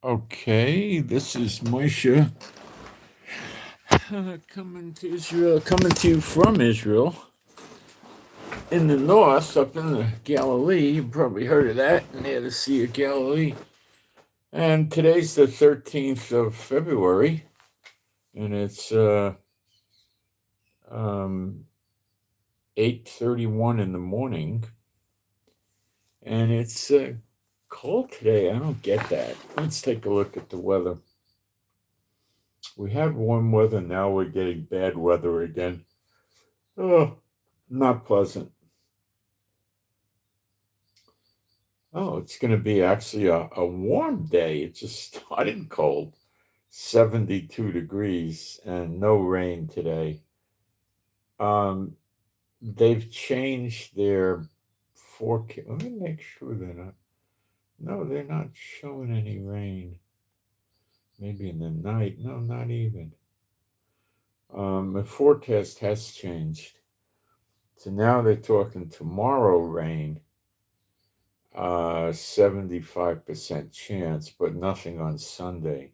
Okay, this is Moshe coming to you from Israel in the north, up in the Galilee. You probably heard of that, near the Sea of Galilee. And today's the 13th of February, and it's um, 8:31 in the morning, and it's cold today. I don't get that. Let's take a look at the weather. We had warm weather, now we're getting bad weather again. Oh, not pleasant. Oh, it's going to be actually a warm day. It just started cold, 72 degrees, and no rain today. Um, they've changed their forecast. Let me make sure they're not. No, they're not showing any rain. Maybe in the night. No, not even. The forecast has changed. So now they're talking tomorrow rain, 75% chance, but nothing on Sunday.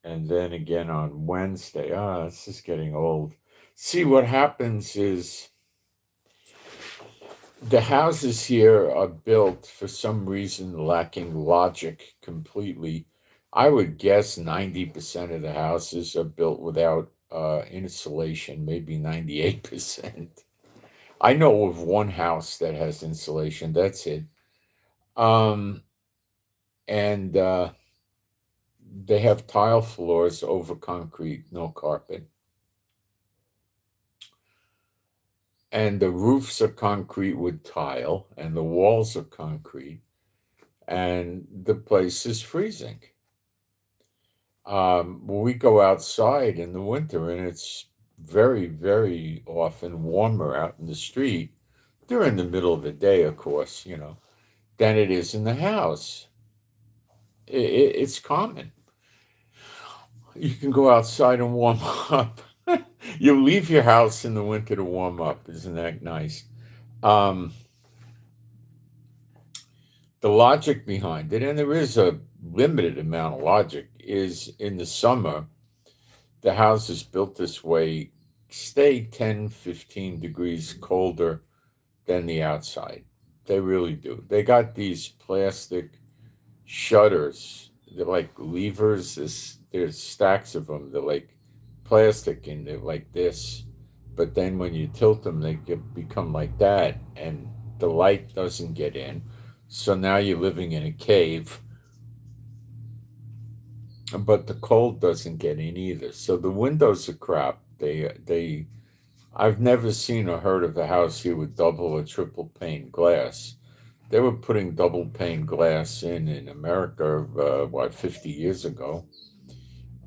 And then again on Wednesday. This is getting old. See, what happens is the houses here are built for some reason lacking logic completely. I would guess 90% of the houses are built without insulation, maybe 98%. I know of one house that has insulation, that's it. Um, and They have tile floors over concrete, no carpet. And the roofs are concrete with tile, and the walls are concrete, and the place is freezing. When we go outside in the winter, and it's very, very often warmer out in the street during the middle of the day, of course, than it is in the house. It's common. You can go outside and warm up. You leave your house in the winter to warm up. Isn't that nice? Um, the logic behind it, and there is a limited amount of logic, is in the summer, the houses built this way stay 10, 15 degrees colder than the outside. They really do. They got these plastic shutters. They're like levers. There's stacks of them. They're like plastic and they're like this. But then when you tilt them, become like that, and the light doesn't get in. So now you're living in a cave, but the cold doesn't get in either. So the windows are crap. I've never seen or heard of a house here with double or triple pane glass. They were putting double pane glass in America, 50 years ago.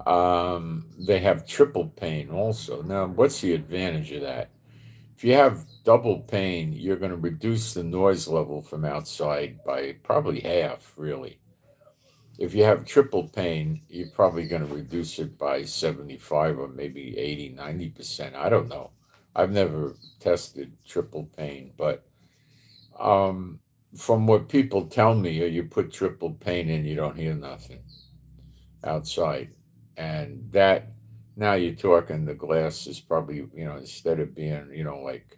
They have triple pane also. Now, what's the advantage of that? If you have double pane, you're going to reduce the noise level from outside by probably half, really. If you have triple pane, you're probably going to reduce it by 75 or maybe 80, 90%. I don't know. I've never tested triple pane, but um, from what people tell me, you put triple pane in, you don't hear nothing outside. And that, now you're talking, the glass is probably, instead of being, like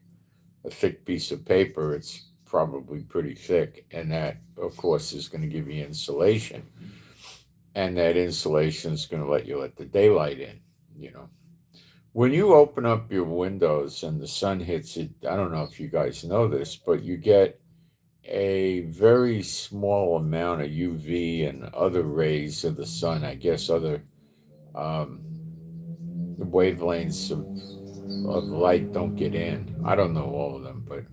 a thick piece of paper, it's probably pretty thick. And that, of course, is going to give you insulation. And that insulation is going to let the daylight in, you know. When you open up your windows and the sun hits it, I don't know if you guys know this, but you get a very small amount of UV and other rays of the sun, I guess other um, wavelengths of light don't get in. I don't know all of them, but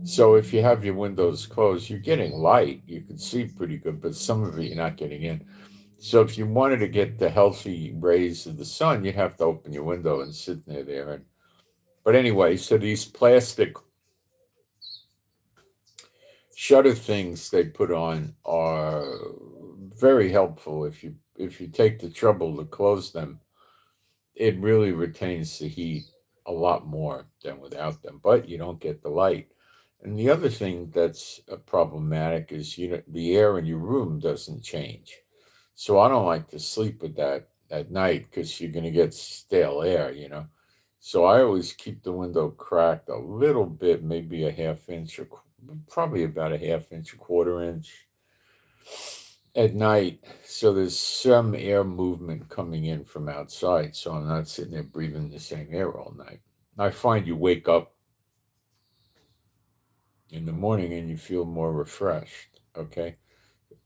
so if you have your windows closed, you're getting light. You can see pretty good, but some of it you're not getting in. So if you wanted to get the healthy rays of the sun, you'd have to open your window and sit near there. But anyway, so these plastic shutter things they put on are very helpful if you take the trouble to close them. It really retains the heat a lot more than without them, but you don't get the light. And the other thing that's problematic is the air in your room doesn't change. So I don't like to sleep with that at night because you're going to get stale air. So I always keep the window cracked a little bit, maybe a half inch or probably about a half inch, a quarter inch at night. So there's some air movement coming in from outside. So I'm not sitting there breathing the same air all night. I find you wake up in the morning and you feel more refreshed. Okay.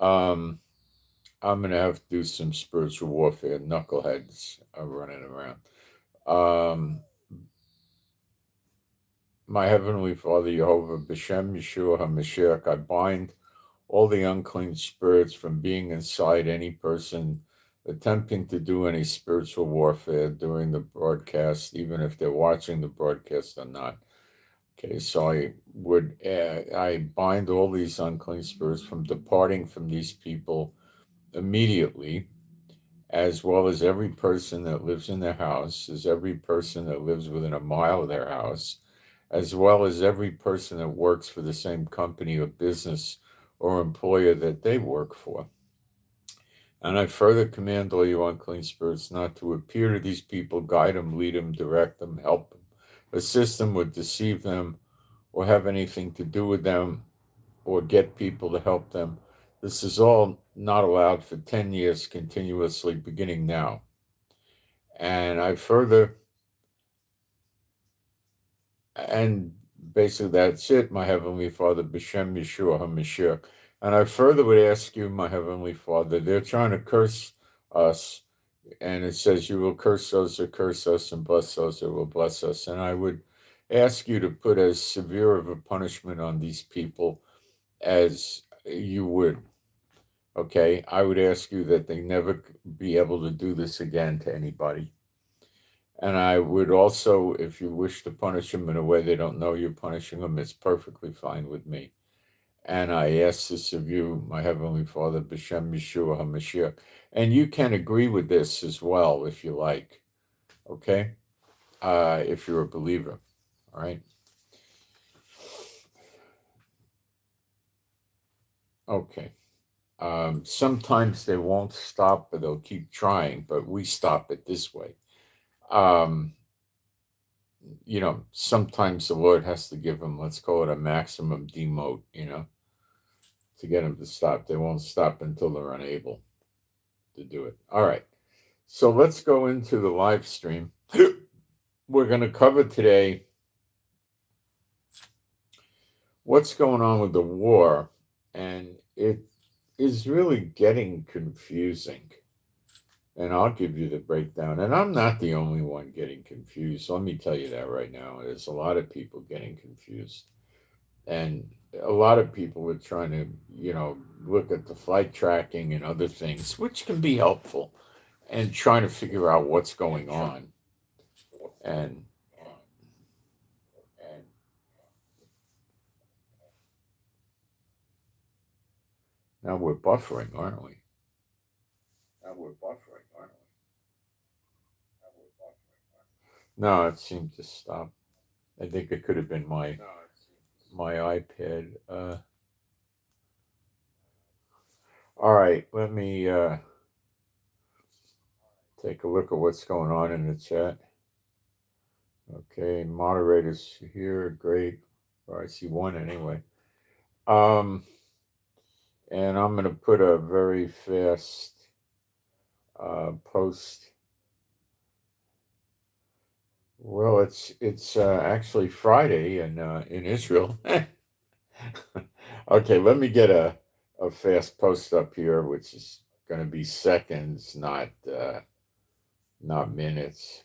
Um, I'm going to have to do some spiritual warfare. Knuckleheads are running around. Um, my Heavenly Father, Jehovah, B'Shem Yeshua HaMashiach, I bind all the unclean spirits from being inside any person attempting to do any spiritual warfare during the broadcast, even if they're watching the broadcast or not. Okay, so I bind all these unclean spirits from departing from these people immediately, as well as every person that lives in their house, as every person that lives within a mile of their house, as well as every person that works for the same company or business or employer that they work for. And I further command all you unclean spirits not to appear to these people, guide them, lead them, direct them, help them, assist them, or deceive them, or have anything to do with them, or get people to help them. This is all not allowed for 10 years continuously, beginning now. And and basically that's it, my Heavenly Father, B'Shem Yeshua HaMashiach. And I further would ask you, my Heavenly Father, they're trying to curse us, and it says you will curse those that curse us and bless those that will bless us. And I would ask you to put as severe of a punishment on these people as you would. Okay, I would ask you that they never be able to do this again to anybody. And I would also, if you wish to punish them in a way they don't know you're punishing them, it's perfectly fine with me. And I ask this of you, my Heavenly Father, B'Shem Yeshua HaMashiach. And you can agree with this as well, if you like, okay? If you're a believer, all right? Okay. Sometimes they won't stop, but they'll keep trying, but we stop it this way. Um, sometimes the Lord has to give them, let's call it a maximum demote, to get them to stop. They won't stop until they're unable to do it. All right. So let's go into the live stream. We're going to cover today what's going on with the war, and it is really getting confusing. And I'll give you the breakdown. And I'm not the only one getting confused. Let me tell you that right now. There's a lot of people getting confused. And a lot of people are trying to, look at the flight tracking and other things, which can be helpful, and trying to figure out what's going on. And now we're buffering, aren't we? No, it seemed to stop. I think it could have been my iPad. All right, let me take a look at what's going on in the chat. Okay, moderators here, great. Or I see one anyway. And I'm going to put a very fast post. Well, it's actually Friday in Israel. Okay, let me get a fast post up here, which is going to be seconds, not minutes.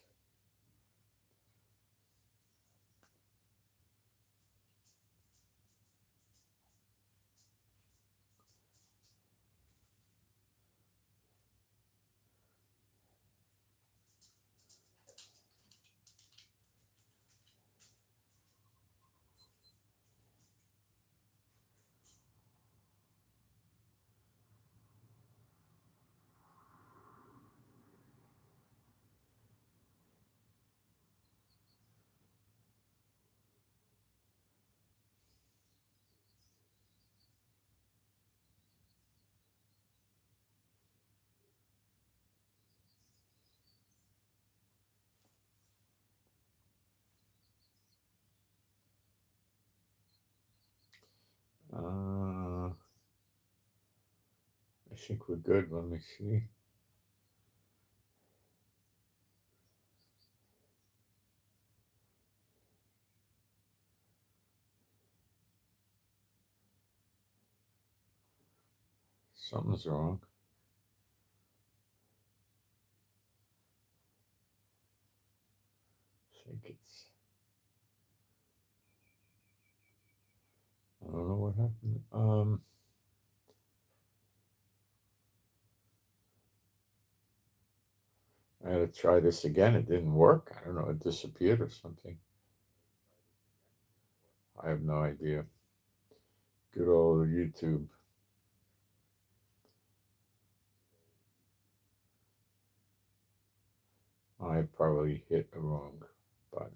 think we're good. Let me see. Something's wrong. I think it's... I don't know what happened. I had to try this again. It didn't work. I don't know. It disappeared or something. I have no idea. Good old YouTube. I probably hit the wrong button.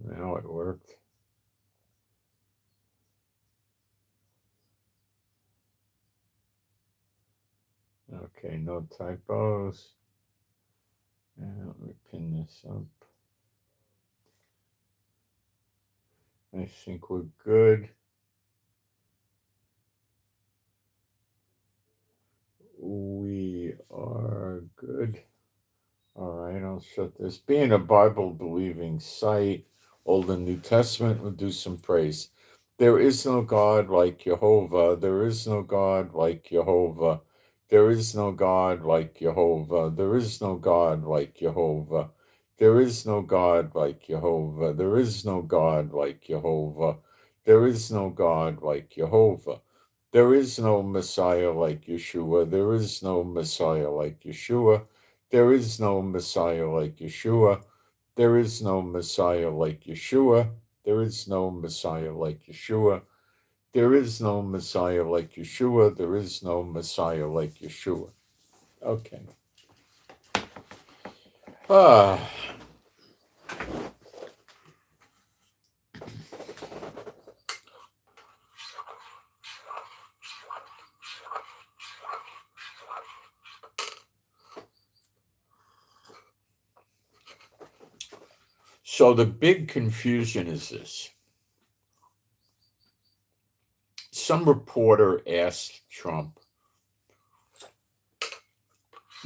Now it worked. Okay, no typos. And let me pin this up. I think we're good. We are good. All right, I'll shut this. Being a Bible-believing site, Old and New Testament, will do some praise. There is no God like Jehovah. There is no God like Jehovah. There is no God like Jehovah. There is no God like Jehovah. There is no God like Jehovah. There is no God like Jehovah. There is no God like Jehovah. There is no Messiah like Yeshua. There is no Messiah like Yeshua. There is no Messiah like Yeshua. There is no Messiah like Yeshua. There is no Messiah like Yeshua. There is no Messiah like Yeshua. There is no Messiah like Yeshua. Okay. So the big confusion is this. Some reporter asked Trump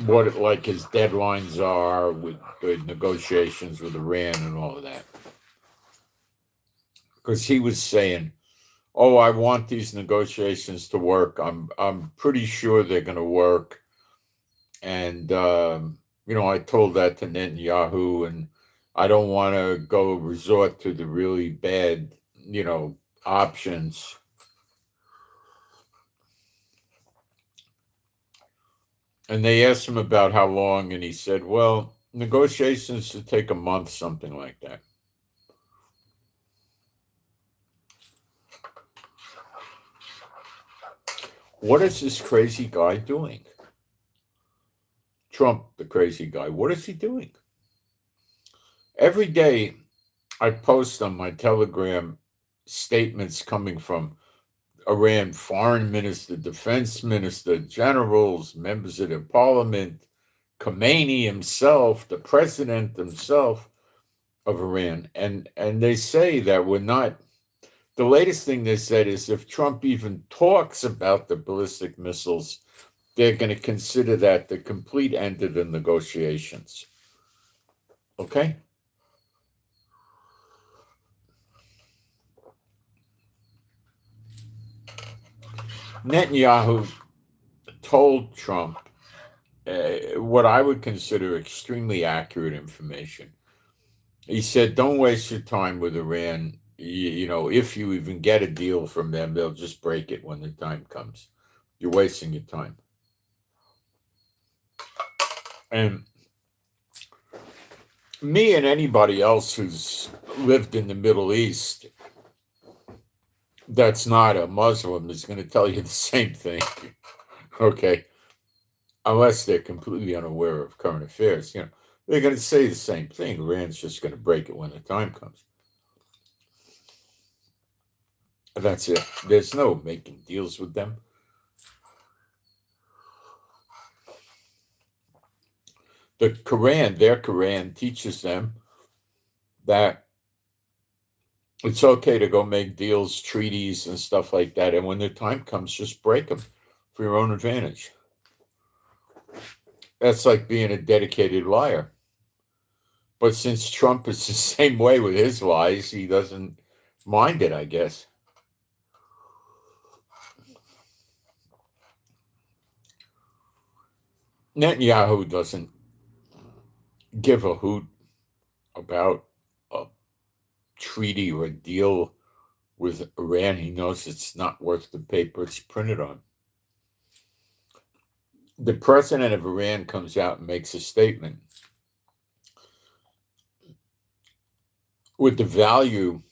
what like his deadlines are with the negotiations with Iran and all of that. Because he was saying, "Oh, I want these negotiations to work. I'm pretty sure they're going to work." And I told that to Netanyahu, and I don't want to go resort to the really bad, options. And they asked him about how long, and he said, "Well, negotiations should take a month, something like that." What is this crazy guy doing? Trump, the crazy guy, what is he doing? Every day I post on my Telegram statements coming from Iran foreign minister, defense minister, generals, members of the parliament, Khomeini himself, the president himself of Iran. And they say that we're not. The latest thing they said is if Trump even talks about the ballistic missiles, they're going to consider that the complete end of the negotiations. Okay? Netanyahu told Trump what I would consider extremely accurate information. He said, "Don't waste your time with Iran. If you even get a deal from them, they'll just break it when the time comes. You're wasting your time." And me and anybody else who's lived in the Middle East that's not a Muslim is going to tell you the same thing. Okay? Unless they're completely unaware of current affairs, they're going to say the same thing. Iran's just going to break it when the time comes. That's it. There's no making deals with them. The Quran, their Quran, teaches them that it's okay to go make deals, treaties, and stuff like that. And when the time comes, just break them for your own advantage. That's like being a dedicated liar. But since Trump is the same way with his lies, he doesn't mind it, I guess. Netanyahu doesn't give a hoot about a treaty or a deal with Iran. He knows it's not worth the paper it's printed on. The president of Iran comes out and makes a statement. With the value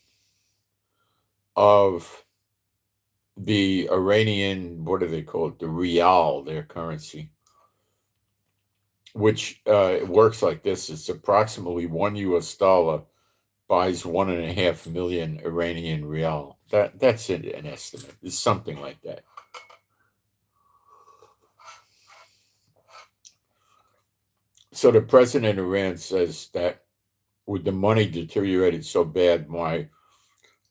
of the Iranian, what do they call it? The rial, their currency, which works like this. It's approximately $1 buys 1.5 million Iranian rial. That's an estimate. It's something like that. So the president of Iran says that with the money deteriorated so bad, my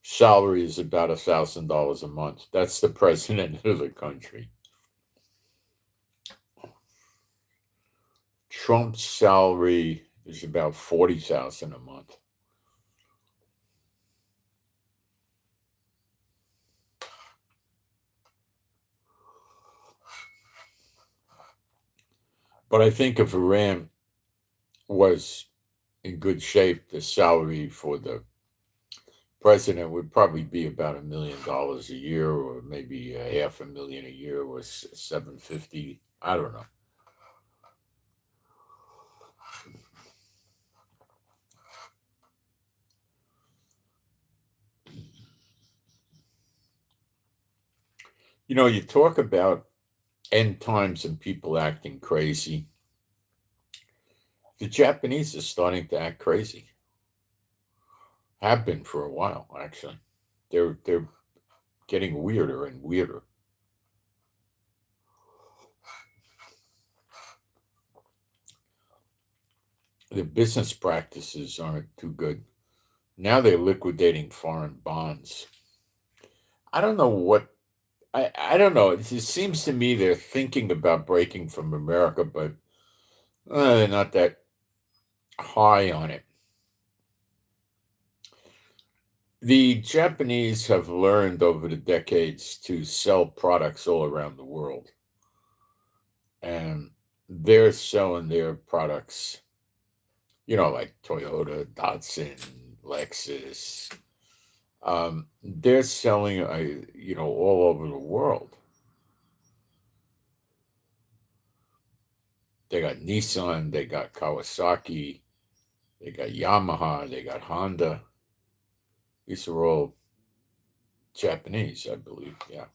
salary is about $1,000 a month. That's the president of the country. Trump's salary is about $40,000 a month. But I think if Iran was in good shape, the salary for the president would probably be about $1 million a year, or maybe $500,000 a year, or $750,000. I don't know. You know, you talk about end times and people acting crazy. The Japanese are starting to act crazy. Have been for a while, actually. They're getting weirder and weirder. The business practices aren't too good. Now they're liquidating foreign bonds. I don't know what I don't know. It just seems to me they're thinking about breaking from America, but they're not that high on it. The Japanese have learned over the decades to sell products all around the world. And they're selling their products, like Toyota, Datsun, Lexus. They're selling, all over the world. They got Nissan, they got Kawasaki, they got Yamaha, they got Honda. These are all Japanese, I believe. Yeah.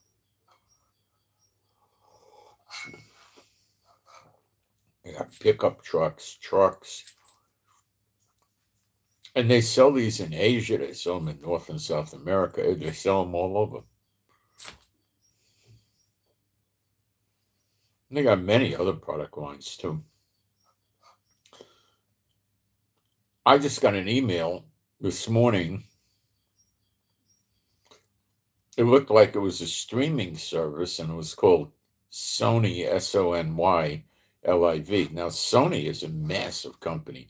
They got pickup trucks. And they sell these in Asia. They sell them in North and South America. They sell them all over. And they got many other product lines too. I just got an email this morning. It looked like it was a streaming service, and it was called Sony, Sonyliv. Now, Sony is a massive company.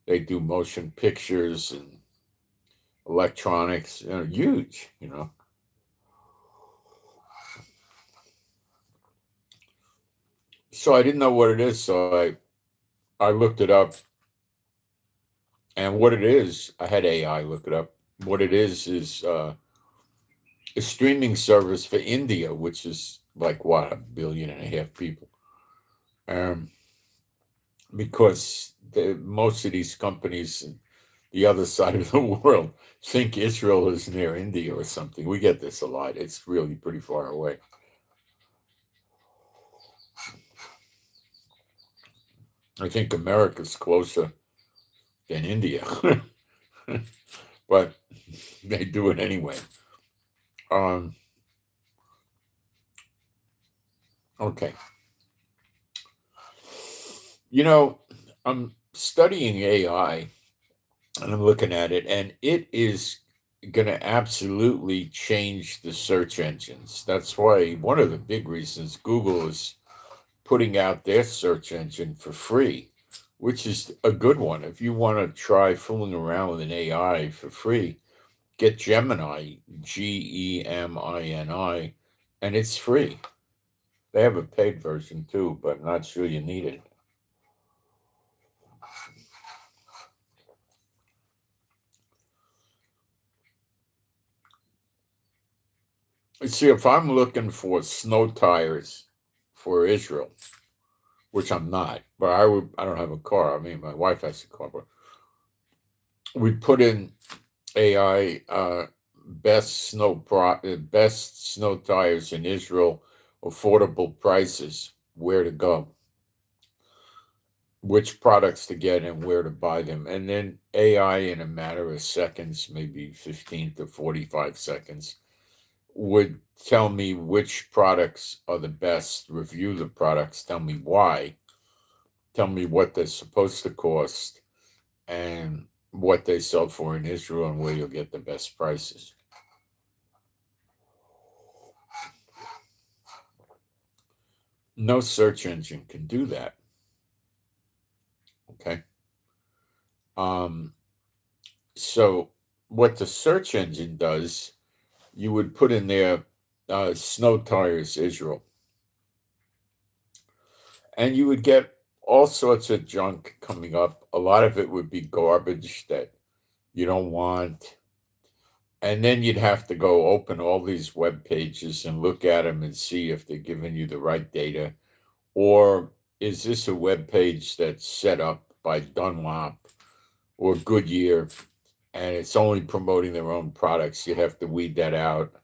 They do motion pictures and electronics. They're huge, So I didn't know what it is, so I looked it up. And what it is, I had AI look it up. What it is a streaming service for India, which is like, what, 1.5 billion people. Because most of these companies, the other side of the world, think Israel is near India or something. We get this a lot. It's really pretty far away. I think America's closer than India, but they do it anyway. Okay. You know, I'm studying AI and I'm looking at it, and it is going to absolutely change the search engines. That's why one of the big reasons Google is putting out their search engine for free, which is a good one. If you want to try fooling around with an AI for free, get Gemini, Gemini, and it's free. They have a paid version too, but I'm not sure you need it. See, if I'm looking for snow tires for Israel, which I'm not, but I don't have a car. I mean, my wife has a car, but we put in AI best snow tires in Israel, affordable prices, where to go, which products to get, and where to buy them, and then AI in a matter of seconds, maybe 15 to 45 seconds, would tell me which products are the best, review the products, tell me why, tell me what they're supposed to cost, and what they sell for in Israel and where you'll get the best prices. No search engine can do that. Okay. Um, so what the search engine does, you would put in there snow tires Israel, and you would get all sorts of junk coming up. A lot of it would be garbage that you don't want. And then you'd have to go open all these web pages and look at them and see if they're giving you the right data. Or is this a web page that's set up by Dunlop or Goodyear and it's only promoting their own products? You'd have to weed that out.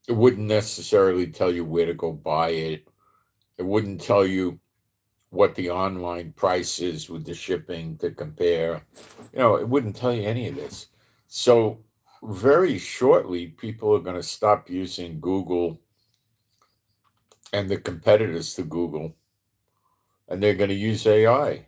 It wouldn't necessarily tell you where to go buy it. It wouldn't tell you what the online price is with the shipping to compare. It wouldn't tell you any of this. So, very shortly, people are going to stop using Google and the competitors to Google, and they're going to use AI.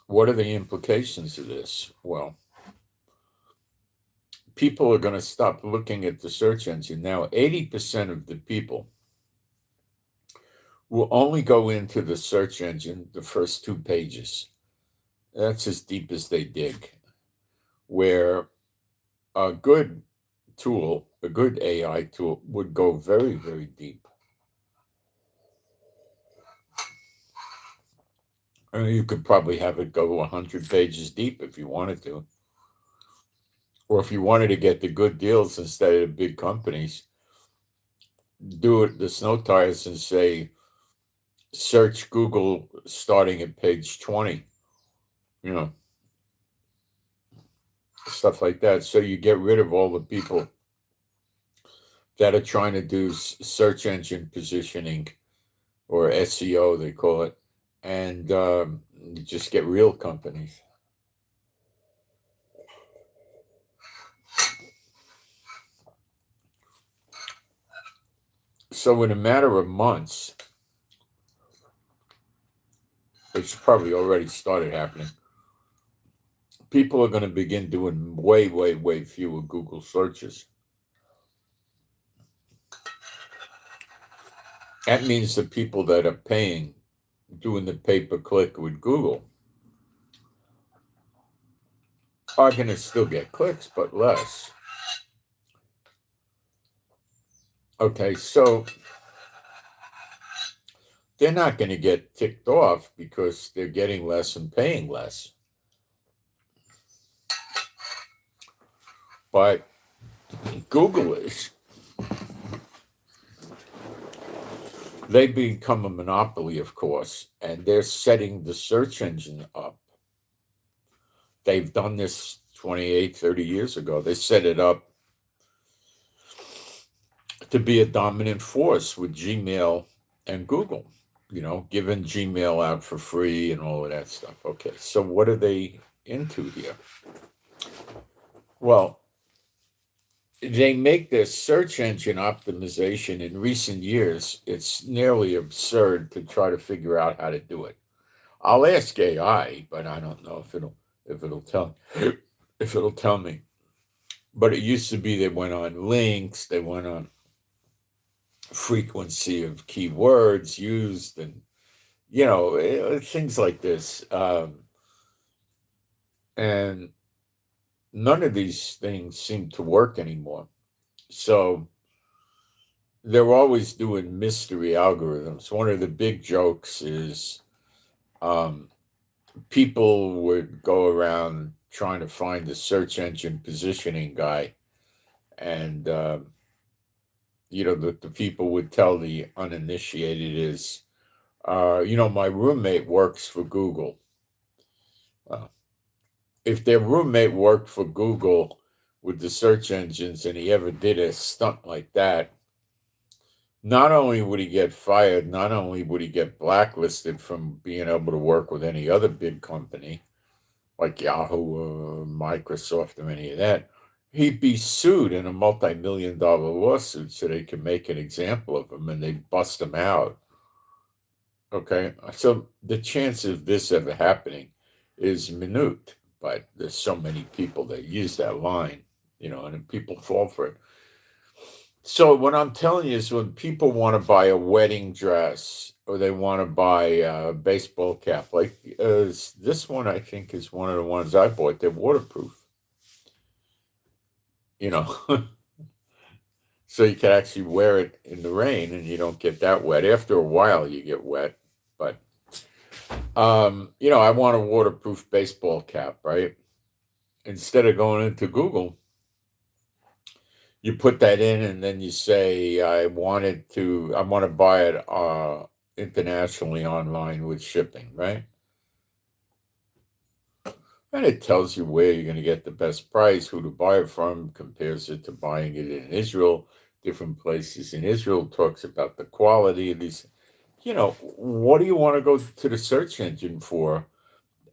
What are the implications of this? Well, people are going to stop looking at the search engine. Now, 80% of the people will only go into the search engine the first 2 pages. That's as deep as they dig. Where a good tool, a good AI tool, would go very, very deep. You could probably have it go 100 pages deep if you wanted to. Or if you wanted to get the good deals instead of the big companies, do it the snow tires and say, search Google starting at page 20, you know, stuff like that. So you get rid of all the people that are trying to do search engine positioning or SEO, they call it, and you just get real companies. So in a matter of months, it's probably already started happening. People are going to begin doing way, way, way fewer Google searches. That means the people that are paying, doing the pay-per-click with Google, are going to still get clicks, but less. Okay, so they're not going to get ticked off because they're getting less and paying less. But Google is. They become a monopoly, of course, and they're setting the search engine up. They've done this 28, 30 years ago. They set it up to be a dominant force with Gmail and Google. giving Gmail out for free and all of that stuff. Okay, so what are they into here? Well, they make this search engine optimization in recent years. It's nearly absurd to try to figure out how to do it. I'll ask AI, but I don't know if it'll tell me. But it used to be they went on links, they went on frequency of keywords used, and things like this. And none of these things seem to work anymore. So they're always doing mystery algorithms. One of the big jokes is people would go around trying to find the search engine positioning guy, and the people would tell the uninitiated is, my roommate works for Google. If their roommate worked for Google with the search engines and he ever did a stunt like that, not only would he get fired, not only would he get blacklisted from being able to work with any other big company like Yahoo or Microsoft or any of that, he'd be sued in a multi-million-dollar lawsuit so they can make an example of him and they bust him out. Okay, so the chance of this ever happening is minute, but there's so many people that use that line, and people fall for it. So what I'm telling you is when people want to buy a wedding dress or they want to buy a baseball cap, like this one, I think is one of the ones I bought. They're waterproof, so you can actually wear it in the rain and you don't get that wet. After a while, you get wet, but I want a waterproof baseball cap, right? Instead of going into Google, you put that in and then you say, I want to buy it internationally online with shipping, right? And it tells you where you're going to get the best price, who to buy it from, compares it to buying it in Israel, different places in Israel, talks about the quality of these. What do you want to go to the search engine for?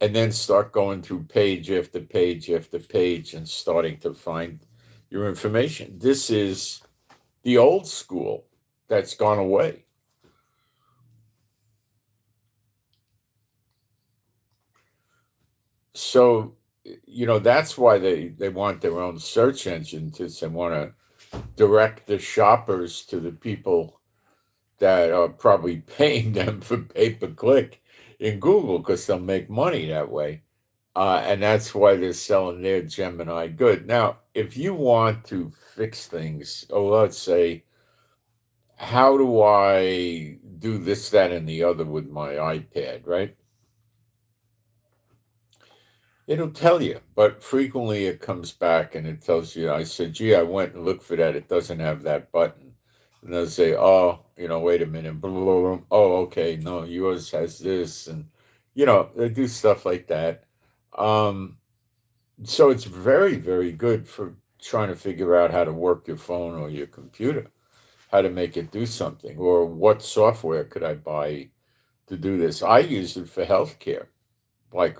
And then start going through page after page after page and starting to find your information. This is the old school that's gone away. So, that's why they want their own search engine. They want to direct the shoppers to the people that are probably paying them for pay-per-click in Google because they'll make money that way. And that's why they're selling their Gemini good. Now, if you want to fix things, let's say, how do I do this, that, and the other with my iPad, right? It'll tell you, but frequently it comes back and it tells you, I said, gee, I went and looked for that. It doesn't have that button. And they'll say, oh, wait a minute. Blah, blah, blah. Oh, okay. No, yours has this. And, they do stuff like that. So it's very, very good for trying to figure out how to work your phone or your computer, how to make it do something, or what software could I buy to do this. I use it for healthcare, like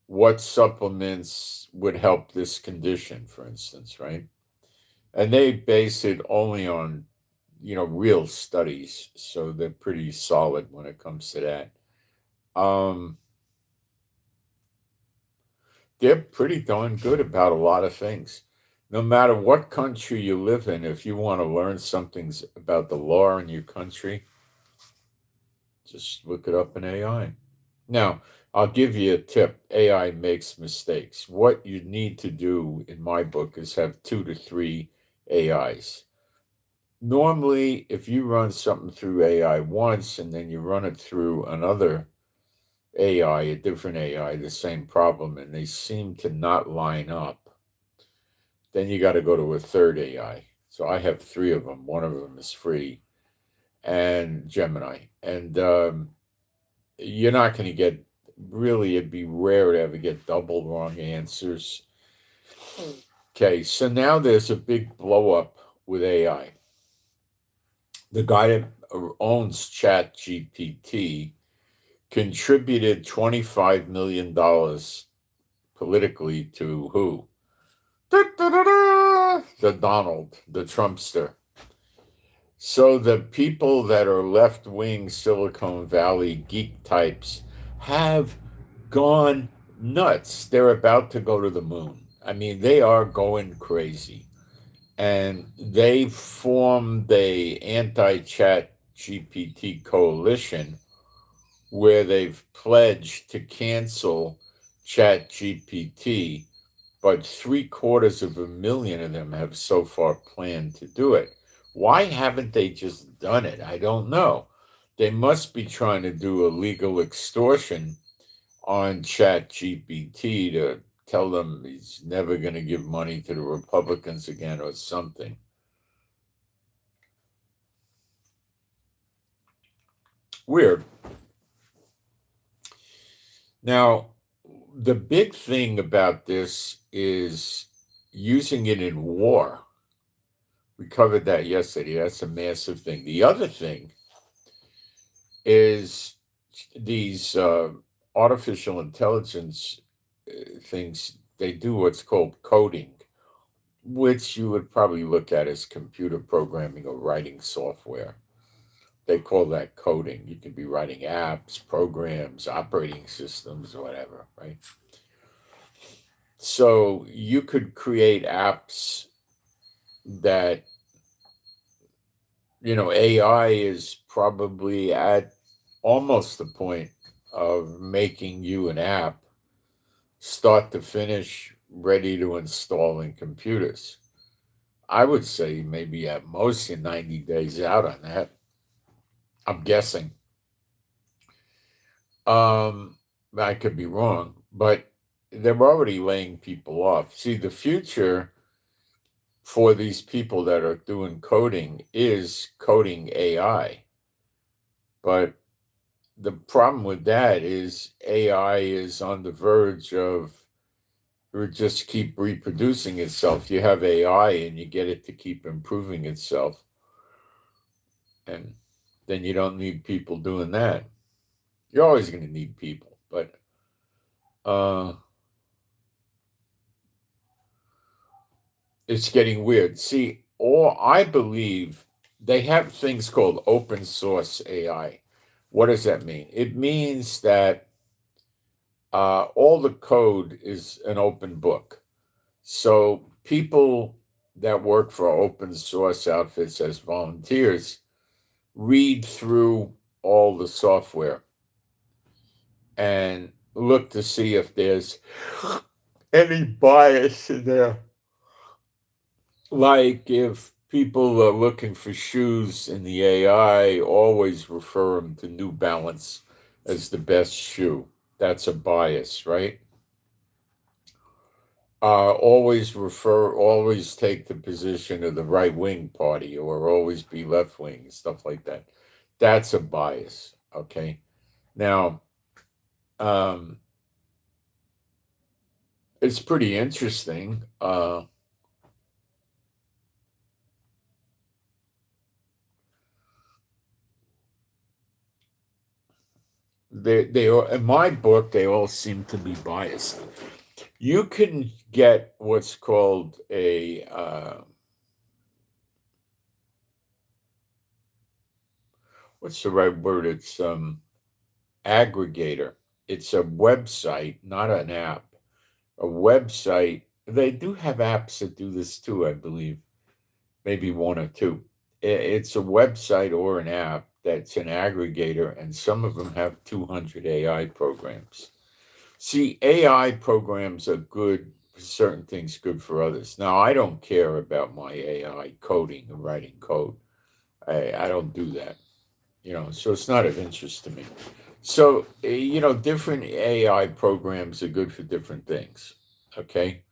what supplements would help this condition, for instance, right? And they base it only on, real studies, so they're pretty solid when it comes to that. They're pretty darn good about a lot of things. No matter what country you live in, if you want to learn something about the law in your country, just look it up in AI. Now, I'll give you a tip. AI makes mistakes. What you need to do in my book is have 2 to 3 AIs. Normally, if you run something through AI once and then you run it through another AI, a different AI, the same problem, and they seem to not line up, then you got to go to a third AI. So I have 3 of them. One of them is free, and Gemini. And you're not going to get, really, it'd be rare to ever get double wrong answers. Okay, so now there's a big blow up with AI. The guy that owns ChatGPT, contributed $25 million politically to who? The Donald, the Trumpster. So the people that are left-wing Silicon Valley geek types have gone nuts. They're about to go to the moon. I mean, they are going crazy. And they formed a anti-chat GPT coalition where they've pledged to cancel chat GPT, but 750,000 of them have so far planned to do it. Why haven't they just done it? I don't know. They must be trying to do illegal extortion on chat GPT to tell them he's never going to give money to the Republicans again or something. Weird. Now, the big thing about this is using it in war. We covered that yesterday. That's a massive thing. The other thing is these artificial intelligence things, they do what's called coding, which you would probably look at as computer programming or writing software. They call that coding. You could be writing apps, programs, operating systems, or whatever, right? So you could create apps that, AI is probably at almost the point of making you an app, start to finish, ready to install in computers. I would say maybe at most you're 90 days out on that. I'm guessing. I could be wrong, but they're already laying people off. See, the future for these people that are doing coding is coding AI. But the problem with that is AI is on the verge of just keep reproducing itself. You have AI and you get it to keep improving itself. And then you don't need people doing that. You're always going to need people, but it's getting weird. See, I believe they have things called open source AI. What does that mean? It means that all the code is an open book. So people that work for open source outfits as volunteers read through all the software and look to see if there's any bias in there. Like if people are looking for shoes in the AI, always refer them to New Balance as the best shoe. That's a bias, right? Always take the position of the right wing party or always be left wing, stuff like that. That's a bias, okay? Now, it's pretty interesting. They in my book, they all seem to be biased. You can get what's called a what's the right word? It's aggregator. It's a website, not an app. A website. They do have apps that do this too, I believe. Maybe one or two. It's a website or an app that's an aggregator, and some of them have 200 AI programs. See, AI programs are good for certain things, good for others. Now, I don't care about my AI coding and writing code. I don't do that, so it's not of interest to me. So, different AI programs are good for different things, okay?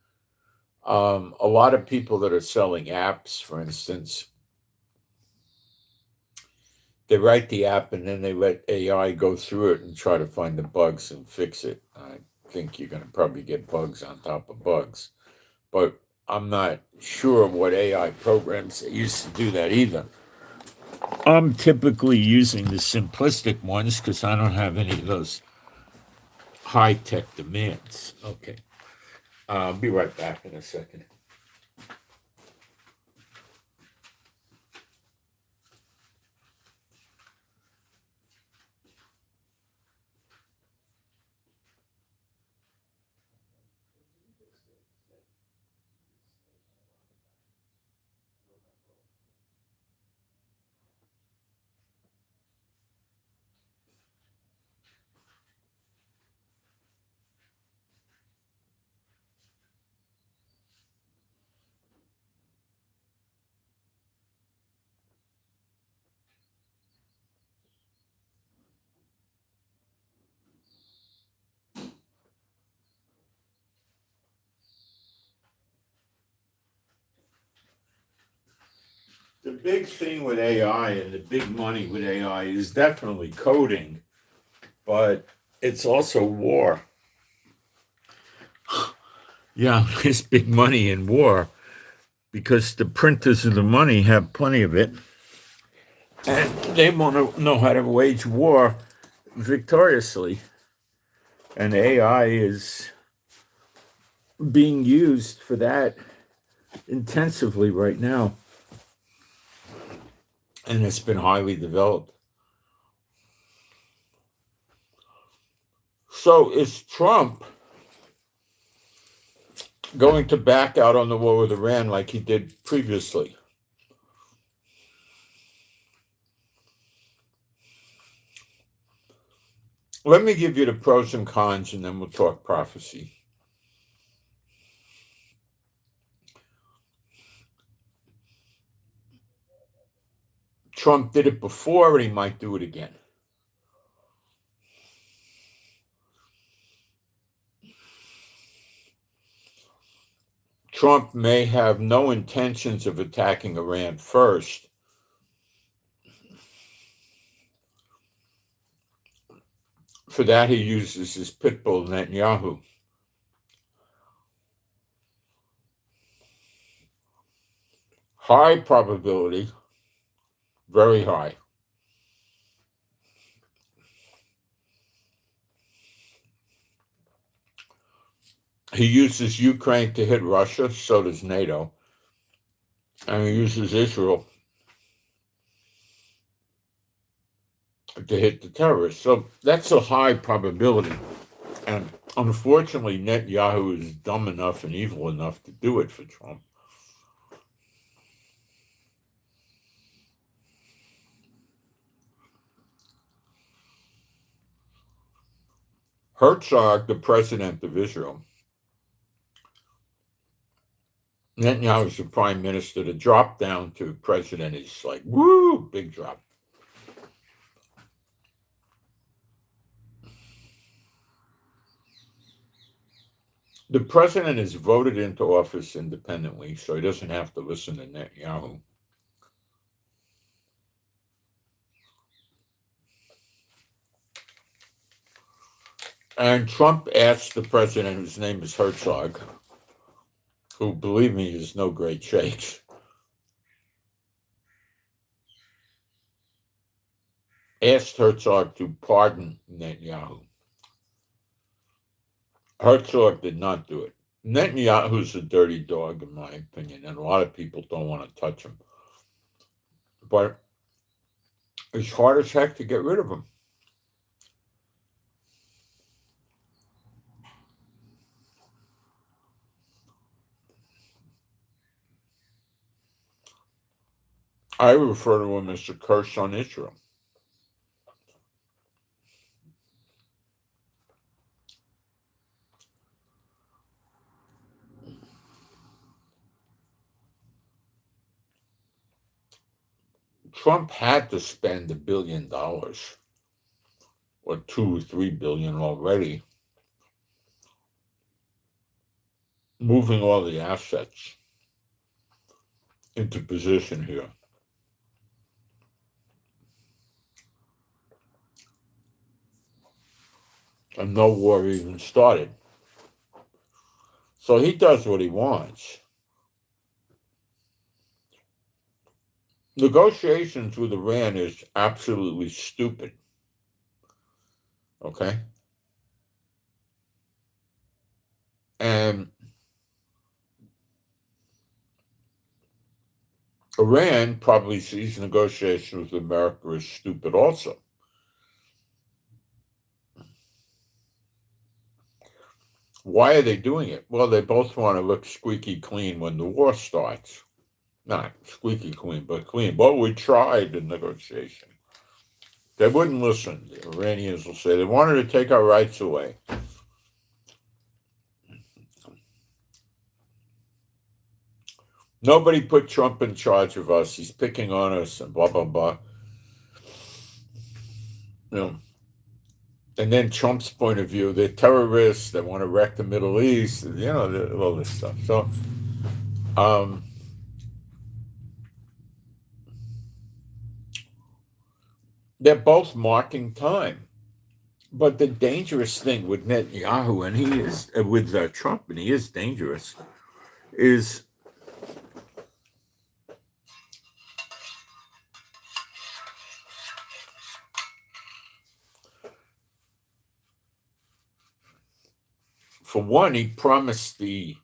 A lot of people that are selling apps, for instance, they write the app and then they let AI go through it and try to find the bugs and fix it. I think you're going to probably get bugs on top of bugs. But I'm not sure what AI programs used to do that either. I'm typically using the simplistic ones because I don't have any of those high-tech demands. Okay. I'll be right back in a second. The big thing with AI and the big money with AI is definitely coding, but it's also war. Yeah, there's big money in war because the printers of the money have plenty of it, and they want to know how to wage war victoriously. And AI is being used for that intensively right now, and it's been highly developed. So is Trump going to back out on the war with Iran like he did previously? Let me give you the pros and cons, and then we'll talk prophecy. Trump did it before, and he might do it again. Trump may have no intentions of attacking Iran first. For that, he uses his pit bull, Netanyahu. High probability, very high. He uses Ukraine to hit Russia, so does NATO. And he uses Israel to hit the terrorists. So that's a high probability. And unfortunately, Netanyahu is dumb enough and evil enough to do it for Trump. Herzog, the president of Israel, Netanyahu is the prime minister. The drop down to president is like, woo, big drop. The president is voted into office independently, so he doesn't have to listen to Netanyahu. And Trump asked the president, whose name is Herzog, who, believe me, is no great shakes, asked Herzog to pardon Netanyahu. Herzog did not do it. Netanyahu's a dirty dog, in my opinion, and a lot of people don't want to touch him. But it's hard as heck to get rid of him. I refer to him as the curse on Israel. Trump had to spend $1 billion or $2 or $3 billion already, moving all the assets into position here. And no war even started. So he does what he wants. Negotiations with Iran is absolutely stupid. Okay? And Iran probably sees negotiations with America as stupid also. Why are they doing it? Well, they both want to look squeaky clean when the war starts. Not squeaky clean, but clean. But we tried the negotiation. They wouldn't listen. The Iranians will say they wanted to take our rights away. Nobody put Trump in charge of us. He's picking on us and blah, blah, blah. You know, and then Trump's point of view, they're terrorists. They want to wreck the Middle East. You know, all this stuff. So, they're both marking time. But the dangerous thing with Netanyahu, and he is with Trump, and he is dangerous, is for one, he promised the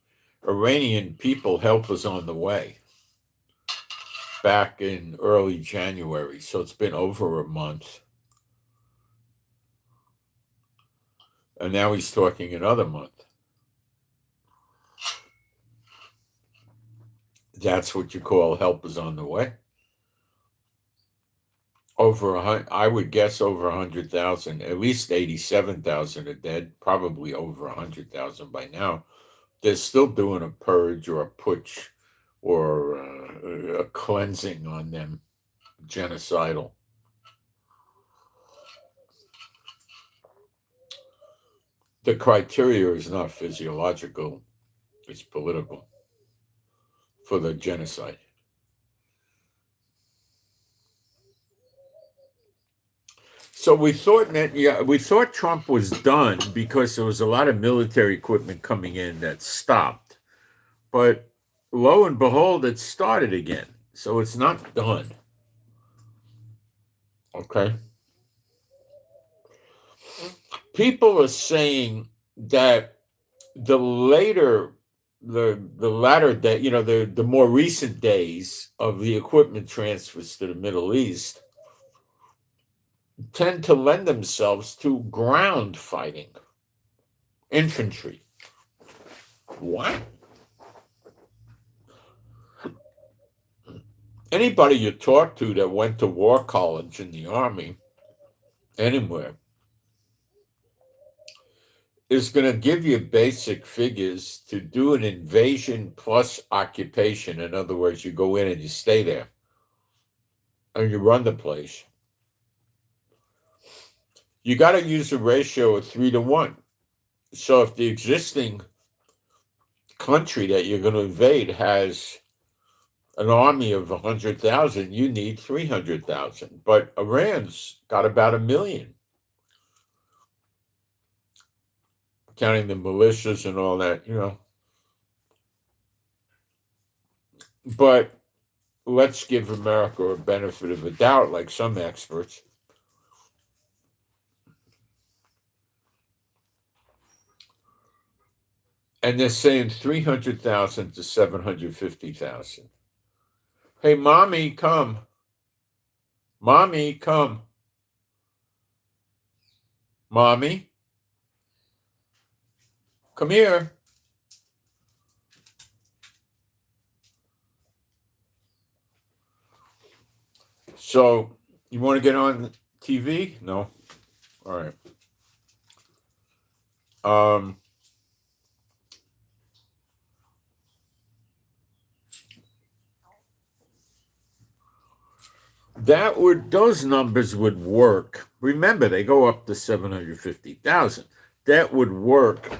Iranian people help was on the way back in early January. So it's been over a month. And now he's talking another month. That's what you call help is on the way. I would guess over 100,000, at least 87,000 are dead, probably over 100,000 by now. They're still doing a purge or a putsch or a cleansing on them, genocidal. The criteria is not physiological, it's political for the genocide. So we thought Trump was done because there was a lot of military equipment coming in that stopped. But lo and behold, it started again. So it's not done. Okay. People are saying that the latter day, the more recent days of the equipment transfers to the Middle East tend to lend themselves to ground fighting, infantry. What? Anybody you talk to that went to war college in the Army, anywhere, is going to give you basic figures to do an invasion plus occupation. In other words, you go in and you stay there and you run the place. You got to use a ratio of 3-to-1. So if the existing country that you're going to invade has an army of 100,000, you need 300,000. But Iran's got about 1 million, counting the militias and all that, But let's give America a benefit of the doubt, like some experts. And they're saying 300,000 to 750,000. Hey, mommy, come. Mommy, come. Mommy, come here. So, you want to get on TV? No? All right. Those numbers would work. Remember, they go up to 750,000. That would work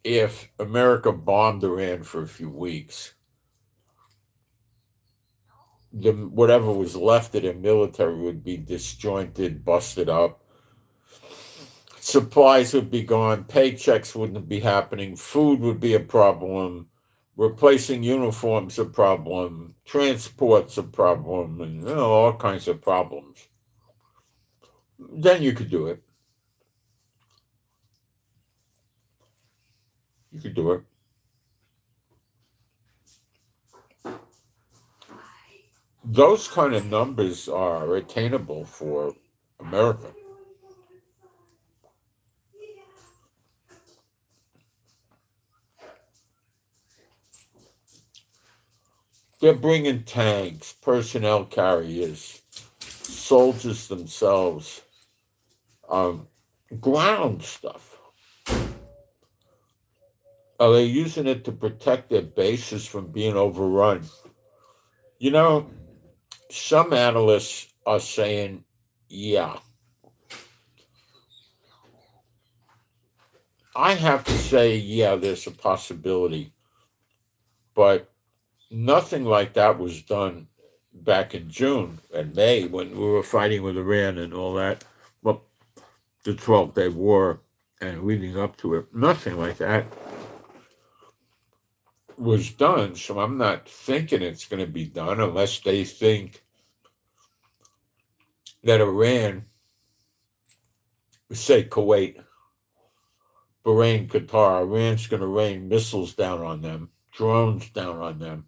if America bombed Iran for a few weeks. Whatever was left of their military would be disjointed, busted up. Supplies would be gone. Paychecks wouldn't be happening. Food would be a problem. Replacing uniforms a problem, transport's a problem, and all kinds of problems. Then you could do it. You could do it. Those kind of numbers are attainable for America. They're bringing tanks, personnel carriers, soldiers themselves, um, ground stuff. Are they using it to protect their bases from being overrun? You know, some analysts are saying, yeah. I have to say, yeah, there's a possibility, but nothing like that was done back in June and May when we were fighting with Iran and all that. Well, the 12-day war and leading up to it, nothing like that was done. So I'm not thinking it's going to be done unless they think that Iran, say Kuwait, Bahrain, Qatar, Iran's going to rain missiles down on them, drones down on them,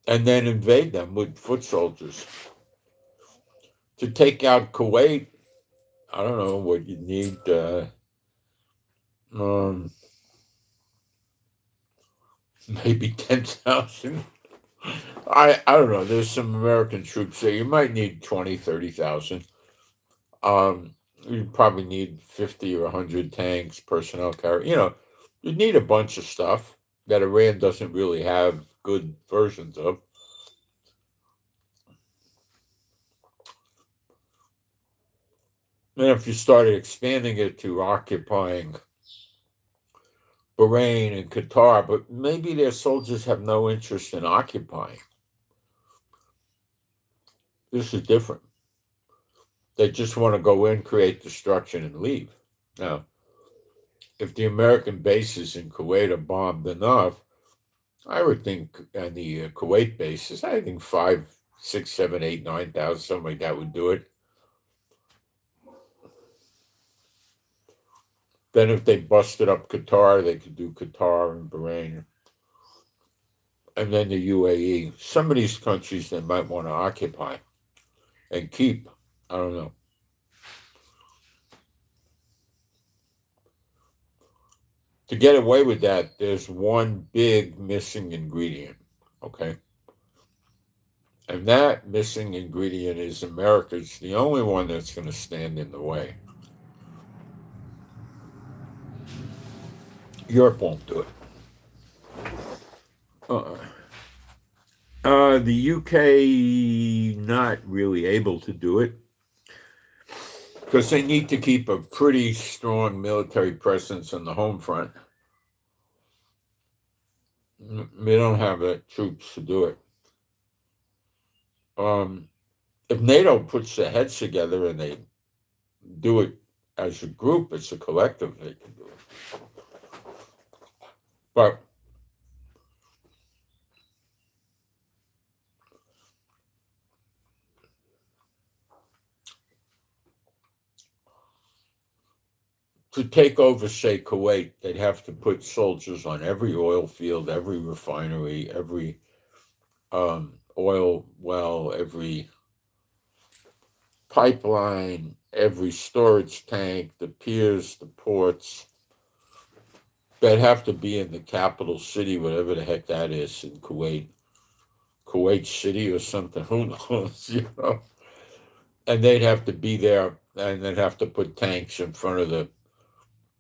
and then invade them with foot soldiers. To take out Kuwait, I don't know what you need. Um, Maybe 10,000. I don't know. There's some American troops there. You might need 20, 30,000. You probably need 50 or 100 tanks, personnel carrier. You need a bunch of stuff that Iran doesn't really have good versions of. And if you started expanding it to occupying Bahrain and Qatar, but maybe their soldiers have no interest in occupying. This is different. They just want to go in, create destruction, and leave. Now, if the American bases in Kuwait are bombed enough, I would think, and the Kuwait bases, I think 5, 6, 7, 8, 9,000, something like that would do it. Then if they busted up Qatar, they could do Qatar and Bahrain. And then the UAE. Some of these countries they might want to occupy and keep. I don't know. To get away with that, there's one big missing ingredient, okay? And that missing ingredient is America's the only one that's going to stand in the way. Europe won't do it. The UK not really able to do it because they need to keep a pretty strong military presence on the home front. They don't have the troops to do it. If NATO puts their heads together and they do it as a group, it's a collective, they can do it. But to take over, say, Kuwait, they'd have to put soldiers on every oil field, every refinery, every oil well, every pipeline, every storage tank, the piers, the ports. They'd have to be in the capital city, whatever the heck that is, in Kuwait City or something. Who knows? And they'd have to be there, and they'd have to put tanks in front of the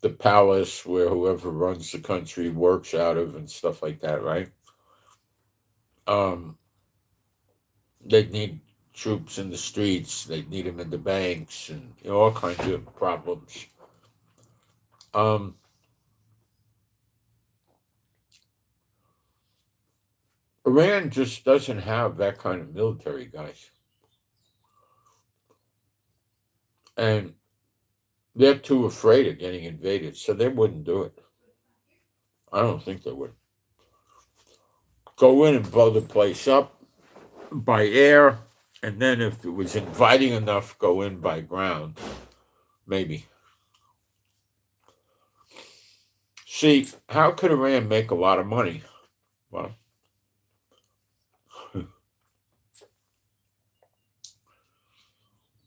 palace where whoever runs the country works out of and stuff like that, right? They'd need troops in the streets. They'd need them in the banks, and all kinds of problems. Iran just doesn't have that kind of military, guys, and they're too afraid of getting invaded, so they wouldn't do it. I don't think they would. Go in and blow the place up by air, and then if it was inviting enough, go in by ground. Maybe. See, how could Iran make a lot of money? Well,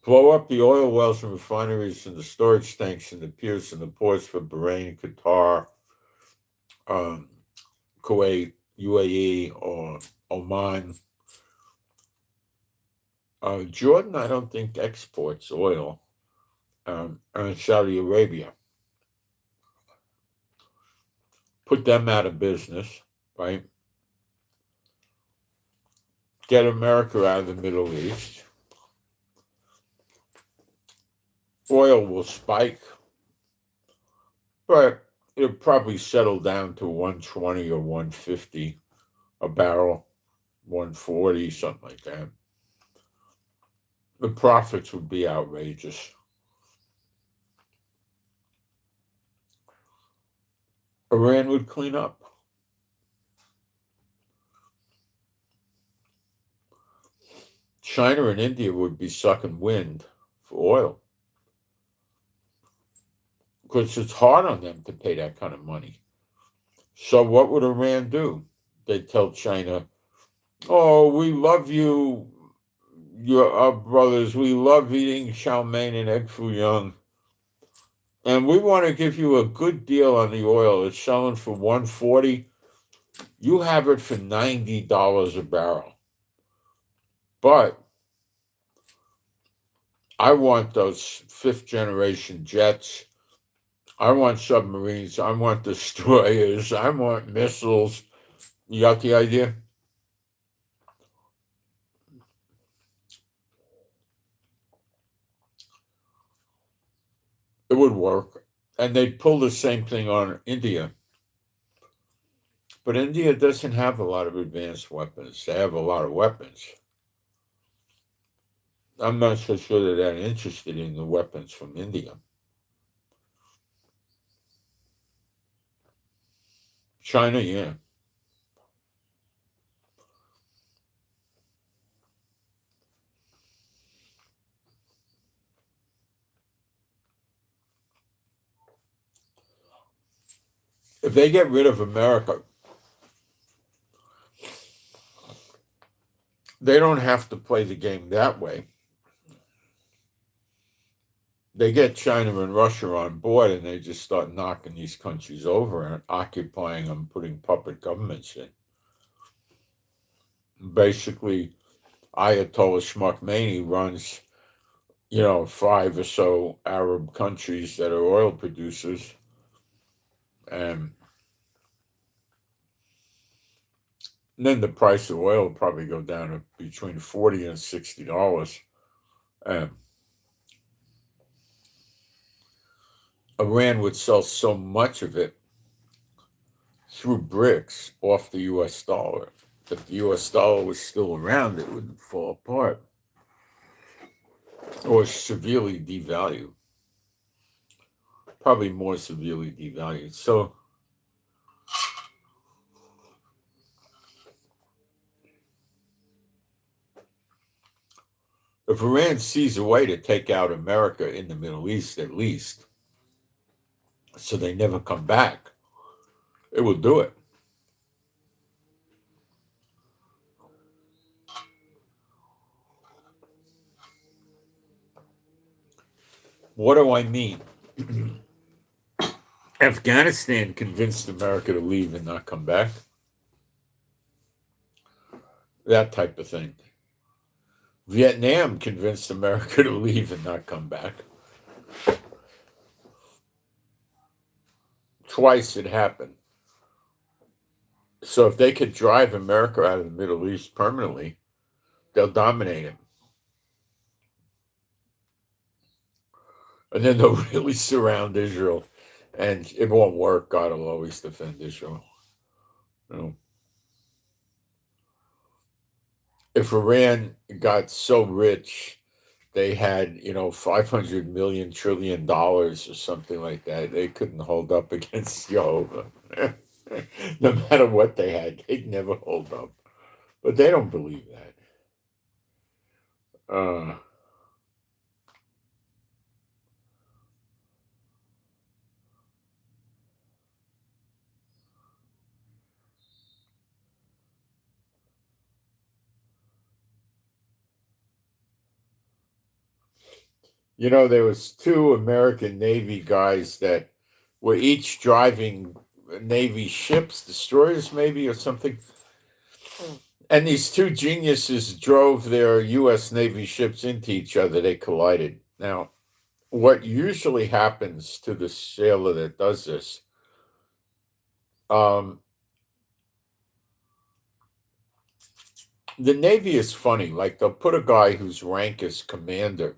blow up the oil wells and refineries and the storage tanks and the piers and the ports for Bahrain, Qatar, Kuwait, UAE, or Oman. Jordan, I don't think exports oil. And Saudi Arabia. Put them out of business, right? Get America out of the Middle East. Oil will spike, but it'll probably settle down to 120 or 150 a barrel, 140, something like that. The profits would be outrageous. Iran would clean up. China and India would be sucking wind for oil because it's hard on them to pay that kind of money. So what would Iran do? They'd tell China, "Oh, we love you, you're our brothers. We love eating chow mein and egg foo young. And we want to give you a good deal on the oil. It's selling for 140. You have it for $90 a barrel. But I want those fifth generation jets. I want submarines. I want destroyers. I want missiles." You got the idea? It would work. And they'd pull the same thing on India. But India doesn't have a lot of advanced weapons. They have a lot of weapons. I'm not so sure they're that interested in the weapons from India. China, yeah. If they get rid of America, they don't have to play the game that way. They get China and Russia on board and they just start knocking these countries over and occupying them, putting puppet governments in. Basically, Ayatollah Shmukhmani runs, 5 or so Arab countries that are oil producers. And then the price of oil will probably go down to between $40 and $60. Iran would sell so much of it through BRICS off the US dollar. If the US dollar was still around, it would fall apart or severely devalue. Probably more severely devalued. So if Iran sees a way to take out America in the Middle East, at least, so they never come back, it will do it. What do I mean? Afghanistan convinced America to leave and not come back. That type of thing. Vietnam convinced America to leave and not come back. Twice it happened. So if they could drive America out of the Middle East permanently, they'll dominate it. And then they'll really surround Israel. And it won't work. God will always defend Israel. If Iran got so rich, they had, $500 million trillion or something like that, they couldn't hold up against Jehovah. No matter what they had, they'd never hold up. But they don't believe that. Uh, there was two American Navy guys that were each driving Navy ships, destroyers maybe or something. And these two geniuses drove their U.S. Navy ships into each other. They collided. Now, what usually happens to the sailor that does this, um, the Navy is funny. Like they'll put a guy whose rank is commander,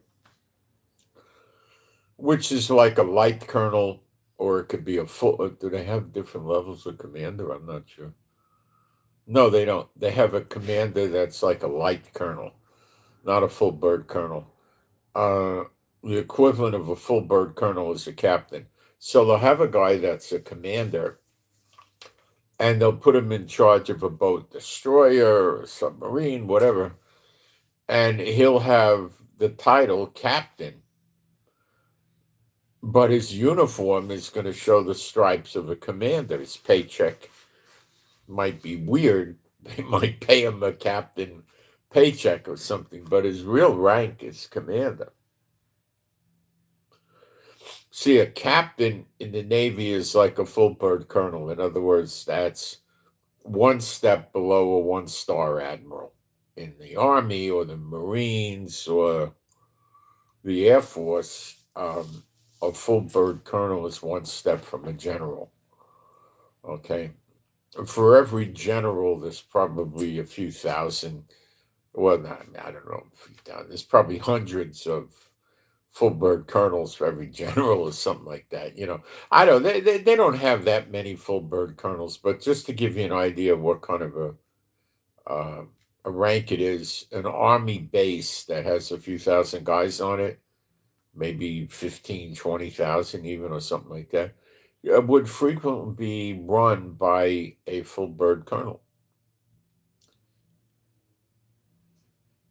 which is like a light colonel, or it could be a full. Do they have different levels of commander? I'm not sure. No, they don't. They have a commander that's like a light colonel, not a full bird colonel. Uh, the equivalent of a full bird colonel is a captain. So they'll have a guy that's a commander, and they'll put him in charge of a boat destroyer or submarine, whatever, and he'll have the title captain, but his uniform is going to show the stripes of a commander. His paycheck might be weird. They might pay him a captain paycheck or something, but his real rank is commander. See, a captain in the Navy is like a full bird colonel. In other words, that's one step below a one-star admiral. In the Army or the Marines or the Air Force, a full bird colonel is one step from a general. Okay. For every general, there's probably a few thousand. Well, not, I don't know. There's probably hundreds of full bird colonels for every general or something like that. I don't. They don't have that many full bird colonels, but just to give you an idea of what kind of uh, a rank it is, an army base that has a few thousand guys on it, maybe 15, 20,000 even or something like that, would frequently be run by a full bird colonel.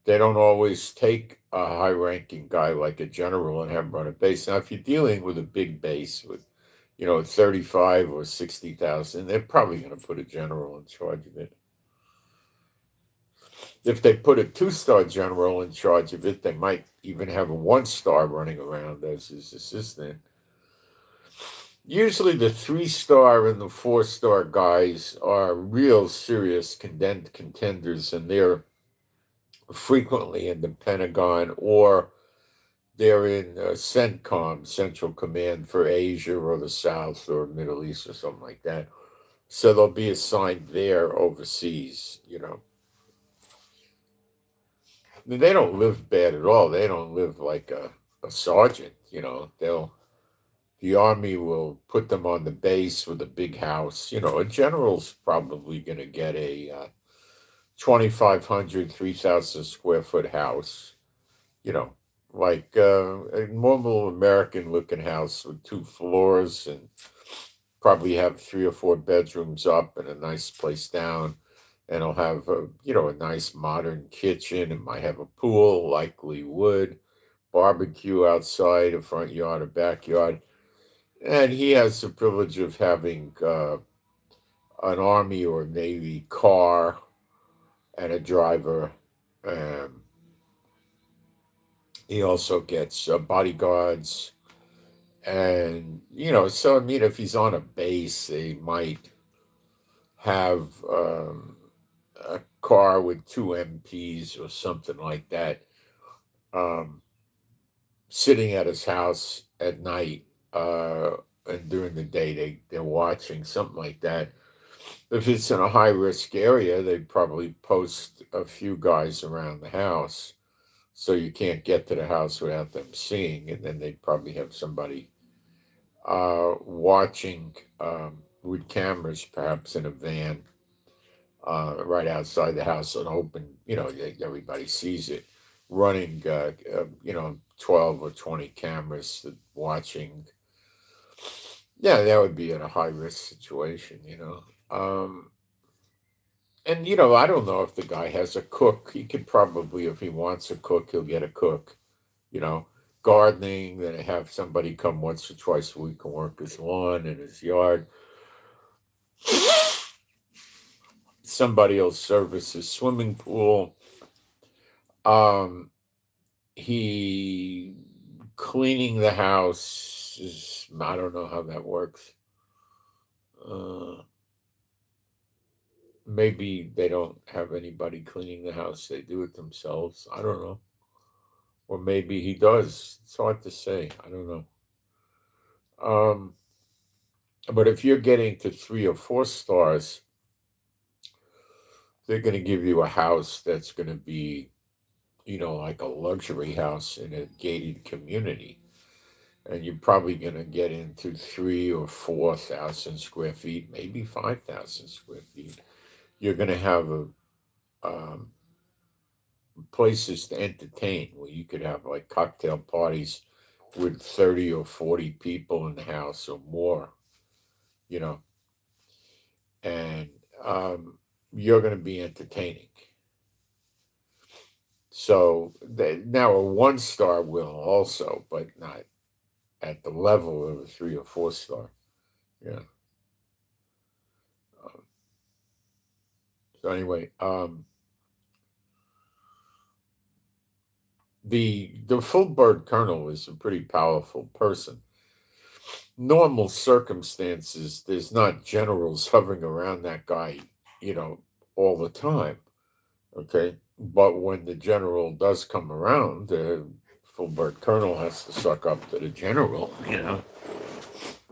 They don't always take a high ranking guy like a general and have him run a base. Now, if you're dealing with a big base with, 35 or 60,000, they're probably going to put a general in charge of it. If they put a two-star general in charge of it, they might even have a one-star running around as his assistant. Usually the three-star and the four-star guys are real serious contenders, and they're frequently in the Pentagon or they're in CENTCOM, Central Command for Asia or the South or Middle East or something like that. So they'll be assigned there overseas. They don't live bad at all. They don't live like a sergeant. The army will put them on the base with a big house. A general's probably going to get a 2,500, 3,000 square foot house, you know, like a normal American looking house with two floors and probably have 3 or 4 bedrooms up and a nice place down. And it'll have a nice modern kitchen. It might have a pool, likely wood, barbecue outside, a front yard, a backyard. And he has the privilege of having an Army or Navy car and a driver. Um, he also gets bodyguards. And, so I mean, if he's on a base, they might have a car with two MPs or something like that um, sitting at his house at night. And during the day, they're watching something like that. If it's in a high risk area, they'd probably post a few guys around the house so you can't get to the house without them seeing. And then they'd probably have somebody watching with cameras, perhaps in a van, right outside the house and open, everybody sees it, running, 12 or 20 cameras watching. Yeah, that would be in a high risk situation. Um, and I don't know if the guy has a cook. He could probably, if he wants a cook, he'll get a cook. You know, gardening, then have somebody come once or twice a week and work his lawn and his yard. Somebody will service his swimming pool. Um, he cleaning the house is, I don't know how that works. Maybe they don't have anybody cleaning the house, they do it themselves. I don't know. Or maybe he does. It's hard to say. I don't know. But if you're getting to 3 or 4 stars, they're going to give you a house that's going to be, like a luxury house in a gated community. And you're probably going to get into 3 or 4,000 square feet, maybe 5,000 square feet. You're going to have places to entertain where you could have like cocktail parties with 30 or 40 people in the house or more, you know, and you're going to be entertaining. So now a 1 star will also, but not at the level of a 3 or 4 star. Yeah. So anyway, the full bird colonel is a pretty powerful person. Normal circumstances, there's not generals hovering around that guy, all the time. Okay. But when the general does come around, the full bird colonel has to suck up to the general,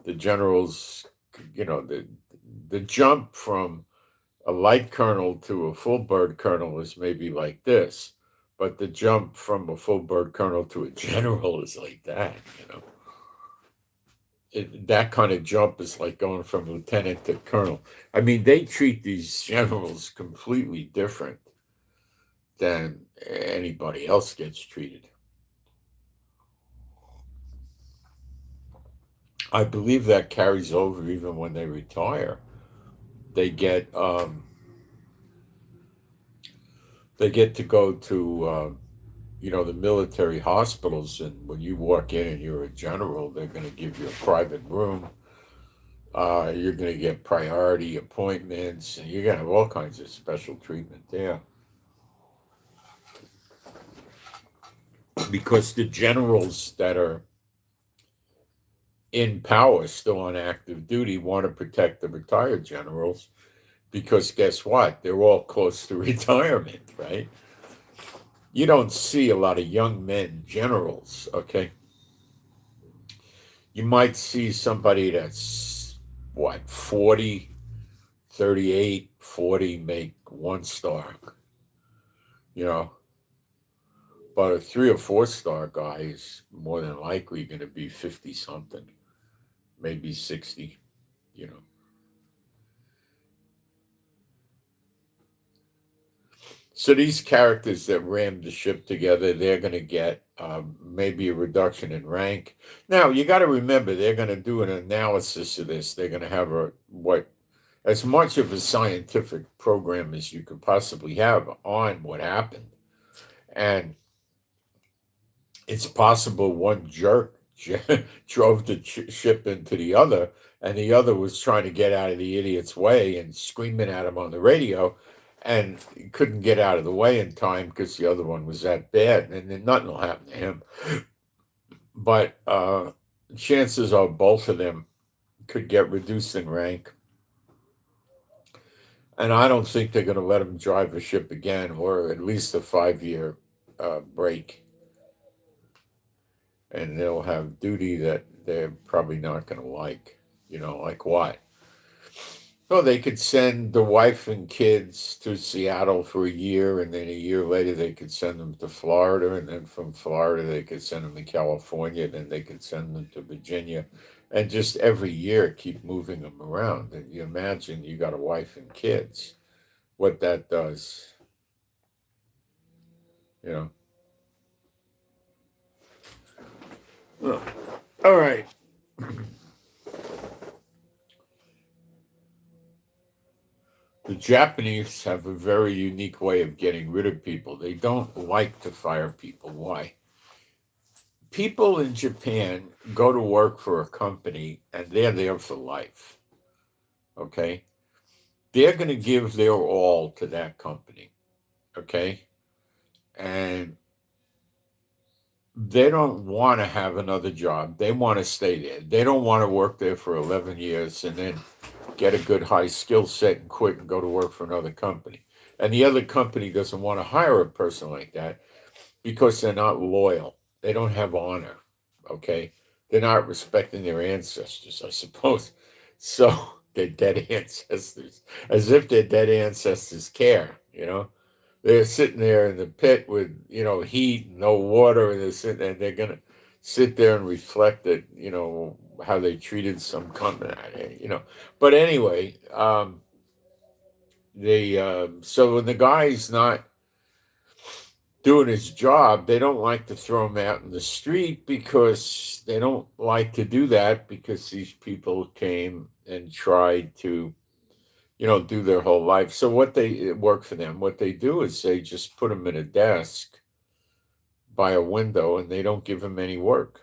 The generals, the jump from a light colonel to a full bird colonel is maybe like this, but the jump from a full bird colonel to a general is like that. That kind of jump is like going from lieutenant to colonel. I mean, they treat these generals completely different than anybody else gets treated. I believe that carries over even when they retire. They get to go to the military hospitals, and when you walk in and you're a general, they're going to give you a private room. You're going to get priority appointments, and you're going to have all kinds of special treatment there. Because the generals that are in power, still on active duty, want to protect the retired generals, because guess what? They're all close to retirement, right? You don't see a lot of young men generals, okay? You might see somebody that's, 40, 38, 40, make 1 star, But a 3 or 4 star guy is more than likely going to be 50 something, maybe 60. So these characters that ram the ship together, they're going to get maybe a reduction in rank. Now, you got to remember, they're going to do an analysis of this. They're going to have as much of a scientific program as you could possibly have on what happened. And it's possible one jerk drove the ship into the other, and the other was trying to get out of the idiot's way and screaming at him on the radio, and he couldn't get out of the way in time because the other one was that bad, and then nothing will happen to him. But chances are both of them could get reduced in rank. And I don't think they're going to let him drive a ship again, or at least a 5-year break. And they'll have duty that they're probably not going to like. Like what? Well, they could send the wife and kids to Seattle for a year, and then a year later they could send them to Florida, and then from Florida they could send them to California, then they could send them to Virginia, and just every year keep moving them around. And you imagine you got a wife and kids, what that does, you know. All right. Japanese have a very unique way of getting rid of people. They don't like to fire people. Why? People in Japan go to work for a company and they're there for life. Okay? They're going to give their all to that company. Okay? And they don't want to have another job. They want to stay there. They don't want to work there for 11 years and then get a good high skill set and quit and go to work for another company. And the other company doesn't want to hire a person like that because they're not loyal. They don't have honor. Okay? They're not respecting their ancestors, I suppose. So their dead ancestors, as if their dead ancestors care. They're sitting there in the pit with heat, no water, and they're gonna sit there and reflect that how they treated some company. But anyway, they so when the guy's not doing his job, they don't like to throw him out in the street because they don't like to do that because these people came and tried to do their whole life. So it worked for them. What they do is they just put him in a desk by a window and they don't give him any work.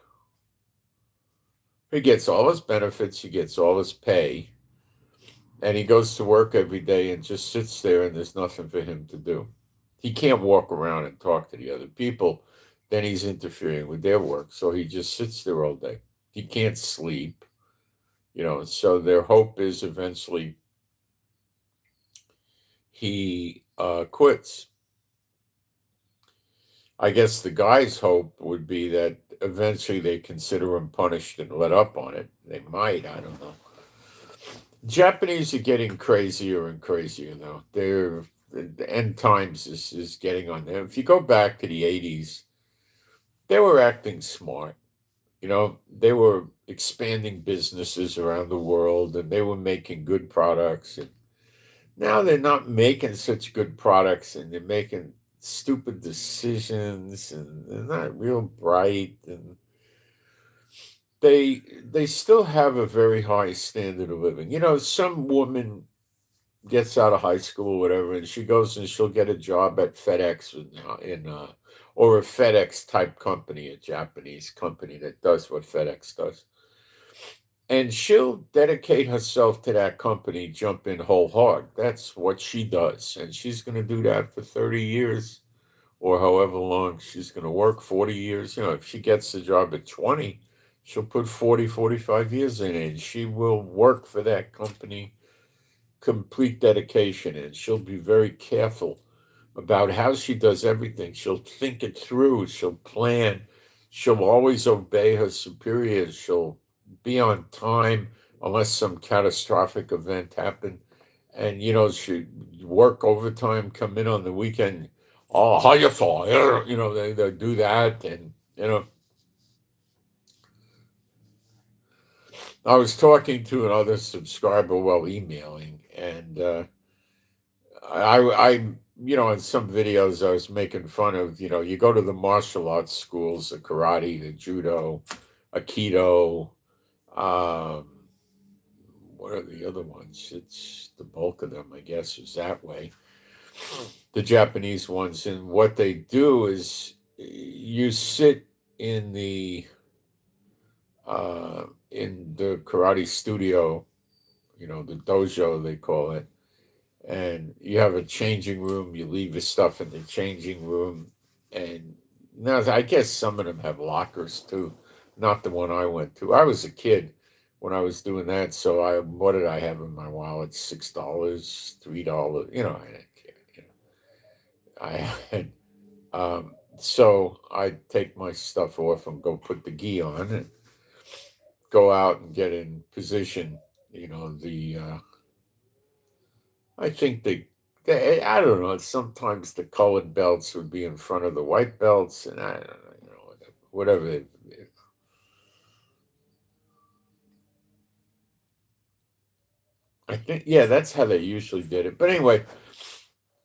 He gets all his benefits, he gets all his pay, and he goes to work every day and just sits there and there's nothing for him to do. He can't walk around and talk to the other people. Then he's interfering with their work. So he just sits there all day. He can't sleep. So their hope is eventually he quits. I guess the guy's hope would be that eventually they consider him punished and let up on it. They might, I don't know. Japanese are getting crazier and crazier, though. The end times is getting on them. If you go back to the 80s, they were acting smart. They were expanding businesses around the world and they were making good products. And now they're not making such good products and they're making stupid decisions and they're not real bright and they still have a very high standard of living. Some woman gets out of high school or whatever and she goes and she'll get a job at FedEx or a FedEx type company, a Japanese company that does what FedEx does. And she'll dedicate herself to that company, jump in whole hog. That's what she does. And she's going to do that for 30 years or however long she's going to work, 40 years. If she gets the job at 20, she'll put 40, 45 years in it. And she will work for that company, complete dedication. And she'll be very careful about how she does everything. She'll think it through. She'll plan. She'll always obey her superiors. She'll be on time unless some catastrophic event happened. And, she work overtime, come in on the weekend. Oh, how you fall? They do that. And, I was talking to another subscriber while emailing, and I in some videos I was making fun of, you go to the martial arts schools, the karate, the judo, aikido, what are the other ones? It's the bulk of them, I guess, is that way. The Japanese ones, and what they do is you sit in the karate studio, the dojo they call it, and you have a changing room. You leave your stuff in the changing room, and now I guess some of them have lockers too. Not the one I went to. I was a kid when I was doing that, so what did I have in my wallet? $6, $3. I didn't care. I had so I'd take my stuff off and go put the gi on and go out and get in position. I think I don't know. Sometimes the colored belts would be in front of the white belts, and I don't know, whatever. I think, yeah, that's how they usually did it. But anyway,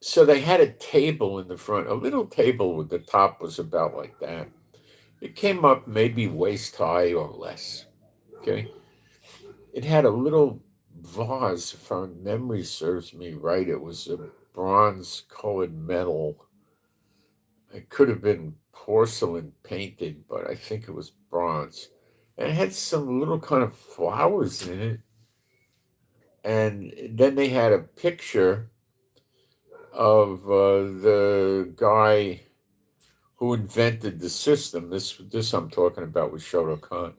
so they had a table in the front, a little table with the top was about like that. It came up maybe waist high or less. Okay. It had a little vase, if my memory serves me right, it was a bronze colored metal. It could have been porcelain painted, but I think it was bronze. And it had some little kind of flowers in it. And then they had a picture of the guy who invented the system. This I'm talking about with Shoto Khan,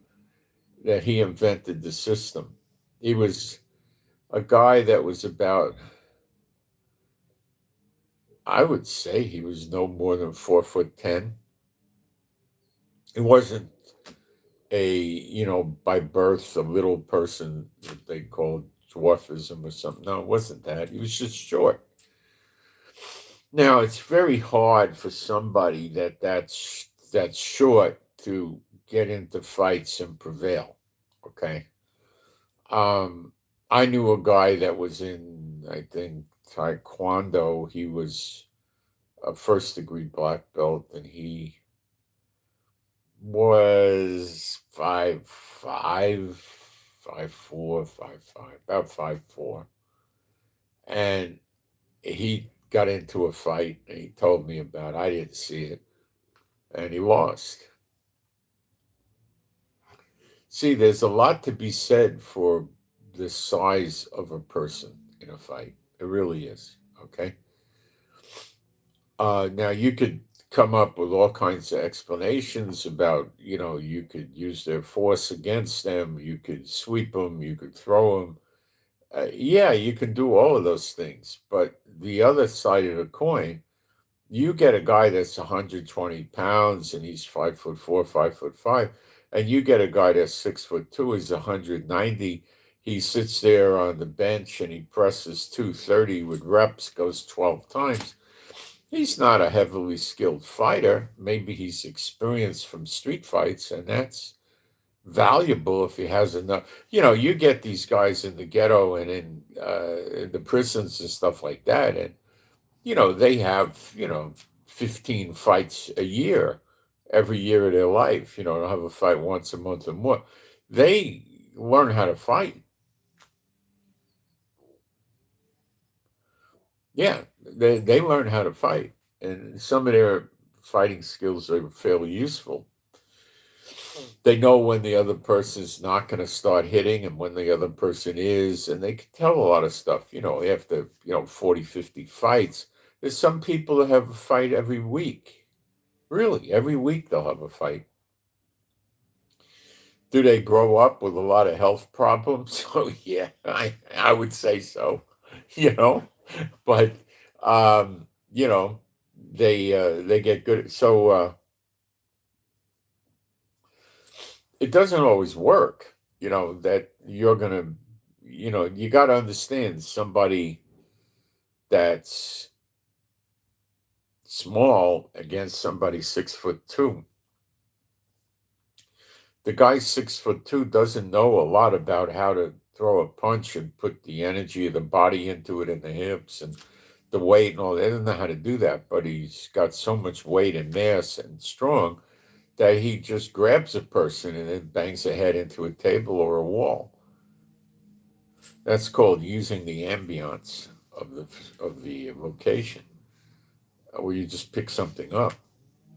that he invented the system. He was a guy that was about, I would say he was no more than 4'10". It wasn't by birth, a little person that they called dwarfism or something. No, it wasn't that. He was just short. Now, it's very hard for somebody that's short to get into fights and prevail. Okay. Um, I knew a guy that was in, I think, Taekwondo. He was a first degree black belt, and he was 5'5", 5'4", 5'5", about 5'4". And he got into a fight, and he told me about it. I didn't see it, and he lost. See, there's a lot to be said for the size of a person in a fight. It really is. Okay. Now you could come up with all kinds of explanations about, you could use their force against them, you could sweep them, you could throw them. Yeah, you can do all of those things. But the other side of the coin, you get a guy that's 120 pounds and he's 5'4", 5'5", and you get a guy that's 6'2", he's 190. He sits there on the bench and he presses 230 with reps, goes 12 times. He's not a heavily skilled fighter. Maybe he's experienced from street fights, and that's valuable if he has enough. You get these guys in the ghetto and in the prisons and stuff like that, and they have 15 fights a year, every year of their life. They'll have a fight once a month or more. They learn how to fight. Yeah, they learn how to fight, and some of their fighting skills are fairly useful. They know when the other person's not going to start hitting and when the other person is, and they can tell a lot of stuff. After 40, 50 fights, there's some people that have a fight every week. Really, every week they'll have a fight. Do they grow up with a lot of health problems? Oh yeah, I would say so. You know, but um, you know, they get good. So it doesn't always work. That you're gonna. You got to understand somebody that's small against somebody 6'2". The guy 6'2" doesn't know a lot about how to throw a punch and put the energy of the body into it and the hips and the weight and all that. He doesn't know how to do that, but he's got so much weight and mass and strong that he just grabs a person and then bangs a head into a table or a wall. That's called using the ambience of the location, where you just pick something up.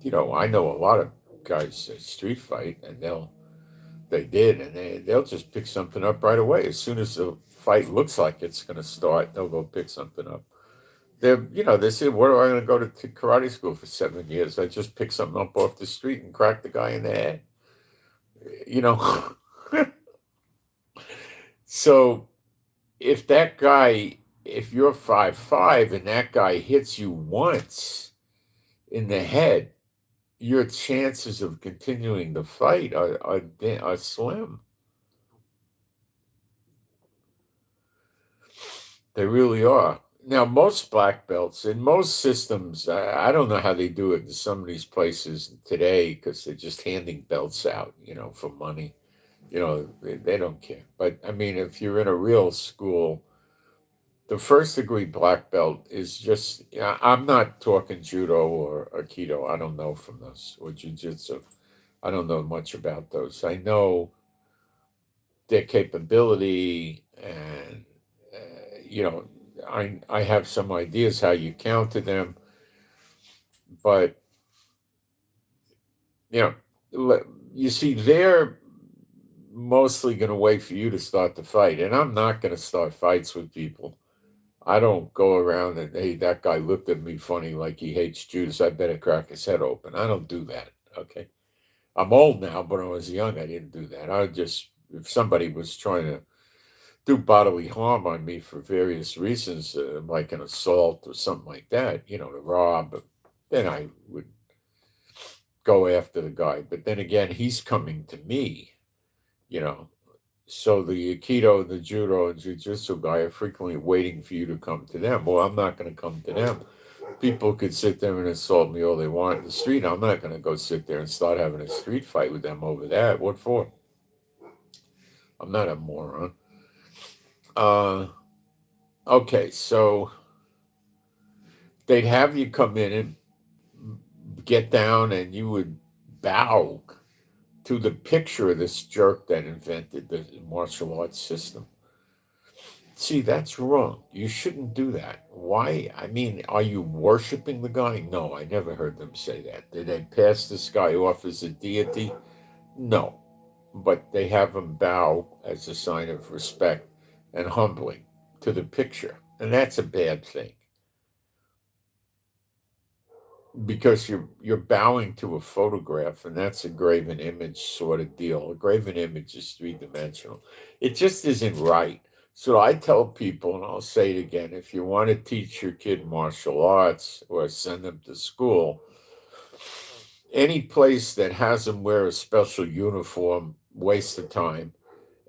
I know a lot of guys that street fight, and they did, and they'll just pick something up right away. As soon as the fight looks like it's going to start, they'll go pick something up. They say, "What am I going to go to karate school for 7 years? I just pick something up off the street and crack the guy in the head." You know, so if you're 5'5" and that guy hits you once in the head, your chances of continuing the fight are slim. They really are. Now, most black belts in most systems, I don't know how they do it in some of these places today because they're just handing belts out, for money. They don't care. But I mean, if you're in a real school, the first degree black belt is just, I'm not talking judo or aikido. I don't know from those, or jujitsu. I don't know much about those. I know their capability, and you know, I have some ideas how you counter them, but you know, you see, they're mostly going to wait for you to start the fight, and I'm not going to start fights with people. I don't go around and, hey, that guy looked at me funny like he hates Jews, I better crack his head open. I don't do that. Okay. I'm old now, but when I was young, I didn't do that. I just, if somebody was trying to do bodily harm on me for various reasons, like an assault or something like that, to rob, then I would go after the guy. But then again, he's coming to me, you know. So the Aikido, the Judo, and Jiu-Jitsu guy are frequently waiting for you to come to them. Well, I'm not going to come to them. People could sit there and insult me all they want in the street. I'm not going to go sit there and start having a street fight with them over that. What for? I'm not a moron. Okay, so they'd have you come in and get down, and you would bow to the picture of this jerk that invented the martial arts system. See, that's wrong. You shouldn't do that. Why? I mean, are you worshiping the guy? No, I never heard them say that. Did they pass this guy off as a deity? No. But they have him bow as a sign of respect and humbling to the picture. And that's a bad thing, because you're bowing to a photograph, and that's a graven image sort of deal. A graven image is three-dimensional. It just isn't right. So I tell people, and I'll say it again, if you want to teach your kid martial arts or send them to school, any place that has them wear a special uniform, waste of time.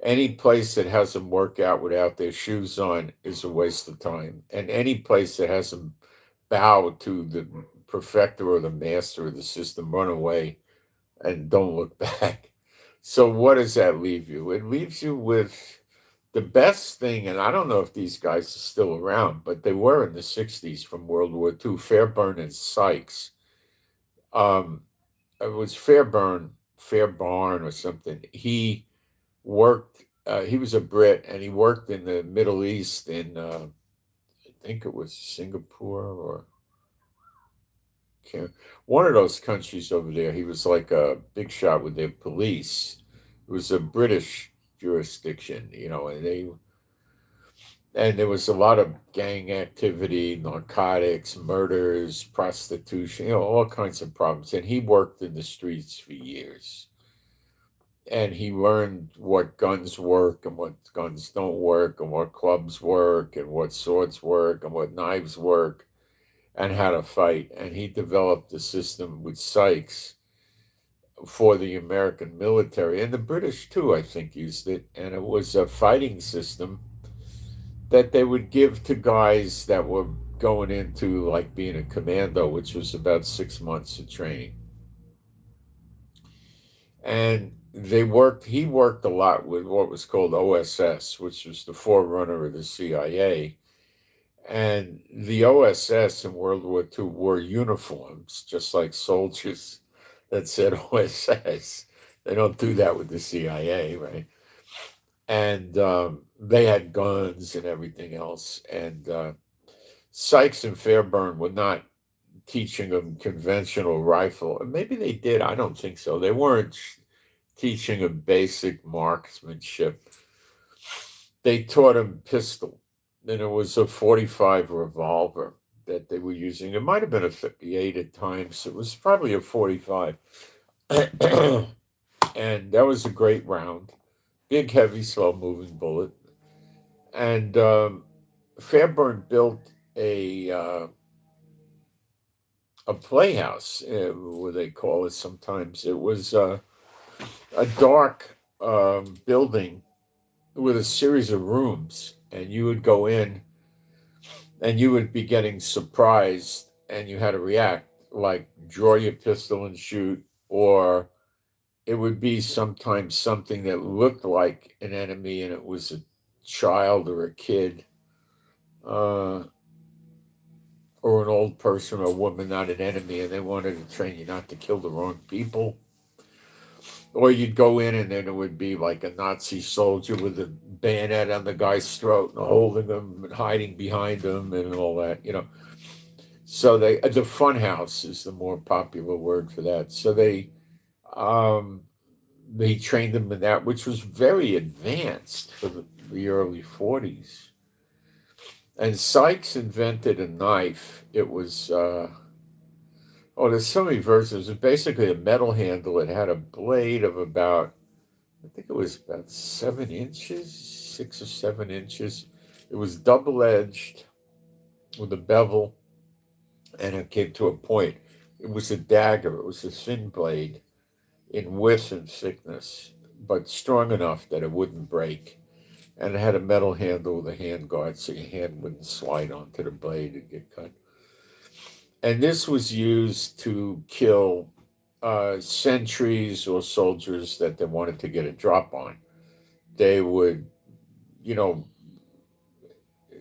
Any place that has them work out without their shoes on is a waste of time. And any place that has them bow to the perfecter or the master of the system, run away and don't look back. So what does that leave you? It leaves you with the best thing, and I don't know if these guys are still around, but they were in the 60s from World War II, Fairburn and Sykes. Um, it was Fairbarn or something. He was a Brit, and he worked in the Middle East in, I think it was Singapore or one of those countries over there. He was like a big shot with their police. It was a British jurisdiction, and there was a lot of gang activity, narcotics, murders, prostitution, all kinds of problems. And he worked in the streets for years. And he learned what guns work and what guns don't work, and what clubs work and what swords work and what knives work, and how to fight. And he developed a system with Sykes for the American military, and the British too, I think, used it. And it was a fighting system that they would give to guys that were going into like being a commando, which was about 6 months of training. And he worked a lot with what was called OSS, which was the forerunner of the CIA. And the OSS in World War II wore uniforms, just like soldiers that said OSS. They don't do that with the CIA, right? And they had guns and everything else. And Sykes and Fairburn were not teaching them conventional rifle. Maybe they did. I don't think so. They weren't teaching them basic marksmanship. They taught them pistol. And it was a 45 revolver that they were using. It might have been a 58 at times. It was probably a 45. And that was a great round. Big, heavy, slow-moving bullet. And Fairburn built a playhouse, what they call it sometimes. It was a dark building with a series of rooms, and you would go in and you would be getting surprised, and you had to react, like draw your pistol and shoot, or it would be sometimes something that looked like an enemy, and it was a child or a kid, or an old person or a woman, not an enemy, and they wanted to train you not to kill the wrong people. Or you'd go in and then it would be like a Nazi soldier with a bayonet on the guy's throat and holding him and hiding behind him and all that, you know. So the fun house is the more popular word for that. So um, they trained them in that, which was very advanced for the early 40s. And Sykes invented a knife. It was, oh, there's so many versions. It was basically a metal handle. It had a blade of about, I think it was about 7 inches, 6 or 7 inches. It was double edged with a bevel, and it came to a point. It was a dagger. It was a thin blade in width and thickness, but strong enough that it wouldn't break. And it had a metal handle with a hand guard so your hand wouldn't slide onto the blade and get cut. And this was used to kill sentries or soldiers that they wanted to get a drop on. They would, you know,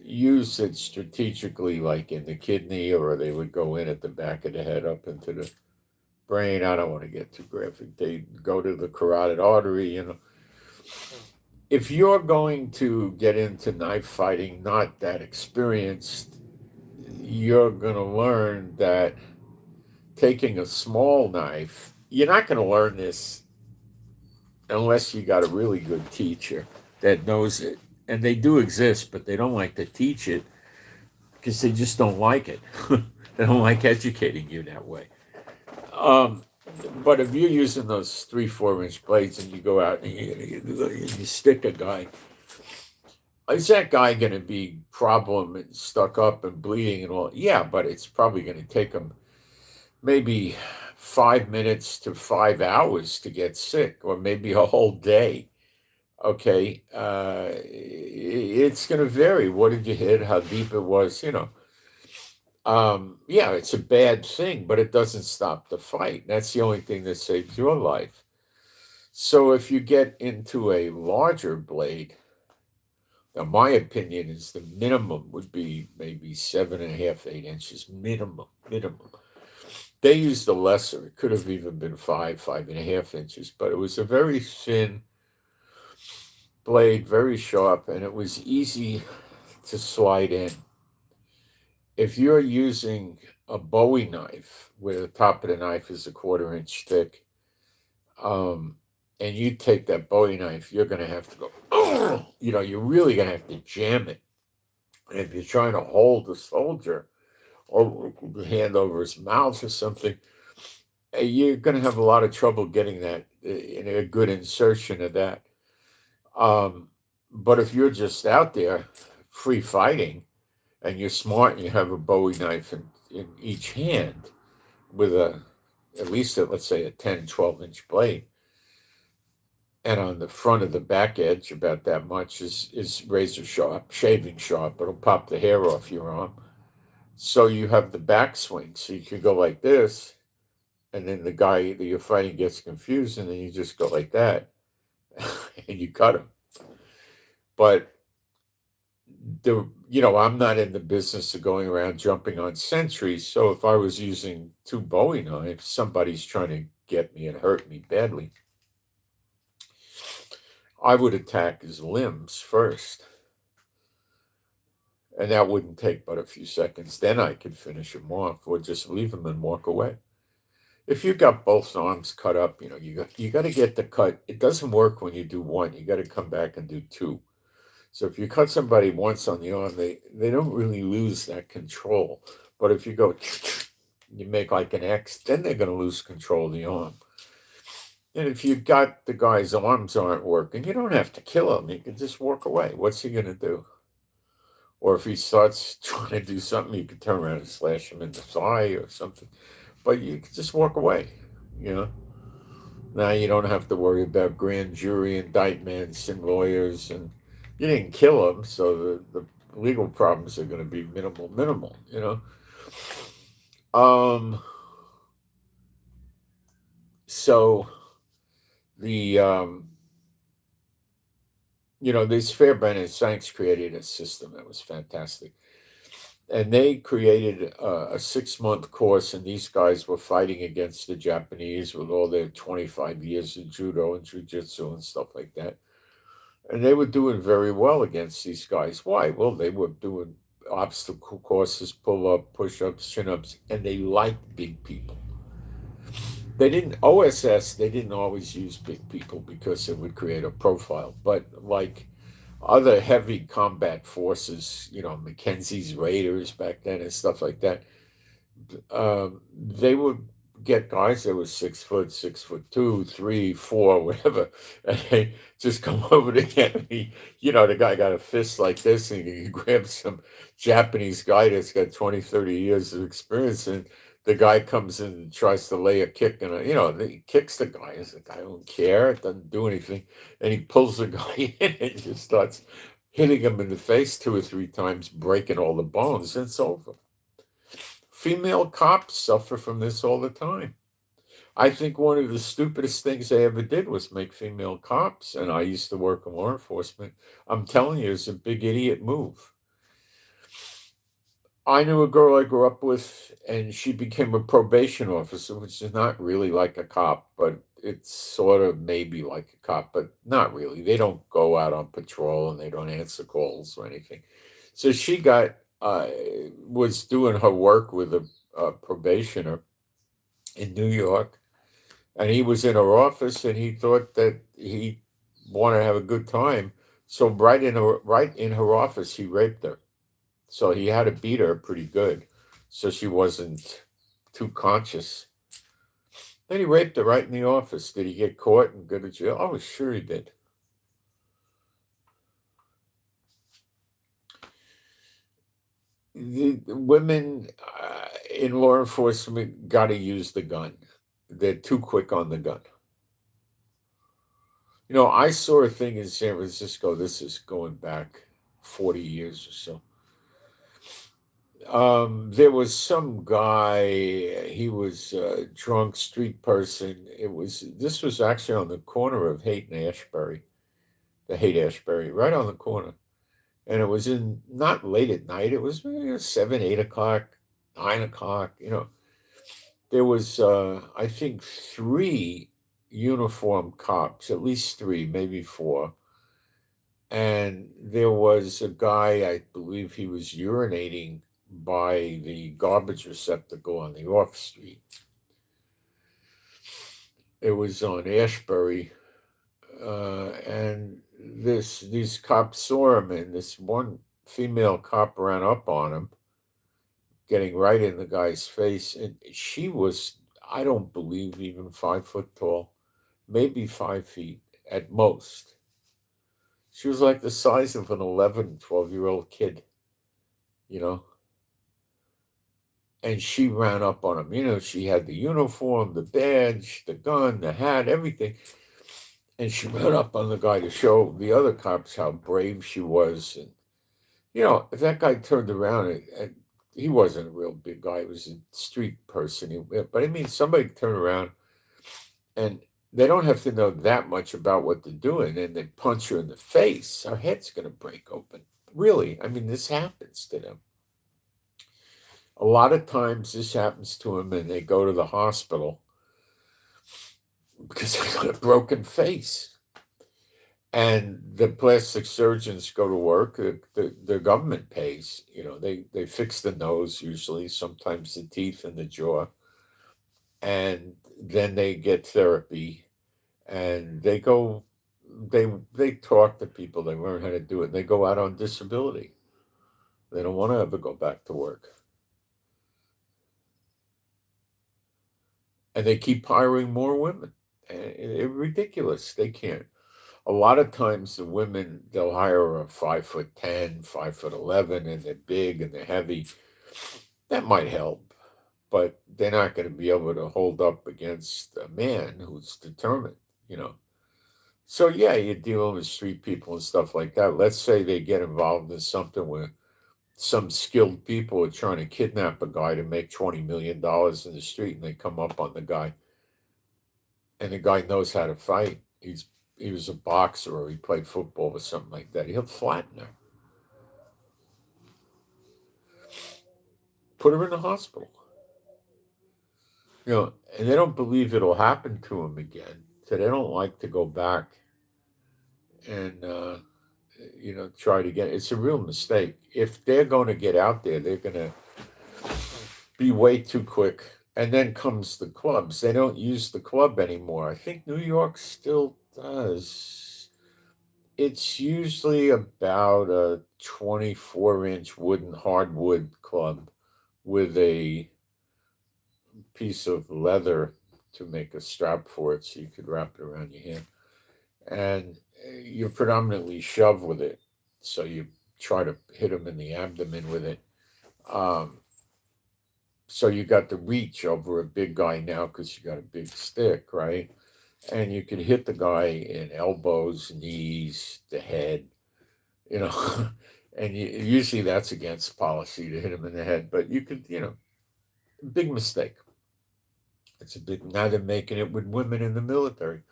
use it strategically, like in the kidney, or they would go in at the back of the head up into the brain. I don't want to get too graphic. They go to the carotid artery, you know. If you're going to get into knife fighting, not that experienced, you're going to learn that taking a small knife, you're not going to learn this unless you got a really good teacher that knows it. And they do exist, but they don't like to teach it because they just don't like it. They don't like educating you that way. Um, but if you're using those 3, 4 inch blades and you go out and you stick a guy, is that guy going to be problem and stuck up and bleeding and all? Yeah, but it's probably going to take him maybe 5 minutes to 5 hours to get sick, or maybe a whole day. Okay, it's going to vary. What did you hit? How deep it was? You know. Yeah, it's a bad thing, but it doesn't stop the fight. That's the only thing that saves your life. So if you get into a larger blade, now my opinion is the minimum would be maybe 7.5, 8 inches minimum. Minimum. They used the lesser. It could have even been 5, 5.5 inches, but it was a very thin blade, very sharp, and it was easy to slide in. If you're using a Bowie knife, where the top of the knife is a 1/4 inch thick, um, and you take that Bowie knife, you're going to have to go, oh, you know, you're really going to have to jam it. And if you're trying to hold the soldier or hand over his mouth or something, you're going to have a lot of trouble getting that in a good insertion of that. Um, but if you're just out there free fighting and you're smart and you have a Bowie knife in each hand with at least let's say a 10, 12 inch blade, and on the front of the back edge, about that much is razor sharp, shaving sharp. It'll pop the hair off your arm. So you have the backswing. So you could go like this, and then the guy that you're fighting gets confused, and then you just go like that, and you cut him. But I'm not in the business of going around jumping on sentries. So if I was using 2 Bowie knives, somebody's trying to get me and hurt me badly, I would attack his limbs first. And that wouldn't take but a few seconds. Then I could finish him off or just leave him and walk away. If you got both arms cut up, you got to get the cut. It doesn't work when you do one. You got to come back and do two. So if you cut somebody once on the arm, they don't really lose that control. But if you go, you make like an X, then they're going to lose control of the arm. And if you got the guy's arms aren't working, you don't have to kill him. You can just walk away. What's he going to do? Or if he starts trying to do something, you can turn around and slash him in the thigh or something. But you can just walk away, you know. Now you don't have to worry about grand jury indictments and lawyers, and you didn't kill him, so the legal problems are going to be minimal, you know. So the these Fairbairn and Sanks created a system that was fantastic. And they created a 6-month course, and these guys were fighting against the Japanese with all their 25 years of judo and jujitsu and stuff like that. And they were doing very well against these guys. Why? Well, they were doing obstacle courses, pull up, push ups, chin ups, and they liked big people. They didn't, OSS, they didn't always use big people because it would create a profile. But like other heavy combat forces, Mackenzie's Raiders back then and stuff like that, they would get guys that were 6 foot, 6'2", 3, 4, whatever, and they just come over to the enemy. The guy got a fist like this, and he grabs some Japanese guy that's got 20, 30 years of experience, and the guy comes in and tries to lay a kick, and he kicks the guy. He's like, I don't care, it doesn't do anything, and he pulls the guy in and just starts hitting him in the face 2 or 3 times, breaking all the bones, and it's over. Female cops suffer from this all the time. I think one of the stupidest things they ever did was make female cops, and I used to work in law enforcement. I'm telling you, it's a big idiot move. I knew a girl I grew up with, and she became a probation officer, which is not really like a cop, but it's sort of maybe like a cop, but not really. They don't go out on patrol and they don't answer calls or anything. So she was doing her work with a probationer in New York, and he was in her office, and he thought that he wanted to have a good time. So right in her office, he raped her. So he had to beat her pretty good, so she wasn't too conscious. Then he raped her right in the office. Did he get caught and go to jail? Oh, sure he did. The women in law enforcement got to use the gun. They're too quick on the gun. I saw a thing in San Francisco. This is going back 40 years or so. There was some guy. He was a drunk street person. This was actually on the corner of Haight and Ashbury, the Haight Ashbury, right on the corner. And it was in not late at night. It was 7, 8 o'clock, 9 o'clock. There was I think 3 uniformed cops, at least 3, maybe 4. And there was a guy, I believe he was urinating by the garbage receptacle on the off street. It was on Ashbury, and these cops saw him, and this one female cop ran up on him, getting right in the guy's face, and she was, I don't believe, even 5 foot tall, maybe 5 feet at most. She was like the size of an 11, 12-year-old kid, you know. And she ran up on him. She had the uniform, the badge, the gun, the hat, everything. And she ran up on the guy to show the other cops how brave she was. And, if that guy turned around, and he wasn't a real big guy, he was a street person. But I mean, somebody turned around, and they don't have to know that much about what they're doing, and they punch her in the face, her head's going to break open. Really, I mean, this happens to them. A lot of times this happens to them, and they go to the hospital because they got a broken face. And the plastic surgeons go to work. The government pays. They fix the nose usually, sometimes the teeth and the jaw. And then they get therapy, and they talk to people. They learn how to do it. And they go out on disability. They don't want to ever go back to work. And they keep hiring more women. And it's ridiculous. They can't. A lot of times the women, they'll hire a 5'10", 5'11", and they're big and they're heavy. That might help, but they're not going to be able to hold up against a man who's determined. So yeah, you're dealing with street people and stuff like that. Let's say they get involved in something where some skilled people are trying to kidnap a guy to make $20 million in the street, and they come up on the guy, and the guy knows how to fight. He was a boxer, or he played football or something like that. He'll flatten her. put her in the hospital. And they don't believe it'll happen to them again. So they don't like to go back and, try to get. It's a real mistake. If they're going to get out there, they're going to be way too quick. And then comes the clubs. They don't use the club anymore. I think New York still does. It's usually about a 24-inch wooden hardwood club with a piece of leather to make a strap for it so you could wrap it around your hand. And you predominantly shove with it. So you try to hit them in the abdomen with it. So you got the reach over a big guy now because you got a big stick, right? And you could hit the guy in elbows, knees, the head, you know. And usually that's against policy to hit him in the head. But you could, big mistake. It's a big. Now they're making it with women in the military.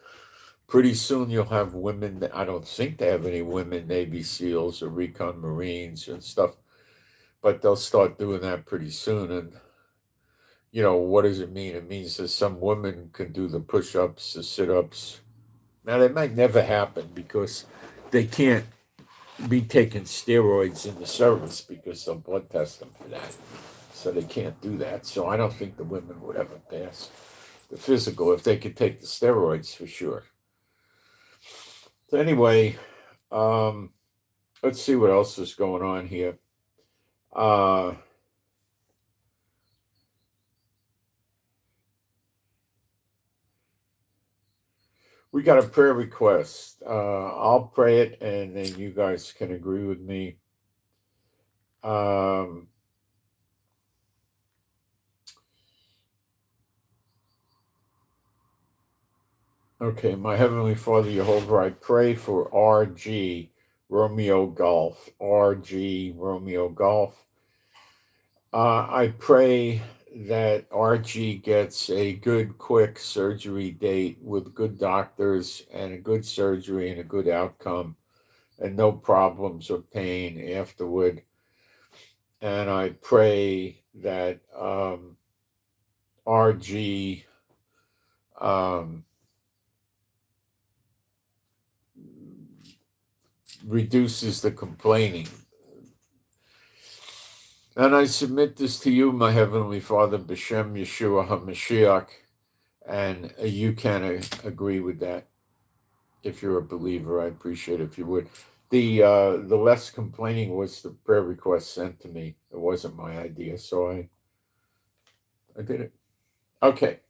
Pretty soon you'll have women. I don't think they have any women Navy SEALs or recon Marines and stuff, but they'll start doing that pretty soon. And what does it mean? It means that some women can do the push-ups, the sit-ups. Now that might never happen because they can't be taking steroids in the service because they'll blood test them for that. So they can't do that. So I don't think the women would ever pass the physical if they could take the steroids for sure. So anyway, let's see what else is going on here. We got a prayer request. I'll pray it, and then you guys can agree with me. Okay, my Heavenly Father, Jehovah, I pray for RG, Romeo Golf, RG, Romeo Golf. I pray that RG gets a good, quick surgery date with good doctors and a good surgery and a good outcome and no problems or pain afterward. And I pray that RG reduces the complaining. And I submit this to you, my Heavenly Father, B'Shem Yeshua HaMashiach, and you can agree with that. If you're a believer, I appreciate it if you would. The less complaining was the prayer request sent to me. It wasn't my idea, so I did it. Okay.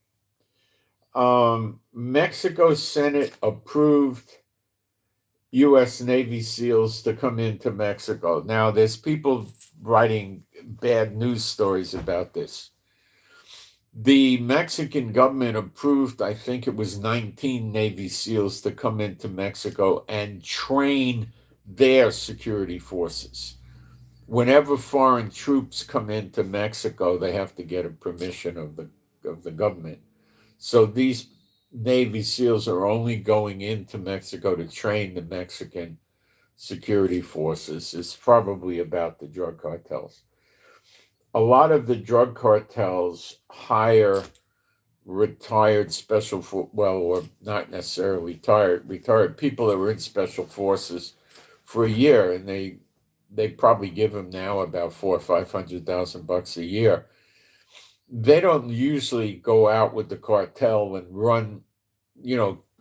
Mexico Senate approved U.S. Navy SEALs to come into Mexico. Now, there's people writing bad news stories about this. The Mexican government approved, I think it was 19 Navy SEALs to come into Mexico and train their security forces. Whenever foreign troops come into Mexico, they have to get a permission of the government. So these Navy SEALs are only going into Mexico to train the Mexican security forces. It's probably about the drug cartels. A lot of the drug cartels hire retired or not necessarily retired people that were in special forces for a year, and they probably give them now about $400,000 or $500,000 a year. They don't usually go out with the cartel and run,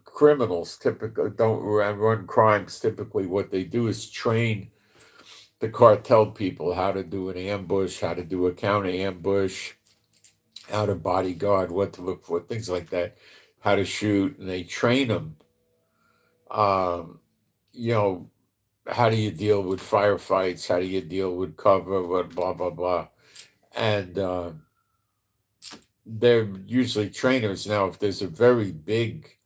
criminals typically don't run crimes. Typically what they do is train the cartel people how to do an ambush, how to do a counter ambush, how to bodyguard, what to look for, things like that, how to shoot, and they train them. How do you deal with firefights? How do you deal with cover? What blah blah blah, and they're usually trainers. Now, if there's a very big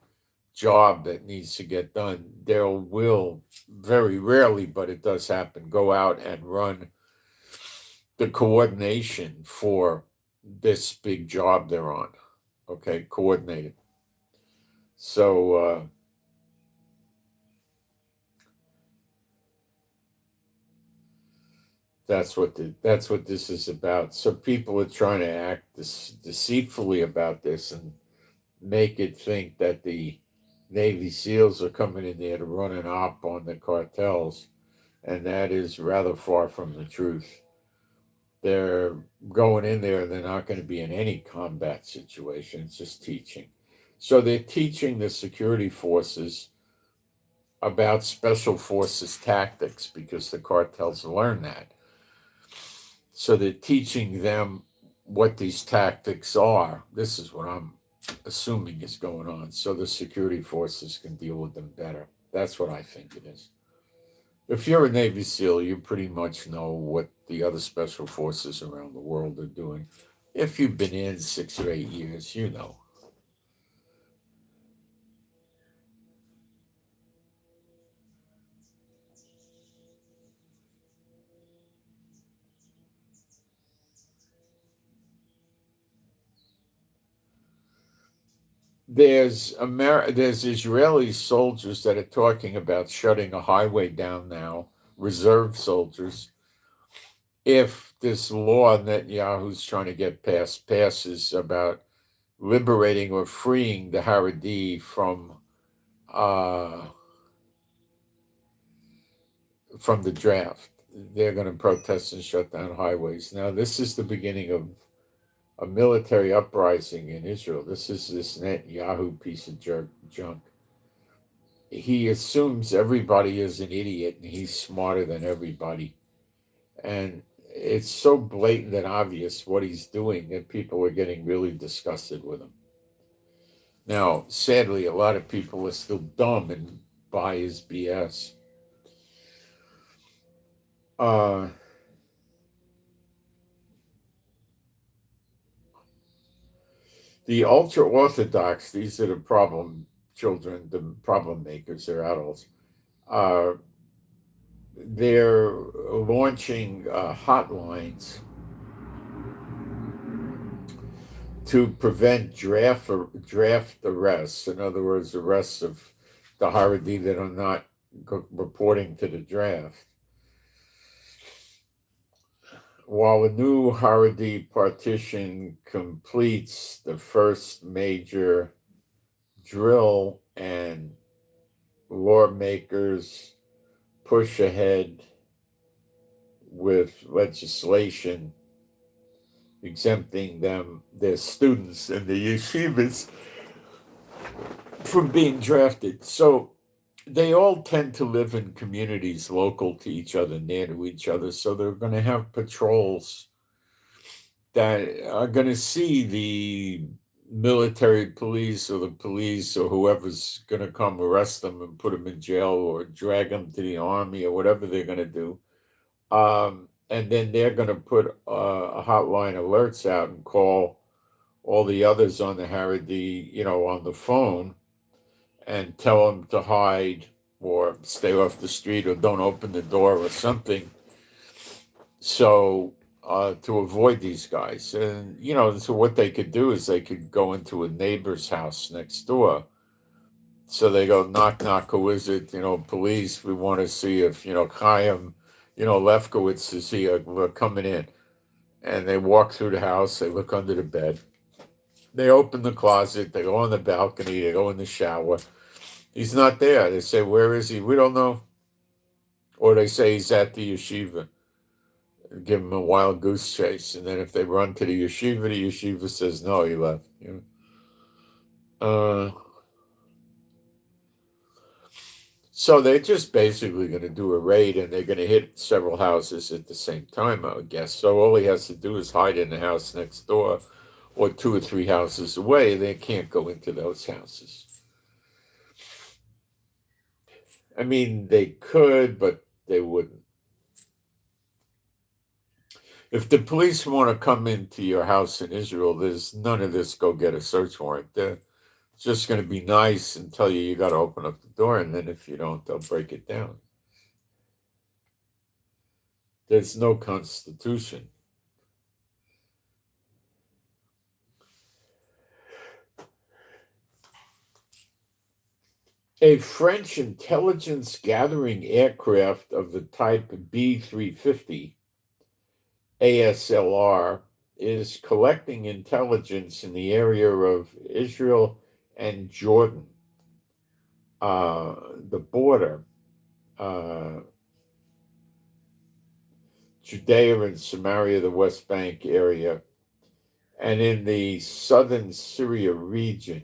job that needs to get done, they will very rarely, but it does happen, go out and run the coordination for this big job they're on. Okay, coordinated. So That's what this is about. So people are trying to act deceitfully about this and make it think that the Navy SEALs are coming in there to run an op on the cartels, and that is rather far from the truth. They're going in there, they're not going to be in any combat situation, it's just teaching. So they're teaching the security forces about special forces tactics because the cartels learn that. So they're teaching them what these tactics are. This is what I'm assuming is going on, so the security forces can deal with them better. That's what I think it is. If you're a Navy SEAL, you pretty much know what the other special forces around the world are doing. If you've been in 6 or 8 years, you know. There's Israeli soldiers that are talking about shutting a highway down now, reserve soldiers, if this law Netanyahu's trying to get passed passes about liberating or freeing the Haredi uh, from the draft. They're going to protest and shut down highways. Now, this is the beginning of a military uprising in Israel. This is this Netanyahu piece of junk. He assumes everybody is an idiot and he's smarter than everybody. And it's so blatant and obvious what he's doing that people are getting really disgusted with him. Now, sadly, a lot of people are still dumb and buy his BS. The ultra orthodox, these are the problem children, the problem makers, they're adults. Uh, they're launching hotlines to prevent draft arrests. In other words, arrests of the Haredi that are not reporting to the draft. While the new Haredi partition completes the first major drill and lawmakers push ahead with legislation exempting their students and the yeshivas from being drafted. So they all tend to live in communities local to each other, near to each other. So they're going to have patrols that are going to see the military police or the police or whoever's going to come arrest them and put them in jail or drag them to the army or whatever they're going to do. And then they're going to put a hotline alerts out and call all the others on the Haredi, on the phone and tell them to hide or stay off the street or don't open the door or something. So to avoid these guys. And, so what they could do is they could go into a neighbor's house next door. So they go, knock, knock, who is it? Police, we want to see if, Chaim, Lefkowitz is here, we're coming in. And they walk through the house, they look under the bed. They open the closet, they go on the balcony, they go in the shower. He's not there. They say, where is he? We don't know. Or they say he's at the yeshiva. Give him a wild goose chase. And then if they run to the yeshiva says, no, he left. So they're just basically going to do a raid and they're going to hit several houses at the same time, I would guess. So all he has to do is hide in the house next door or 2 or 3 houses away. They can't go into those houses. I mean, they could, but they wouldn't. If the police want to come into your house in Israel, there's none of this go get a search warrant. They're just going to be nice and tell you got to open up the door, and then if you don't, they'll break it down. There's no constitution. A French intelligence gathering aircraft of the type B-350 ASLR, is collecting intelligence in the area of Israel and Jordan, the border, uh, Judea and Samaria, the West Bank area, and in the southern Syria region.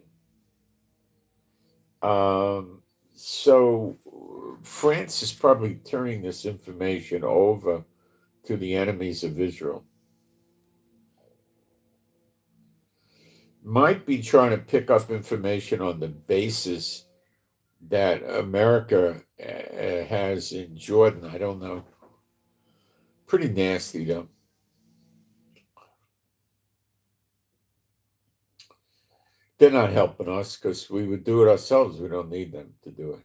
So France is probably turning this information over to the enemies of Israel. Might be trying to pick up information on the basis that America has in Jordan. I don't know. Pretty nasty, though. They're not helping us because we would do it ourselves. We don't need them to do it.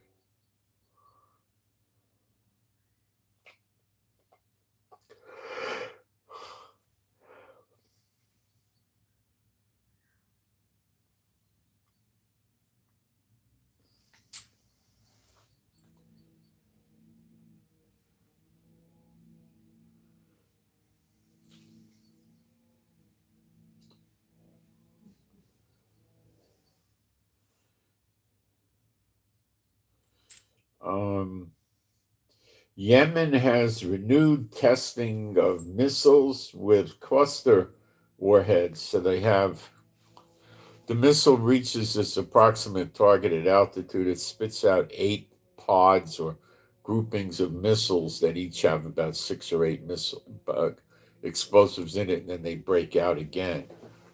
Yemen has renewed testing of missiles with cluster warheads. So they have the missile reaches its approximate targeted altitude. It spits out 8 pods or groupings of missiles that each have about 6 or 8 missile explosives in it, and then they break out again.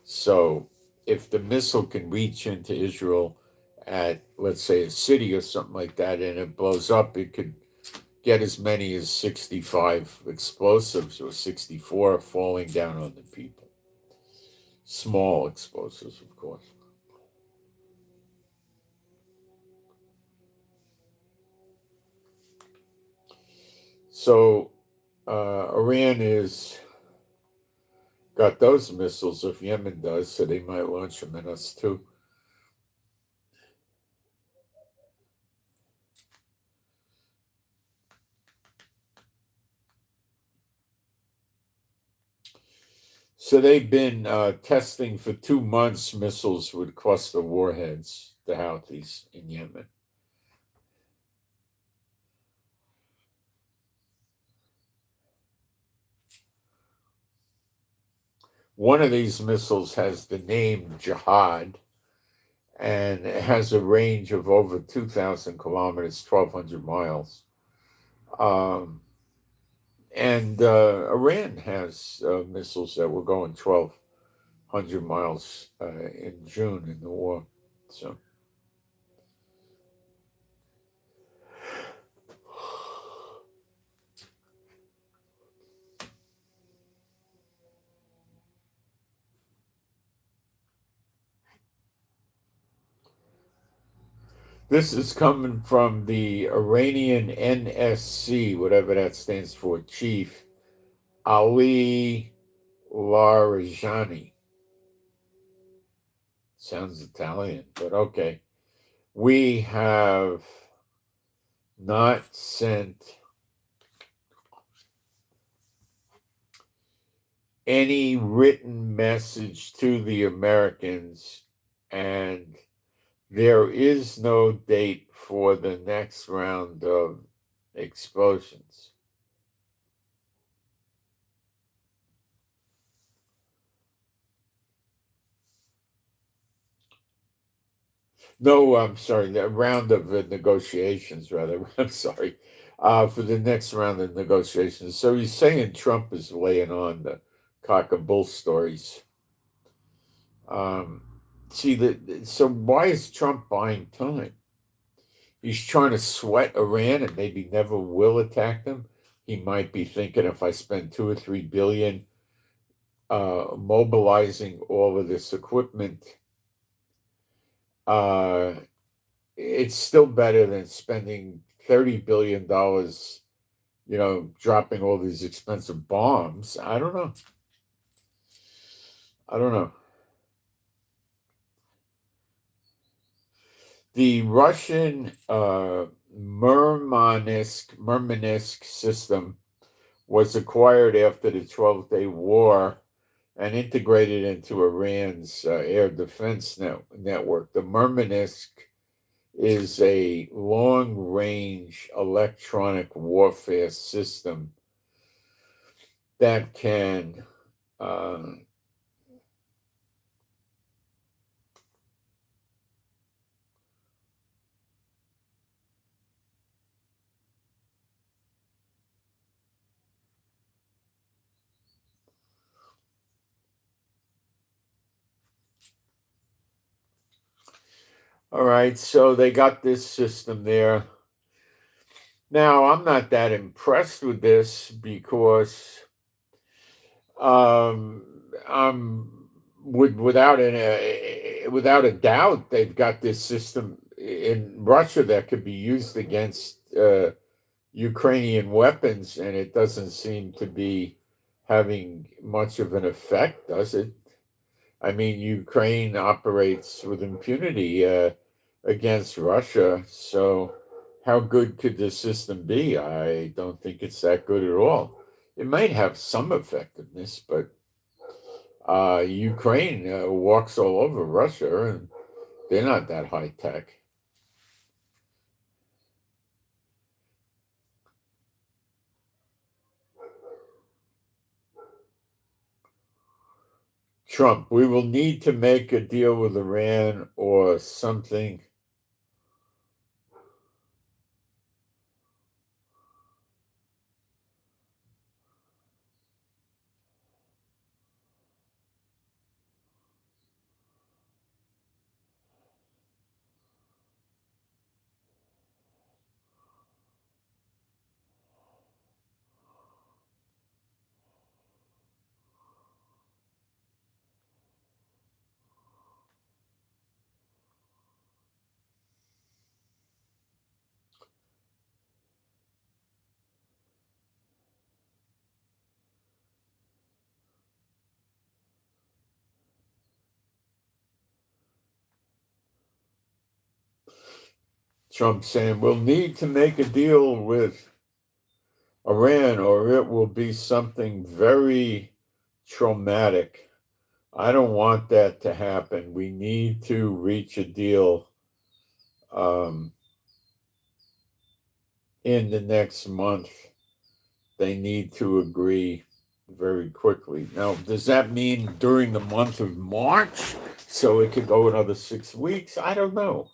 So if the missile can reach into Israel at, let's say, a city or something like that, and it blows up, it could get as many as 65 explosives or 64 falling down on the people. Small explosives, of course. So Iran is got those missiles if Yemen does, so they might launch them at us too. So they've been testing for 2 months missiles with cluster warheads, the Houthis in Yemen. One of these missiles has the name Jihad, and it has a range of over 2,000 kilometers, 1,200 miles. And Iran has missiles that were going 1,200 miles in June in the war. So this is coming from the Iranian NSC, whatever that stands for, Chief Ali Larijani. Sounds Italian, but okay. We have not sent any written message to the Americans, and there is no date for the next round of explosions. No, I'm sorry, the round of negotiations, rather. I'm sorry, for the next round of negotiations. So he's saying Trump is laying on the cock and bull stories. Um, so why is Trump buying time? He's trying to sweat Iran and maybe never will attack them. He might be thinking if I spend 2 or 3 billion mobilizing all of this equipment, uh, it's still better than spending $30 billion, dropping all these expensive bombs. I don't know. I don't know. The Russian Murmansk system was acquired after the 12-Day War and integrated into Iran's air defense network. The Murmansk is a long-range electronic warfare system that can all right, so they got this system there. Now, I'm not that impressed with this because without without a doubt, they've got this system in Russia that could be used against Ukrainian weapons, and it doesn't seem to be having much of an effect, does it? I mean, Ukraine operates with impunity against Russia, so how good could this system be? I don't think it's that good at all. It might have some effectiveness, but Ukraine walks all over Russia, and they're not that high tech. Trump, we will need to make a deal with Iran or something. Trump saying we'll need to make a deal with Iran or it will be something very traumatic. I don't want that to happen. We need to reach a deal in the next month. They need to agree very quickly. Now, does that mean during the month of March? So it could go another 6 weeks? I don't know.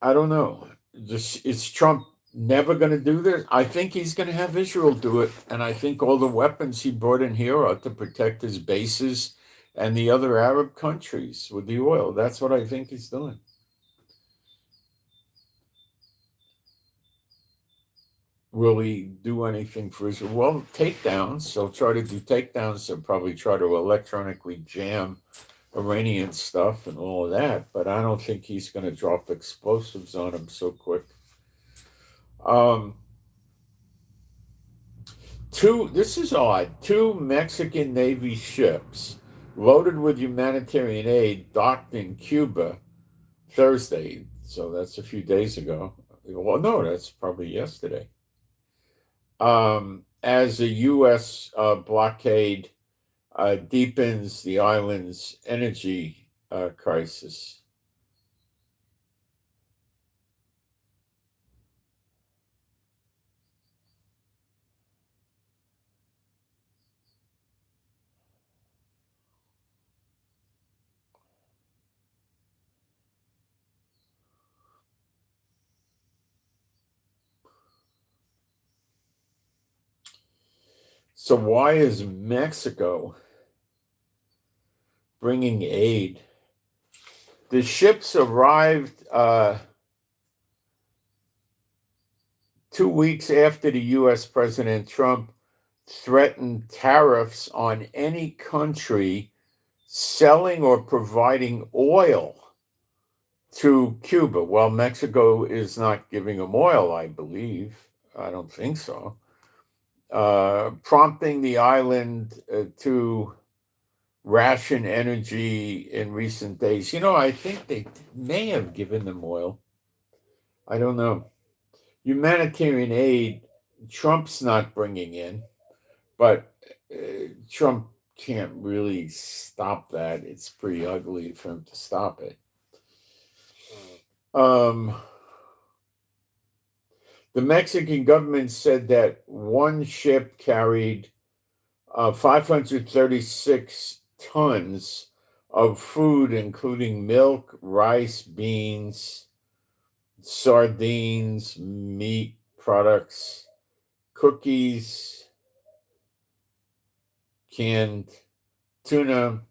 I don't know. Is Trump never going to do this? I think he's going to have Israel do it. And I think all the weapons he brought in here are to protect his bases and the other Arab countries with the oil. That's what I think he's doing. Will he do anything for Israel? Well, takedowns. He'll try to do takedowns. He'll probably try to electronically jam Iranian stuff and all of that. But I don't think he's going to drop explosives on him so quick. This is odd. Two Mexican Navy ships loaded with humanitarian aid docked in Cuba Thursday. So that's a few days ago. Well, no, that's probably yesterday. As the U.S. Blockade deepens the island's energy crisis. So why is Mexico bringing aid? The ships arrived 2 weeks after the U.S. President Trump threatened tariffs on any country selling or providing oil to Cuba. Well, Mexico is not giving them oil, I believe. I don't think so. Prompting the island to ration energy in recent days. I think they may have given them oil. I don't know. Humanitarian aid Trump's not bringing in, but Trump can't really stop that. It's pretty ugly for him to stop it. The Mexican government said that one ship carried 536 tons of food, including milk, rice, beans, sardines, meat products, cookies, canned tuna.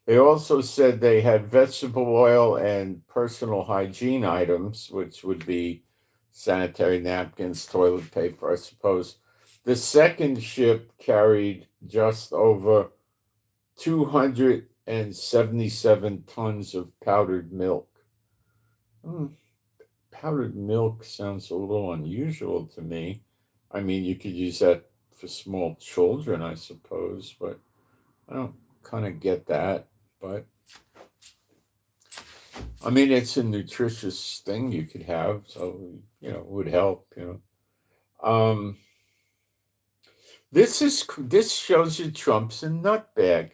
They also said they had vegetable oil and personal hygiene items, which would be sanitary napkins, toilet paper, I suppose. The second ship carried just over 277 tons of powdered milk. Hmm, powdered milk sounds a little unusual to me. I mean, you could use that for small children, I suppose, but I don't kind of get that. But I mean, it's a nutritious thing you could have, so it would help. This shows you Trump's a nutbag.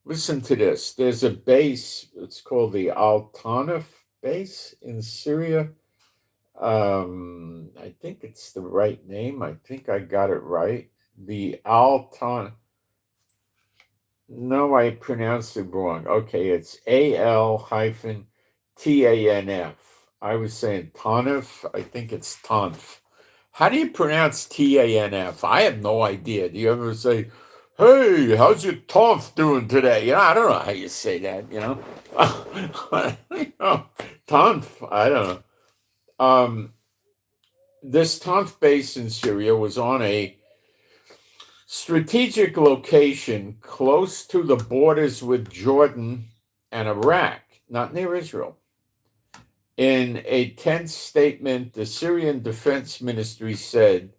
Listen to this. There's a base. It's called the Al Tanf base in Syria. I think it's the right name. I think I got it right. The Al Tanf. No, I pronounced it wrong. Okay, it's AL hyphen TANF. I was saying Tanf. I think it's Tanf. How do you pronounce TANF? I have no idea. Do you ever say, "Hey, how's your Tanf doing today?" I don't know how you say that. Tanf. I don't know. This Tanf base in Syria was on a strategic location close to the borders with Jordan and Iraq, not near Israel. In a tense statement, the Syrian Defense Ministry said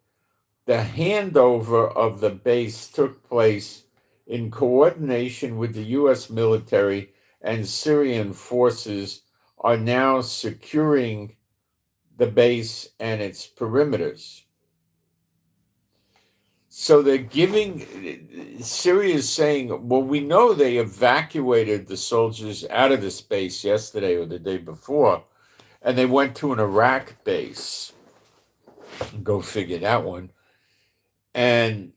the handover of the base took place in coordination with the U.S. military, and Syrian forces are now securing the base and its perimeters. So they're giving, Syria is saying, well, we know they evacuated the soldiers out of this base yesterday or the day before, and they went to an Iraq base. Go figure that one. And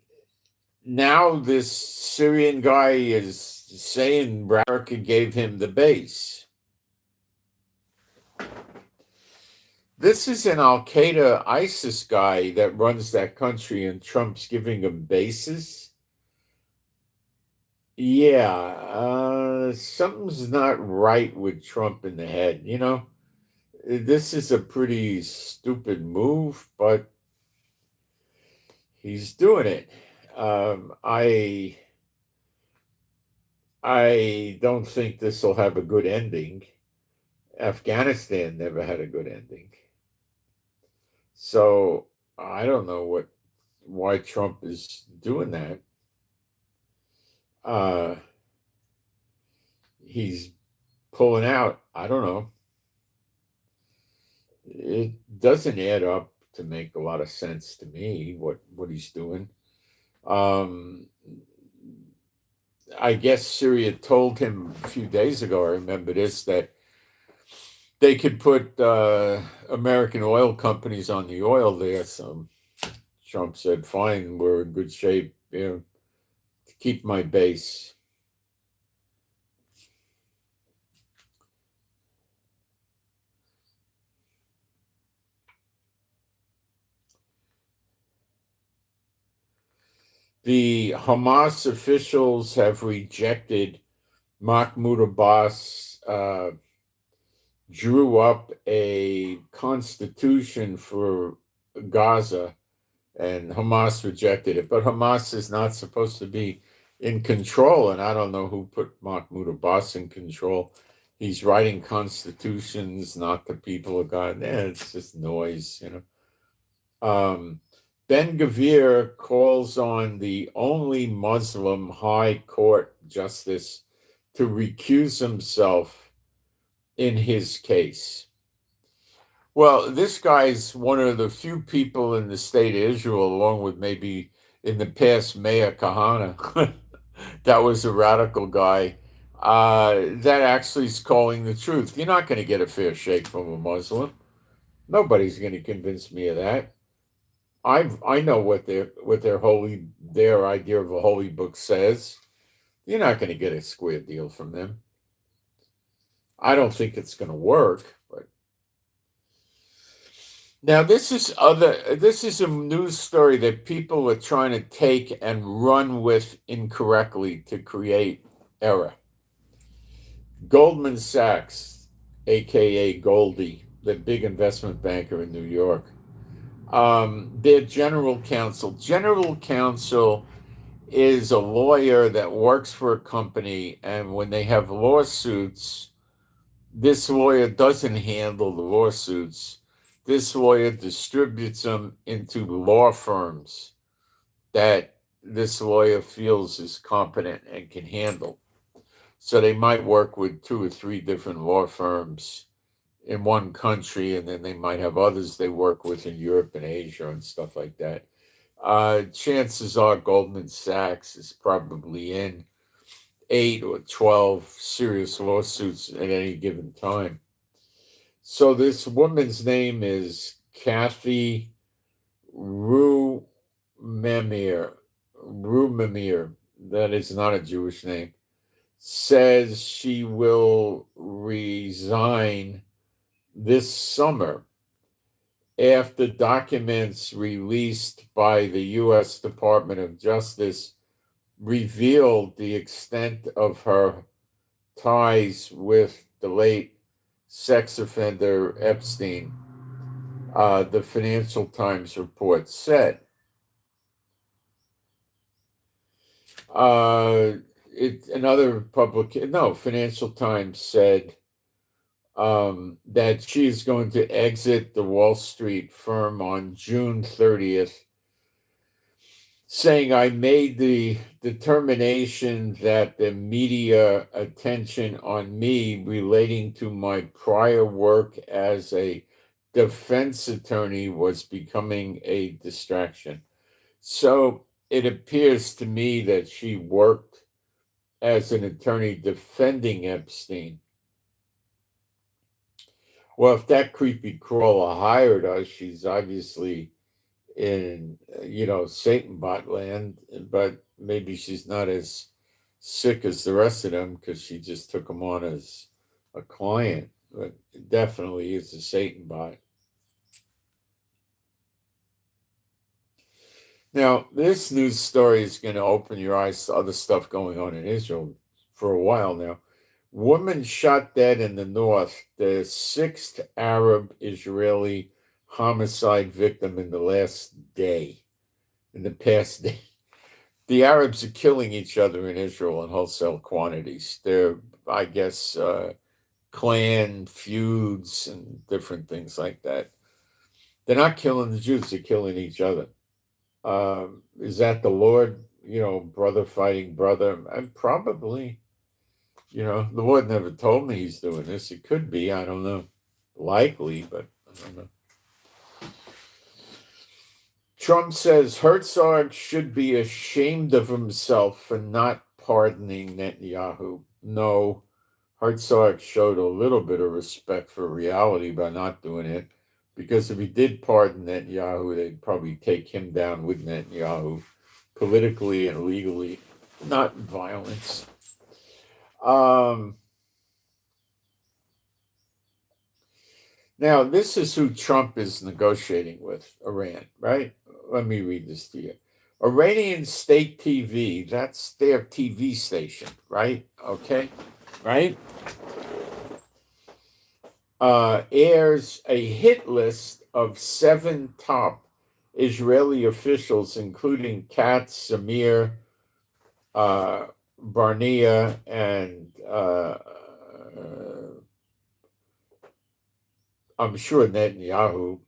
now this Syrian guy is saying America gave him the base. This is an Al Qaeda ISIS guy that runs that country, and Trump's giving him bases. Yeah, something's not right with Trump in the head. This is a pretty stupid move, but he's doing it. I don't think this will have a good ending. Afghanistan never had a good ending. So I don't know why Trump is doing that. He's pulling out. I don't know. It doesn't add up to make a lot of sense to me what he's doing. I guess Syria told him a few days ago, I remember this, that they could put American oil companies on the oil there. So Trump said, fine, we're in good shape, to keep my base. The Hamas officials have rejected Mahmoud Abbas drew up a constitution for Gaza, and Hamas rejected it. But Hamas is not supposed to be in control, and I don't know who put Mahmoud Abbas in control. He's writing constitutions, not the people of God. It's just noise, you know. Ben Gvir calls on the only Muslim High Court justice to recuse himself in his case. Well, this guy's one of the few people in the state of Israel, along with maybe in the past Meir Kahane, that was a radical guy, that actually is calling the truth. You're not going to get a fair shake from a Muslim. Nobody's going to convince me of that. I know what their idea of a holy book says. You're not going to get a square deal from them. I don't think it's going to work, but now this is a news story that people are trying to take and run with incorrectly to create error. Goldman Sachs, aka Goldie, the big investment banker in New York, their general counsel is a lawyer that works for a company, and when they have lawsuits, this lawyer doesn't handle the lawsuits. This lawyer distributes them into law firms that this lawyer feels is competent and can handle. So they might work with 2 or 3 different law firms in one country, and then they might have others they work with in Europe and Asia and stuff like that. Chances are Goldman Sachs is probably in 8 or 12 serious lawsuits at any given time. So this woman's name is Kathy Rumemir. That is not a Jewish name. Says she will resign this summer after documents released by the U.S. Department of Justice revealed the extent of her ties with the late sex offender Epstein, the Financial Times report said. Financial Times said that she is going to exit the Wall Street firm on June 30th, saying, I made the determination that the media attention on me relating to my prior work as a defense attorney was becoming a distraction. So it appears to me that she worked as an attorney defending Epstein. Well, if that creepy crawler hired us, she's obviously in, Satan bot land, but maybe she's not as sick as the rest of them because she just took them on as a client. But it definitely is a Satan bot. Now, this news story is going to open your eyes to other stuff going on in Israel for a while now. Woman shot dead in the north, the 6th Arab Israeli homicide victim in the past day. The Arabs are killing each other in Israel in wholesale quantities. They're, I guess, clan feuds and different things like that. They're not killing the Jews, they're killing each other. Is that the Lord, brother fighting brother? And probably, the Lord never told me he's doing this. It could be, I don't know. Likely, but I don't know. Trump says Herzog should be ashamed of himself for not pardoning Netanyahu. No, Herzog showed a little bit of respect for reality by not doing it, because if he did pardon Netanyahu, they'd probably take him down with Netanyahu politically and legally, not in violence. Now, this is who Trump is negotiating with, Iran, right? Let me read this to you. Iranian state TV, that's their TV station, right? Okay, right? Airs a hit list of 7 top Israeli officials, including Katz, Samir, Barnea, and I'm sure Netanyahu.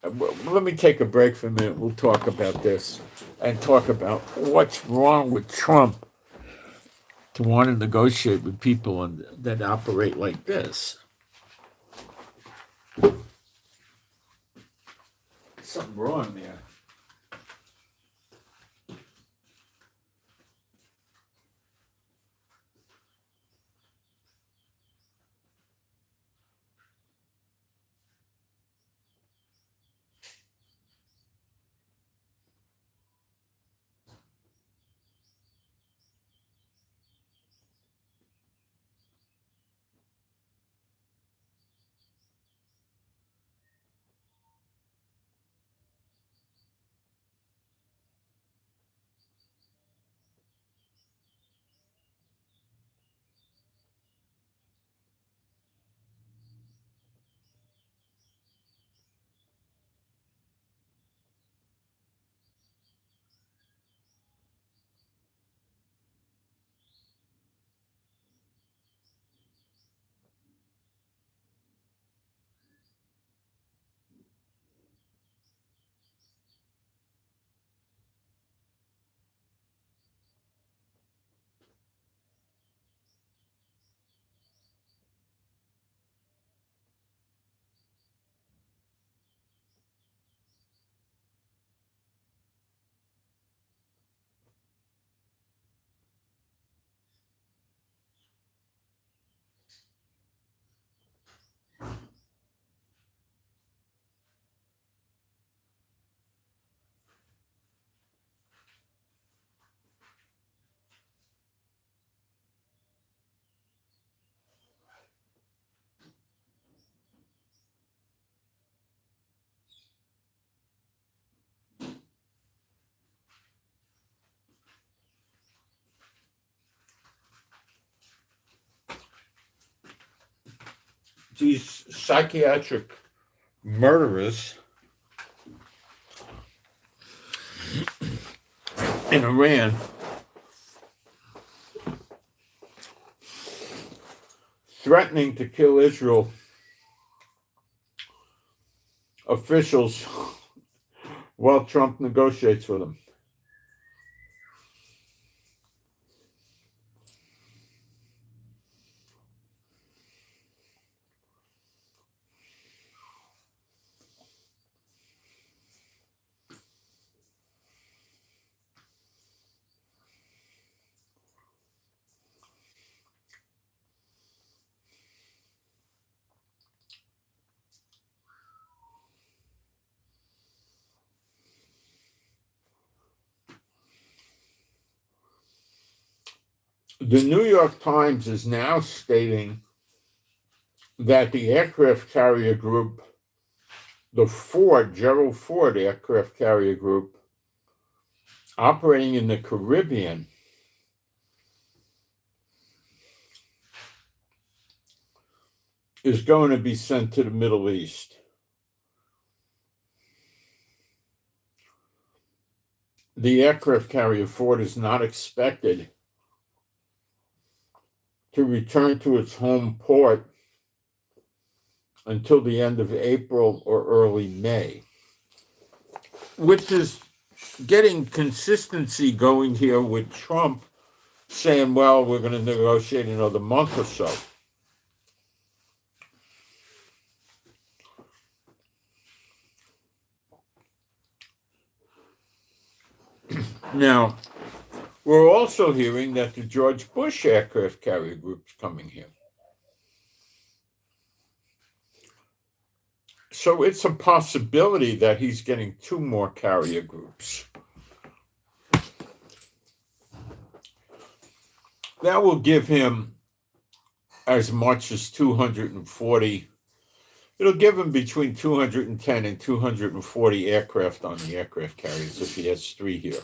Let me take a break for a minute. We'll talk about this and talk about what's wrong with Trump to want to negotiate with people that operate like this. Something wrong there. These psychiatric murderers in Iran threatening to kill Israel officials while Trump negotiates with them. The New York Times is now stating that the aircraft carrier group, the Gerald Ford aircraft carrier group, operating in the Caribbean, is going to be sent to the Middle East. The aircraft carrier Ford is not expected to return to its home port until the end of April or early May, which is getting consistency going here with Trump saying, well, we're going to negotiate another month or so. Now, we're also hearing that the George Bush aircraft carrier group's coming here. So it's a possibility that he's getting 2 more carrier groups. That will give him as much as 240 It'll give him between 210 and 240 aircraft on the aircraft carriers if he has 3 here.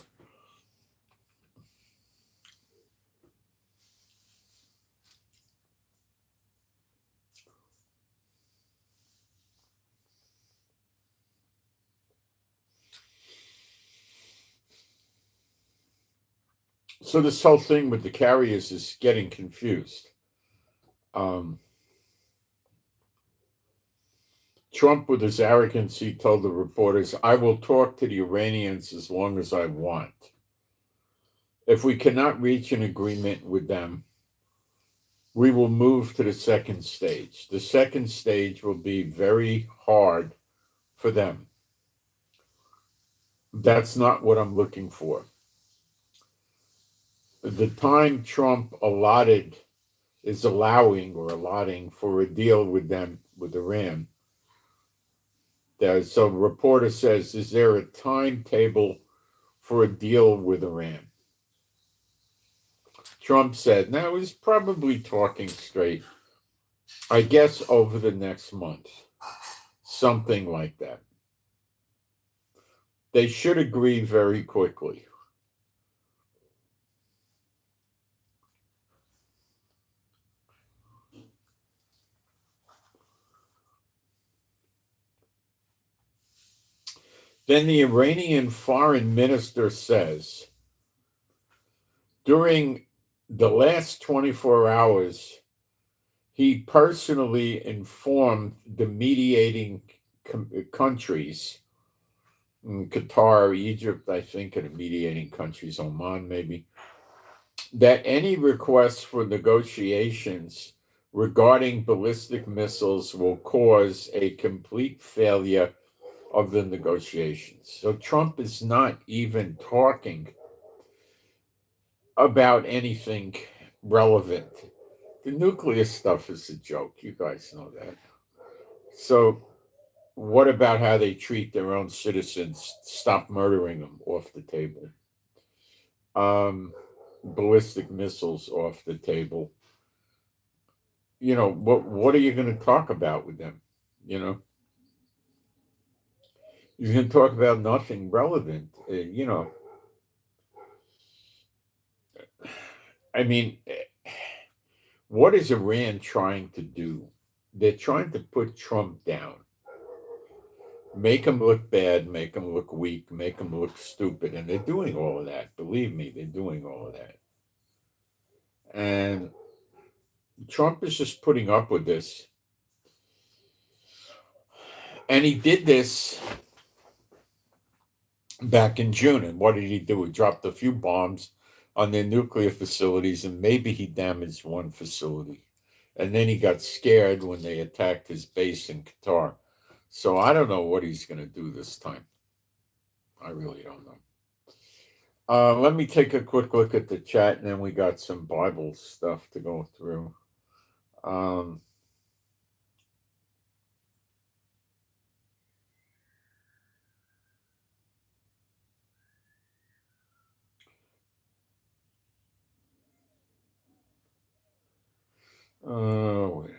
So this whole thing with the carriers is getting confused. Trump, with his arrogancy, told the reporters, "I will talk to the Iranians as long as I want. If we cannot reach an agreement with them, we will move to the second stage. The second stage will be very hard for them. That's not what I'm looking for." The time Trump is allotting for a deal with them, with Iran. So a reporter says, is there a timetable for a deal with Iran? Trump said, now he's probably talking straight. I guess over the next month. Something like that. They should agree very quickly. Then the Iranian foreign minister says, during the last 24 hours, he personally informed the mediating countries, Qatar, Egypt, I think, and the mediating countries, Oman maybe, that any requests for negotiations regarding ballistic missiles will cause a complete failure of the negotiations. So Trump is not even talking about anything relevant. The nuclear stuff is a joke. You guys know that. So what about how they treat their own citizens? Stop murdering them, off the table. Ballistic missiles, off the table. What are you going to talk about with them? You're going to talk about nothing relevant. I mean, what is Iran trying to do? They're trying to put Trump down, make him look bad, make him look weak, make him look stupid. And they're doing all of that. Believe me, they're doing all of that. And Trump is just putting up with this. And he did this back in June. And what did he do? He dropped a few bombs on their nuclear facilities, and maybe he damaged one facility. And then he got scared when they attacked his base in Qatar. So I don't know what he's going to do this time. I really don't know. Let me take a quick look at the chat, and then we got some Bible stuff to go through. Wait.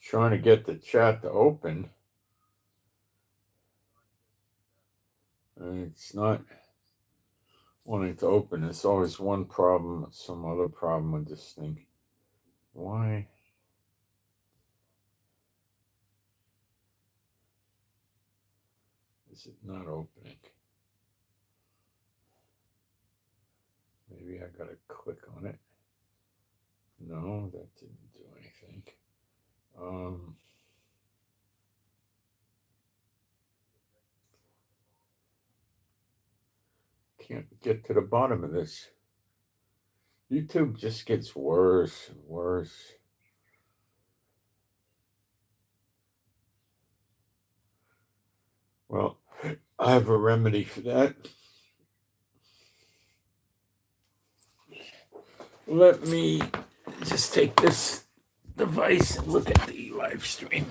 Trying to get the chat to open. And it's not wanting to open. There's always one problem, some other problem with this thing. Why? Is it not opening? Maybe I gotta click on it. No, that didn't do anything. Can't get to the bottom of this. YouTube just gets worse and worse. Well, I have a remedy for that. Let me just take this device and look at the live stream.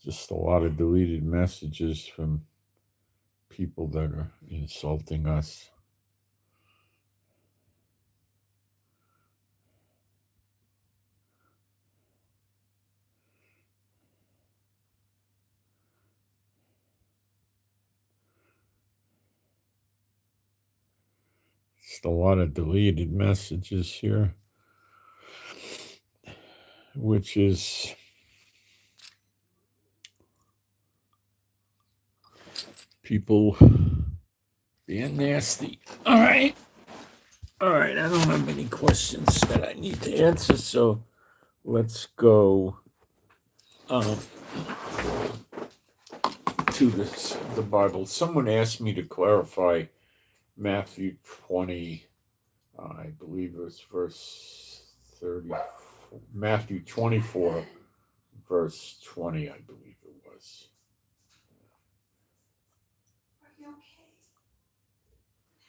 Just a lot of deleted messages from people that are insulting us. Just a lot of deleted messages here, which is people being nasty. All right, I don't have any questions that I need to answer, so let's go to the Bible. Someone asked me to clarify Matthew 20, I believe it was verse 30, Matthew 24, verse 20, I believe it was. Are you okay?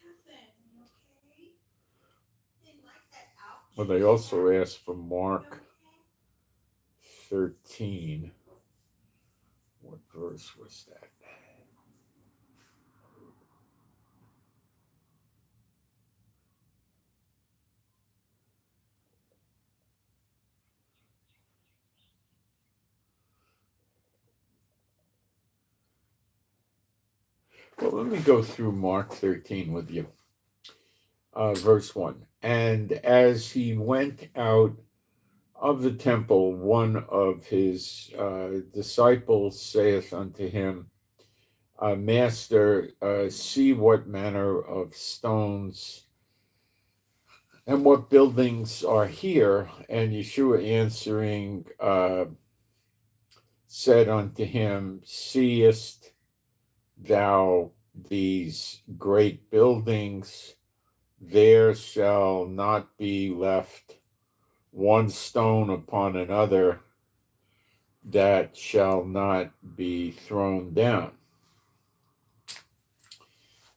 What happened? You okay? Didn't like that outfit. Well, they also asked for Mark 13. What verse was that? Well, let me go through Mark 13 with you. Verse 1. And as he went out of the temple, one of his disciples saith unto him, Master, see what manner of stones and what buildings are here. And Yeshua answering said unto him, Seest thou these great buildings? There shall not be left one stone upon another that shall not be thrown down.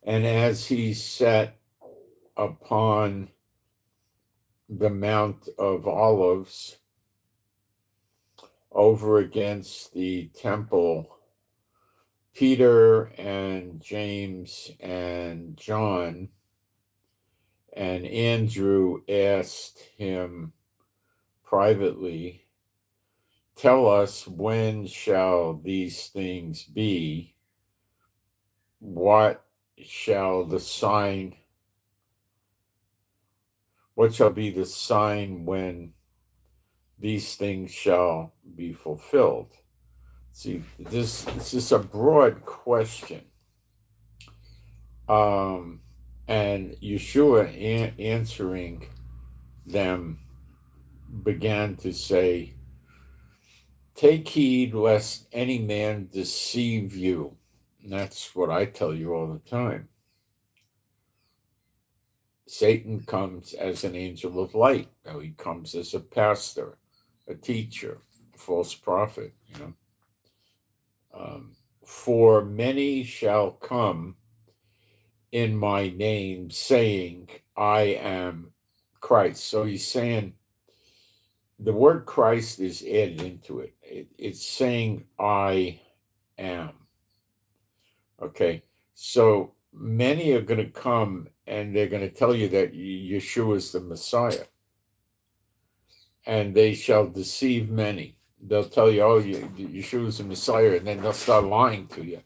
And as he sat upon the Mount of Olives over against the temple, Peter and James and John and Andrew asked him privately, Tell us, when shall these things be? What shall be the sign when these things shall be fulfilled? See, this is a broad question. And Yeshua answering them began to say, Take heed lest any man deceive you. And that's what I tell you all the time. Satan comes as an angel of light. Now, he comes as a pastor, a teacher, a false prophet, For many shall come in my name, saying, I am Christ. So he's saying, the word Christ is added into it. It's saying, I am. Okay, so many are going to come and they're going to tell you that Yeshua is the Messiah. And they shall deceive many. They'll tell you, Yeshua is the Messiah, and then they'll start lying to you.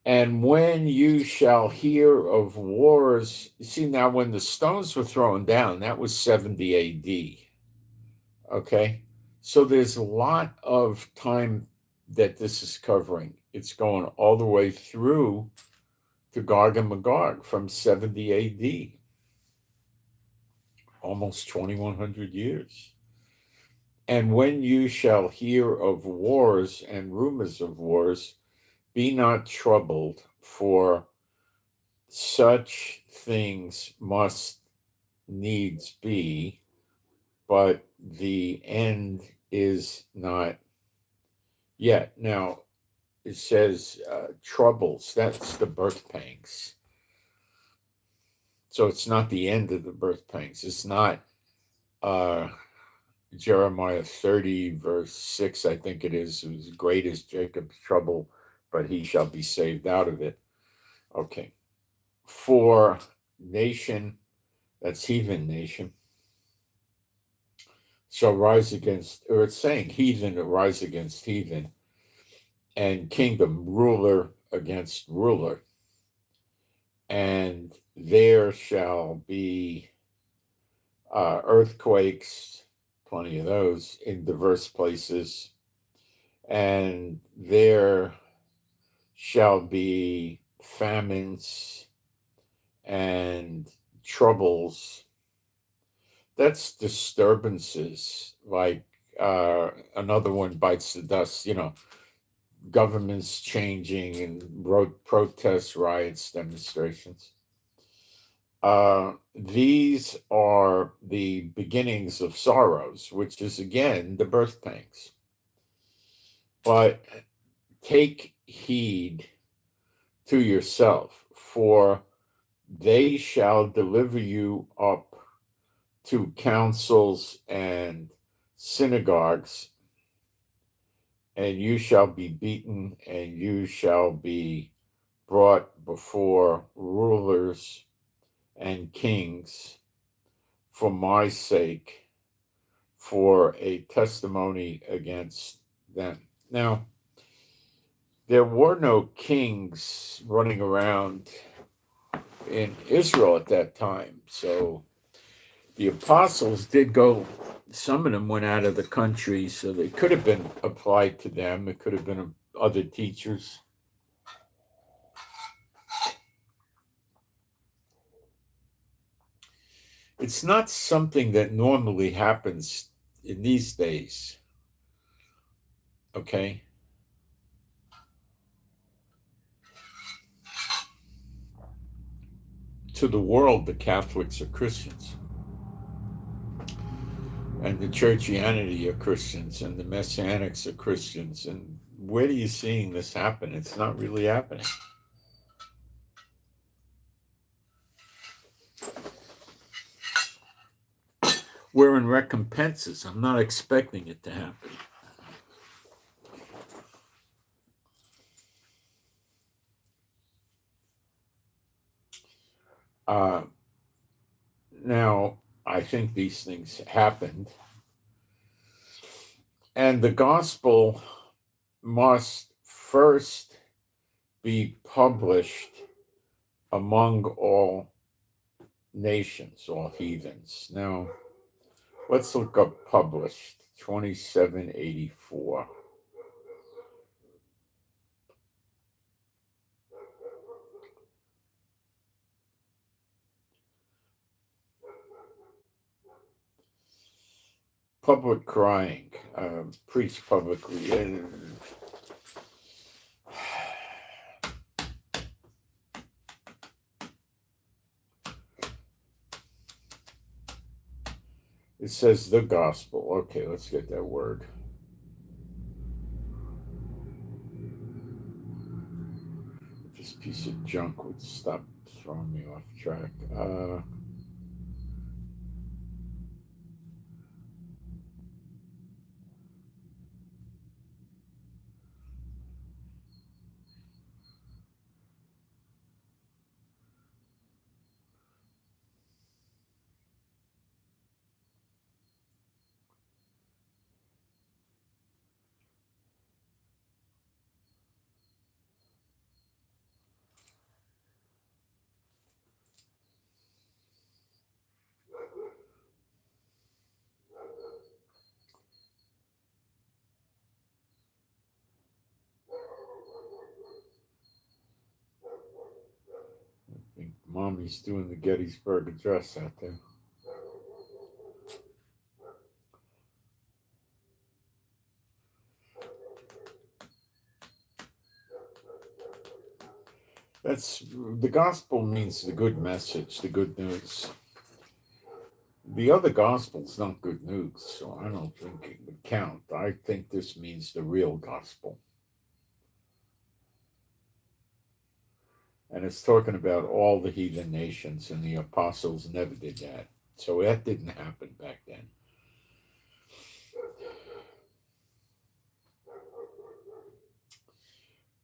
And when you shall hear of wars, see, now when the stones were thrown down, that was 70 AD. Okay, so there's a lot of time that this is covering. It's going all the way through to Gog and Magog from 70 AD, almost 2,100 years. And when you shall hear of wars and rumors of wars, be not troubled, for such things must needs be, but the end is not yet. Now, it says troubles, that's the birth pangs. So it's not the end of the birth pangs. It's not Jeremiah 30, verse 6, I think it is. Whose great is Jacob's trouble, but he shall be saved out of it. Okay. For nation, that's heathen nation, shall rise against, or it's saying heathen to rise against heathen, and kingdom, ruler against ruler. And there shall be earthquakes, plenty of those in diverse places, and there shall be famines and troubles. That's disturbances, like another one bites the dust, governments changing and road protests, riots, demonstrations. These are the beginnings of sorrows, which is again the birth pangs. But take heed to yourself, for they shall deliver you up to councils and synagogues, and you shall be beaten, and you shall be brought before rulers and kings for my sake, for a testimony against them. Now, there were no kings running around in Israel at that time. So the apostles did go, some of them went out of the country, so they could have been applied to them. It could have been other teachers. It's not something that normally happens in these days. Okay? To the world, the Catholics are Christians, and the Churchianity are Christians, and the Messianics are Christians. And where are you seeing this happen? It's not really happening. We're in recompenses. I'm not expecting it to happen. Now, I think these things happened, and the gospel must first be published among all nations, all heathens. Now, let's look up published, 2784. Public crying, preach publicly. It says the gospel. Okay, let's get that word. This piece of junk would stop throwing me off track. I think Mommy's doing the Gettysburg Address out there. That's the gospel means the good message, the good news. The other gospel's not good news, so I don't think it would count. I think this means the real gospel. And it's talking about all the heathen nations, and the apostles never did that. So that didn't happen back then.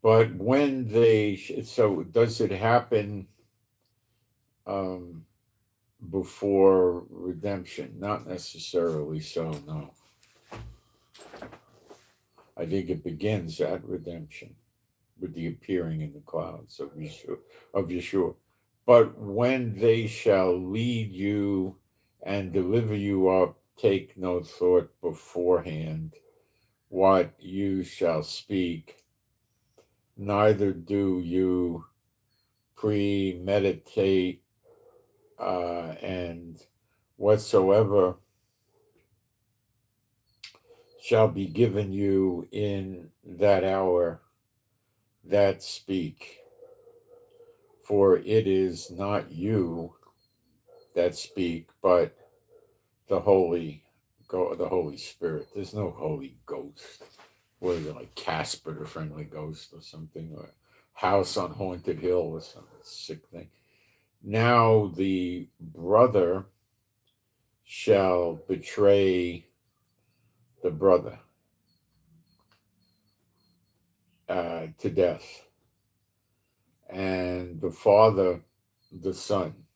But when so does it happen before redemption? Not necessarily so, no. I think it begins at redemption with the appearing in the clouds of Yeshua. But when they shall lead you and deliver you up, take no thought beforehand what you shall speak, neither do you premeditate, and whatsoever shall be given you in that hour, that speak. For it is not you that speak, but the Holy Spirit. There's no Holy Ghost. What is it, like Casper, the Friendly Ghost, or something, or House on Haunted Hill, or some sick thing. Now the brother shall betray the brother to death, and the father the son,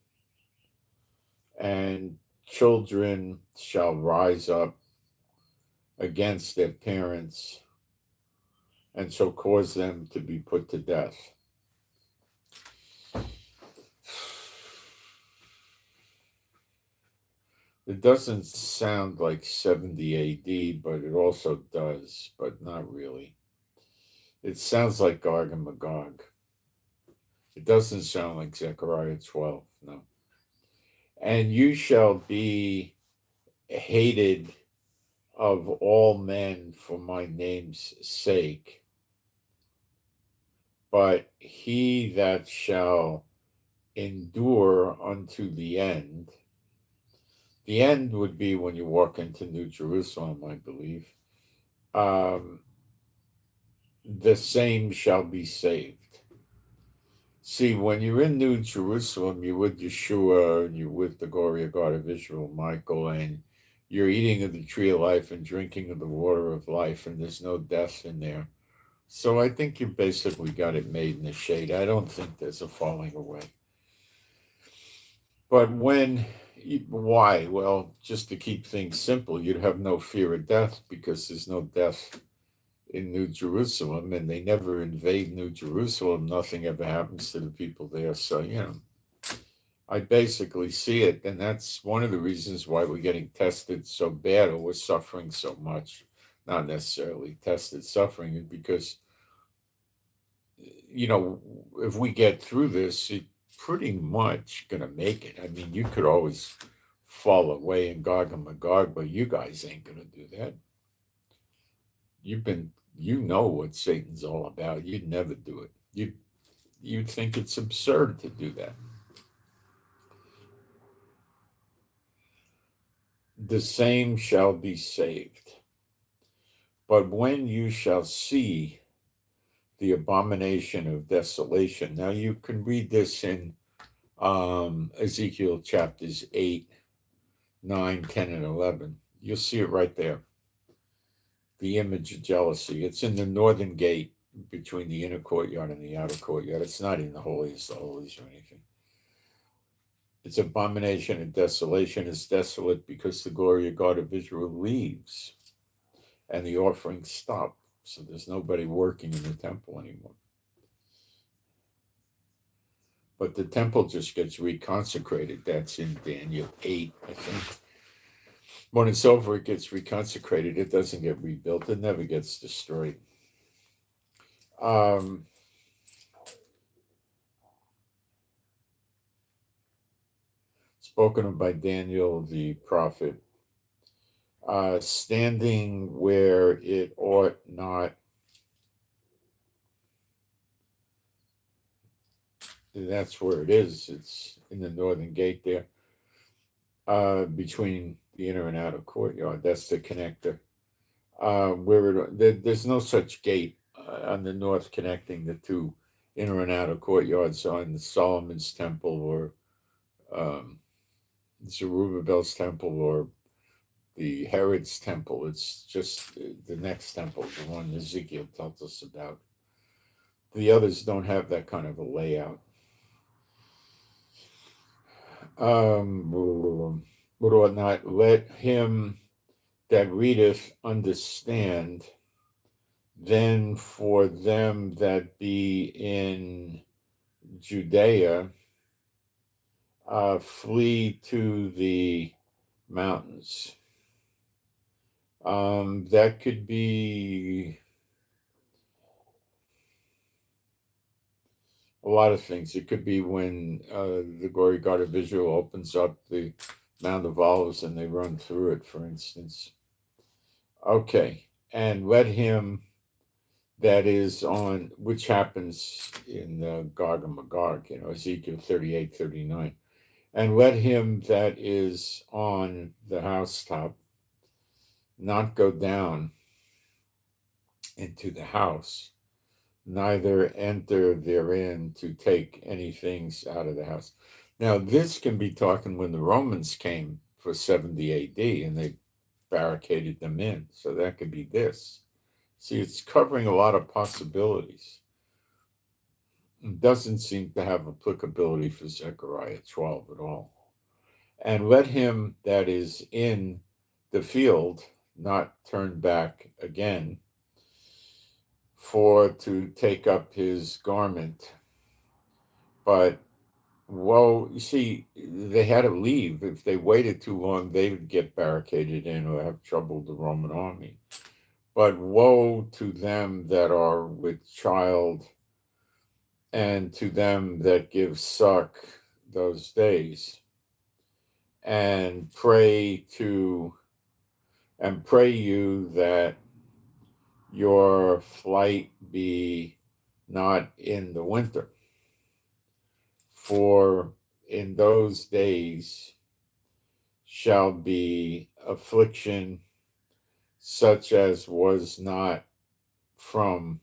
and children shall rise up against their parents, and so cause them to be put to death. It doesn't sound like 70 AD, but it also does, but not really. It sounds like Gog and Magog. It doesn't sound like Zechariah 12, no. And you shall be hated of all men for my name's sake, but he that shall endure unto the end would be when you walk into New Jerusalem, I believe, the same shall be saved. See, when you're in New Jerusalem, you're with Yeshua, and you're with the glory of God of Israel, Michael, and you're eating of the tree of life and drinking of the water of life, and there's no death in there. So I think you basically got it made in the shade. I don't think there's a falling away. But why? Well, just to keep things simple, you'd have no fear of death because there's no death in New Jerusalem, and they never invade New Jerusalem. Nothing ever happens to the people there. So, I basically see it, and that's one of the reasons why we're getting tested so bad, or we're suffering so much. Not necessarily tested, suffering, is because, if we get through this, it's pretty much going to make it. I mean, you could always fall away in Gog and Magog, but you guys ain't going to do that. You know what Satan's all about. You'd never do it. You'd think it's absurd to do that. The same shall be saved. But when you shall see the abomination of desolation, now you can read this in Ezekiel chapters 8, 9, 10, and 11. You'll see it right there. The image of jealousy. It's in the northern gate between the inner courtyard and the outer courtyard. It's not in the holiest of holies or anything. Its abomination and desolation is desolate because the glory of God of Israel leaves and the offerings stop. So there's nobody working in the temple anymore. But the temple just gets reconsecrated. That's in Daniel 8, I think. When it's over, it gets reconsecrated. It doesn't get rebuilt. It never gets destroyed. Spoken of by Daniel the prophet, standing where it ought not. That's where it is. It's in the northern gate there. between the inner and outer courtyard. That's the connector. There's no such gate on the north connecting the two inner and outer courtyards on Solomon's temple or um, Zerubbabel's temple or the Herod's temple. It's just the next temple, the one Ezekiel tells us about. The others don't have that kind of a layout. Would not let him that readeth understand, then for them that be in Judea, flee to the mountains. That could be a lot of things. It could be when the glory God of Israel opens up the Mount of Olives and they run through it, for instance. Okay, and let him that is on, which happens in Gog and Magog, Ezekiel 38, 39. And let him that is on the housetop not go down into the house, neither enter therein to take any things out of the house. Now, this can be talking when the Romans came for 70 AD and they barricaded them in. So that could be this. See, it's covering a lot of possibilities. It doesn't seem to have applicability for Zechariah 12 at all. And let him that is in the field not turn back again, for to take up his garment. But woe, you see, they had to leave. If they waited too long, they would get barricaded in or have trouble with the Roman army. But woe to them that are with child and to them that give suck those days, and pray you that your flight be not in the winter. For in those days shall be affliction such as was not from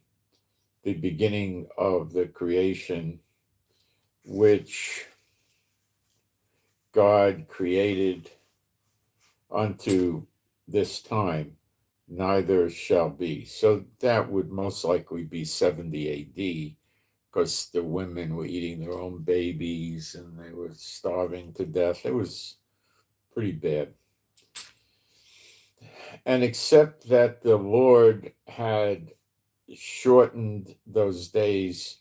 the beginning of the creation, which God created unto this time, neither shall be. So that would most likely be 70 AD, because the women were eating their own babies and they were starving to death. It was pretty bad. And except that the Lord had shortened those days,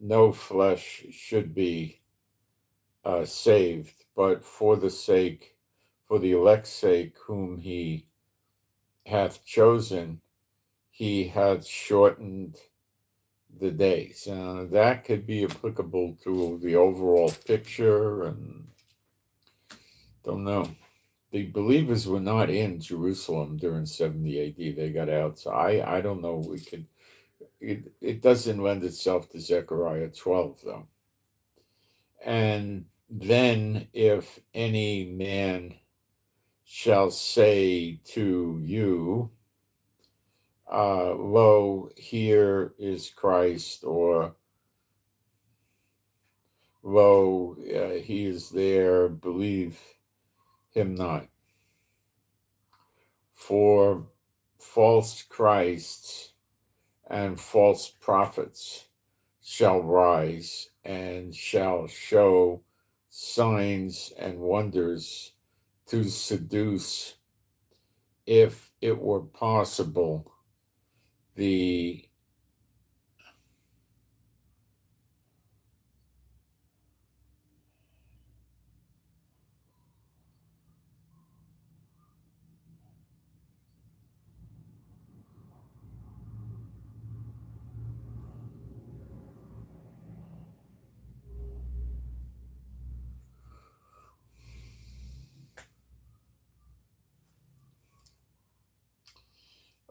no flesh should be saved, but for the elect's sake, whom he hath chosen, he hath shortened the days. That could be applicable to the overall picture, and don't know. The believers were not in Jerusalem during 70 AD. They got out. So I don't know. It doesn't lend itself to Zechariah 12, though. And then if any man shall say to you, lo, here is Christ, or lo, he is there, believe him not. For false Christs and false prophets shall rise and shall show signs and wonders to seduce, if it were possible, the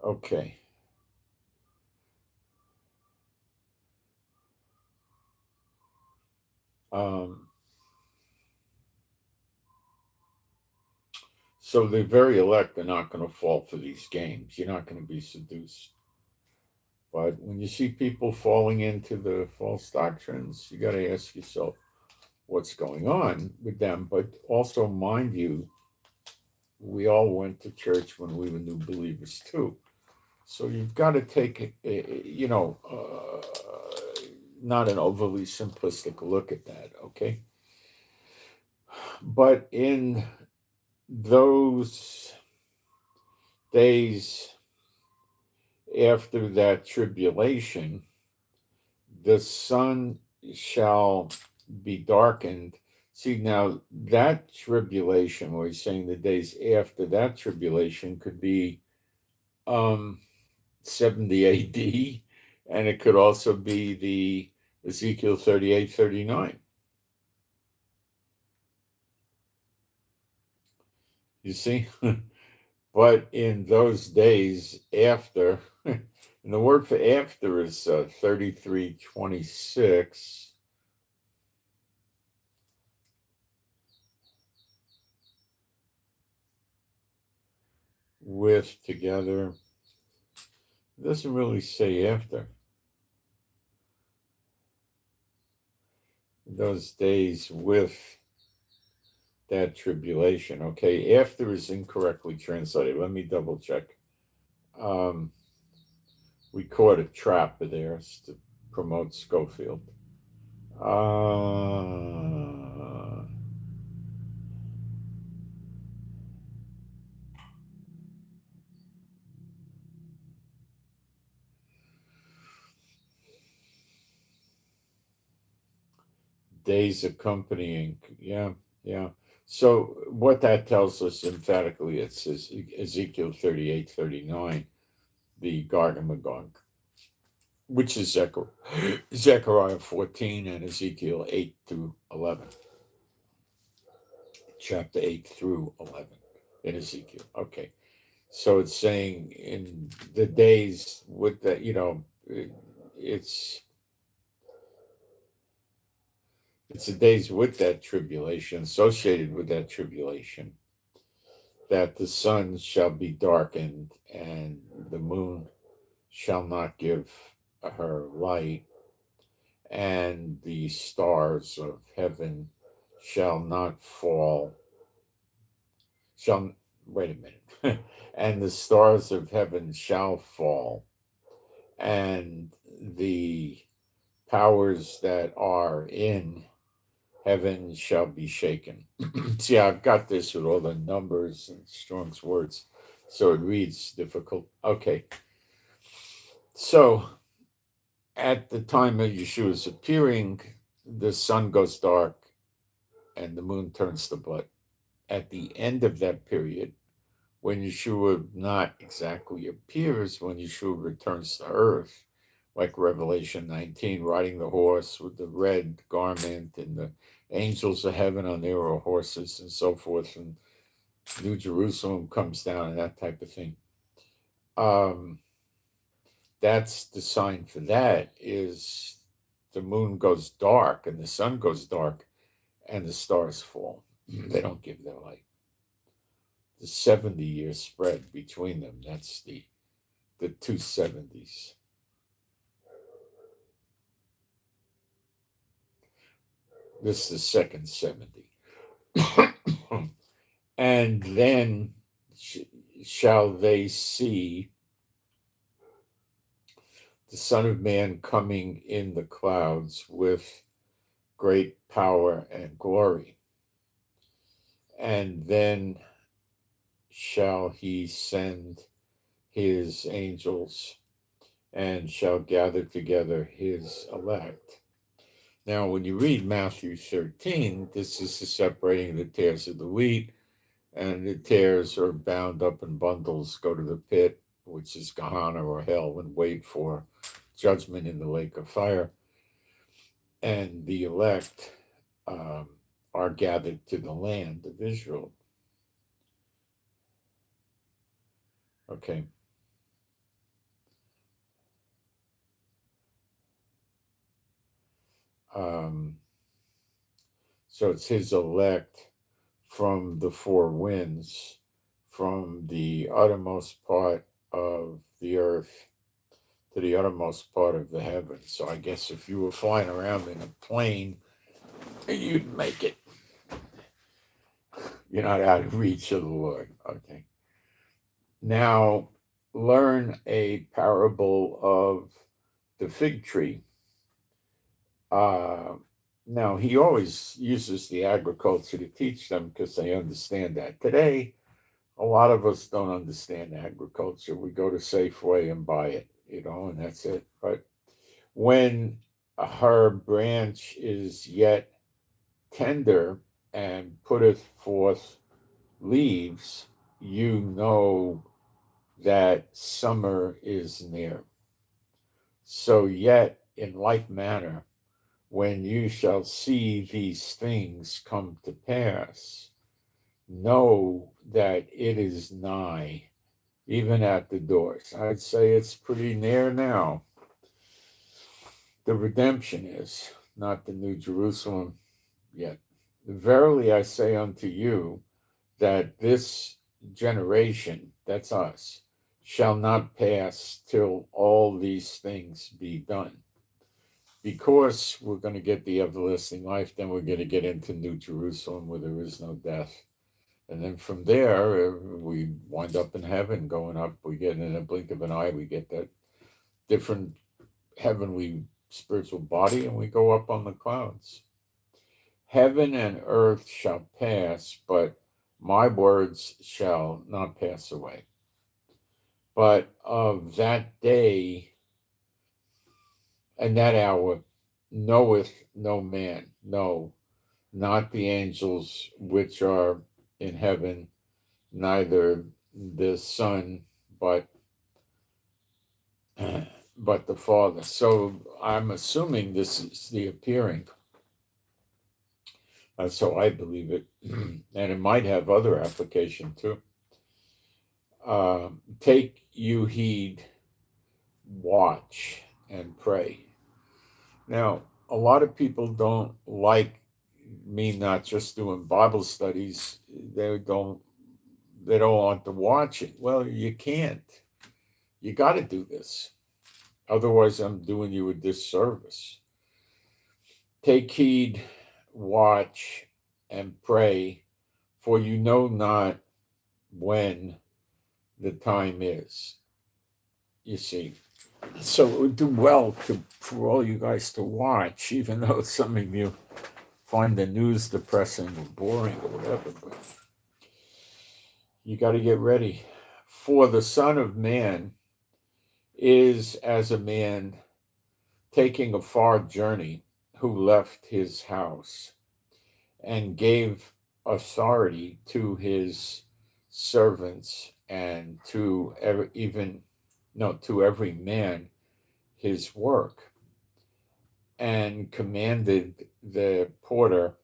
okay. Um, So the very elect are not going to fall for these games. You're not going to be seduced. But when you see people falling into the false doctrines, you got to ask yourself what's going on with them. But also, mind you, we all went to church when we were new believers too. So you've got to take, not an overly simplistic look at that, okay? But in those days after that tribulation, the sun shall be darkened. See, now that tribulation, where he's saying the days after that tribulation, could be 70 AD, and it could also be the Ezekiel 38-39. You see? But in those days after, and the word for after is 33:26. With together, it doesn't really say after. Those days with that tribulation. Okay, after is incorrectly translated. Let me double check. We caught a trap there to promote Schofield. Days accompanying, yeah. So what that tells us emphatically, it says Ezekiel 38-39, the Gog and Magog, which is Zechariah 14 and Ezekiel 8-11, chapter 8-11 in Ezekiel. Okay, so it's saying in the days with that, it's the days with that tribulation, associated with that tribulation, that the sun shall be darkened and the moon shall not give her light, and the stars of heaven shall not fall. Wait a minute. And the stars of heaven shall fall, and the powers that are in heaven shall be shaken. See, I've got this with all the numbers and Strong's words, so it reads difficult. Okay. So at the time of Yeshua's appearing, the sun goes dark and the moon turns to blood. At the end of that period, when Yeshua not exactly appears, when Yeshua returns to earth, like Revelation 19, riding the horse with the red garment and the angels of heaven on their horses and so forth, and New Jerusalem comes down and that type of thing. That's the sign for that is the moon goes dark and the sun goes dark and the stars fall. They don't give their light. The 70-year spread between them, that's the two 70s. This is the second 70. And then shall they see the Son of Man coming in the clouds with great power and glory. And then shall he send his angels and shall gather together his elect. Now, when you read Matthew 13, this is the separating the tares of the wheat, and the tares are bound up in bundles, go to the pit, which is Gehenna or hell, and wait for judgment in the lake of fire. And the elect are gathered to the land of Israel. Okay. So it's his elect from the four winds from the uttermost part of the earth to the uttermost part of the heavens. So I guess if you were flying around in a plane, you'd make it. You're not out of reach of the Lord. Okay. Now, learn a parable of the fig tree. Uh, Now, he always uses the agriculture to teach them because they understand that. Today, a lot of us don't understand agriculture. We go to Safeway and buy it, and that's it. But when her branch is yet tender and putteth forth leaves, you know that summer is near. So, yet, in like manner, when you shall see these things come to pass, know that it is nigh, even at the doors. I'd say it's pretty near now. The redemption is, not the New Jerusalem yet. Verily I say unto you that this generation, that's us, shall not pass till all these things be done. Because we're going to get the everlasting life, then we're going to get into New Jerusalem where there is no death. And then from there, we wind up in heaven, going up. We get in a blink of an eye, we get that different heavenly spiritual body, and we go up on the clouds. Heaven and earth shall pass, but my words shall not pass away. But of that day and that hour knoweth no man, no, not the angels which are in heaven, neither the Son, but the Father. So I'm assuming this is the appearing. So I believe it, and it might have other application too. Take you heed, watch, and pray. Now, a lot of people don't like me not just doing Bible studies. They don't want to watch it. Well, you can't. You got to do this. Otherwise, I'm doing you a disservice. Take heed, watch, and pray, for you know not when the time is. You see. So it would do well for all you guys to watch, even though some of you find the news depressing or boring or whatever. But you got to get ready. For the Son of Man is as a man taking a far journey, who left his house and gave authority to his servants and to every man his work, and commanded the porter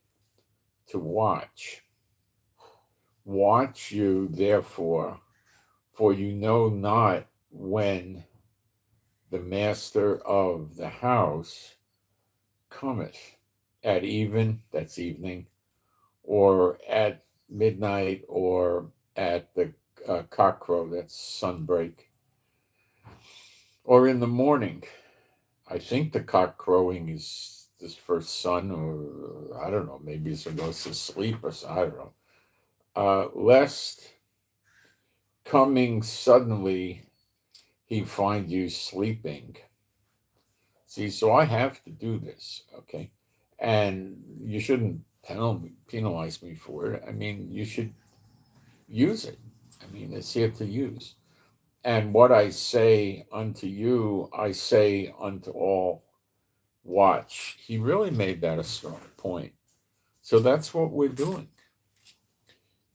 to watch. Watch you, therefore, for you know not when the master of the house cometh, at even, that's evening, or at midnight, or at the cockcrow, that's sunbreak, or in the morning. I think the cock crowing is this first sun, or I don't know, maybe it's goes to sleep, or I don't know. Lest coming suddenly he find you sleeping. See, so I have to do this, okay? And you shouldn't penalize me for it. I mean, you should use it. I mean, it's here to use. And what I say unto you, I say unto all, watch. He really made that a strong point. So that's what we're doing.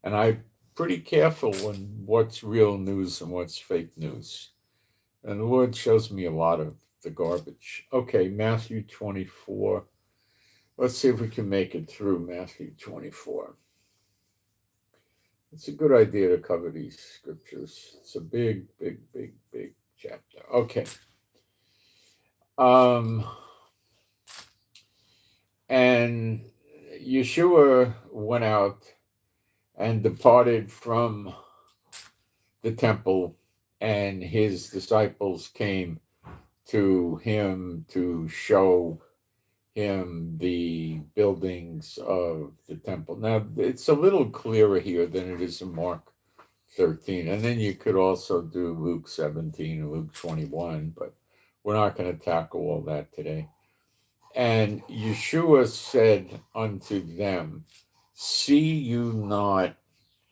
And I'm pretty careful when what's real news and what's fake news. And the Lord shows me a lot of the garbage. Okay, Matthew 24. Let's see if we can make it through Matthew 24. It's a good idea to cover these scriptures. It's a big, big, big, big chapter. Okay. And Yeshua went out and departed from the temple, and his disciples came to him to show him the buildings of the temple. Now, it's a little clearer here than it is in Mark 13. And then you could also do Luke 17 and Luke 21, but we're not going to tackle all that today. And Yeshua said unto them, see you not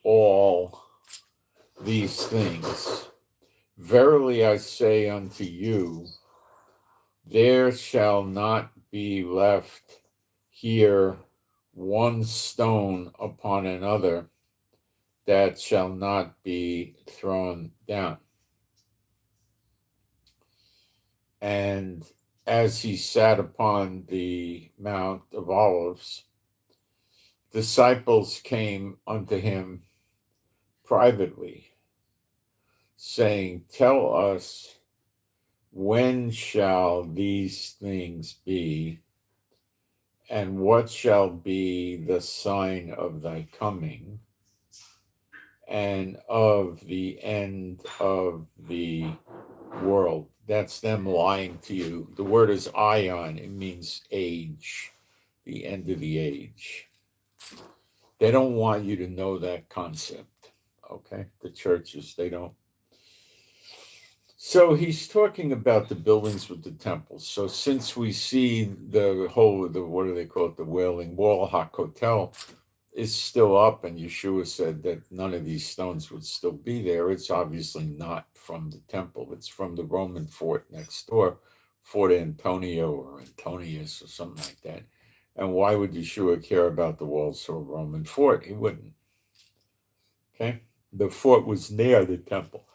all these things? Verily I say unto you, there shall not be left here one stone upon another that shall not be thrown down. And as he sat upon the Mount of Olives, disciples came unto him privately, saying, tell us, when shall these things be, and what shall be the sign of thy coming, and of the end of the world? That's them lying to you. The word is ion. It means age, the end of the age. They don't want you to know that concept, okay? The churches, they don't. So he's talking about the buildings with the temples. So since we see the whole, what do they call it, the Wailing Wall, HaKotel, is still up, and Yeshua said that none of these stones would still be there, it's obviously not from the temple. It's from the Roman fort next door, Fort Antonio or Antonius or something like that. And why would Yeshua care about the walls of a Roman fort? He wouldn't. Okay? The fort was near the temple.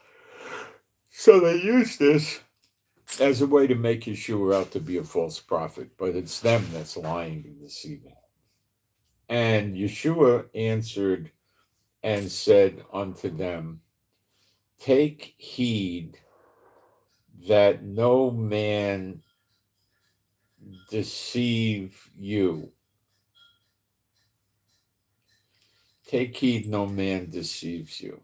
So they used this as a way to make Yeshua out to be a false prophet, but it's them that's lying and deceiving. And Yeshua answered and said unto them, take heed that no man deceive you. Take heed no man deceives you.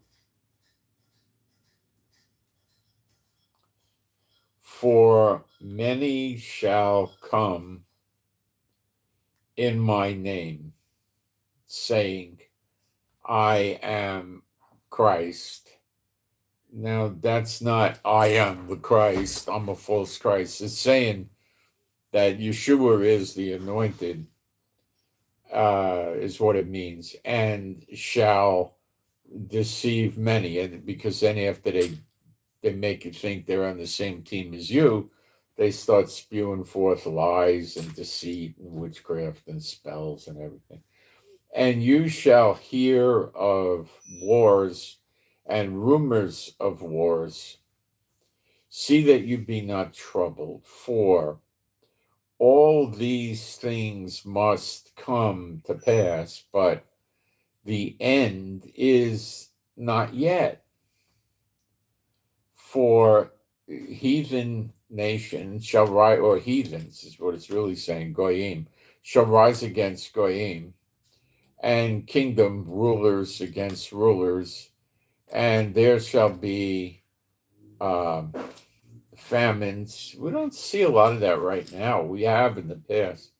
For many shall come in my name, saying, I am Christ. Now, that's not, I am the Christ, I'm a false Christ. It's saying that Yeshua is the anointed, is what it means, and shall deceive many. And because then after they make you think they're on the same team as you, they start spewing forth lies and deceit and witchcraft and spells and everything. And you shall hear of wars and rumors of wars. See that you be not troubled, for all these things must come to pass, but the end is not yet. For heathen nations shall rise, or heathens is what it's really saying, goyim, shall rise against goyim, and kingdom rulers against rulers, and there shall be famines. We don't see a lot of that right now. We have in the past.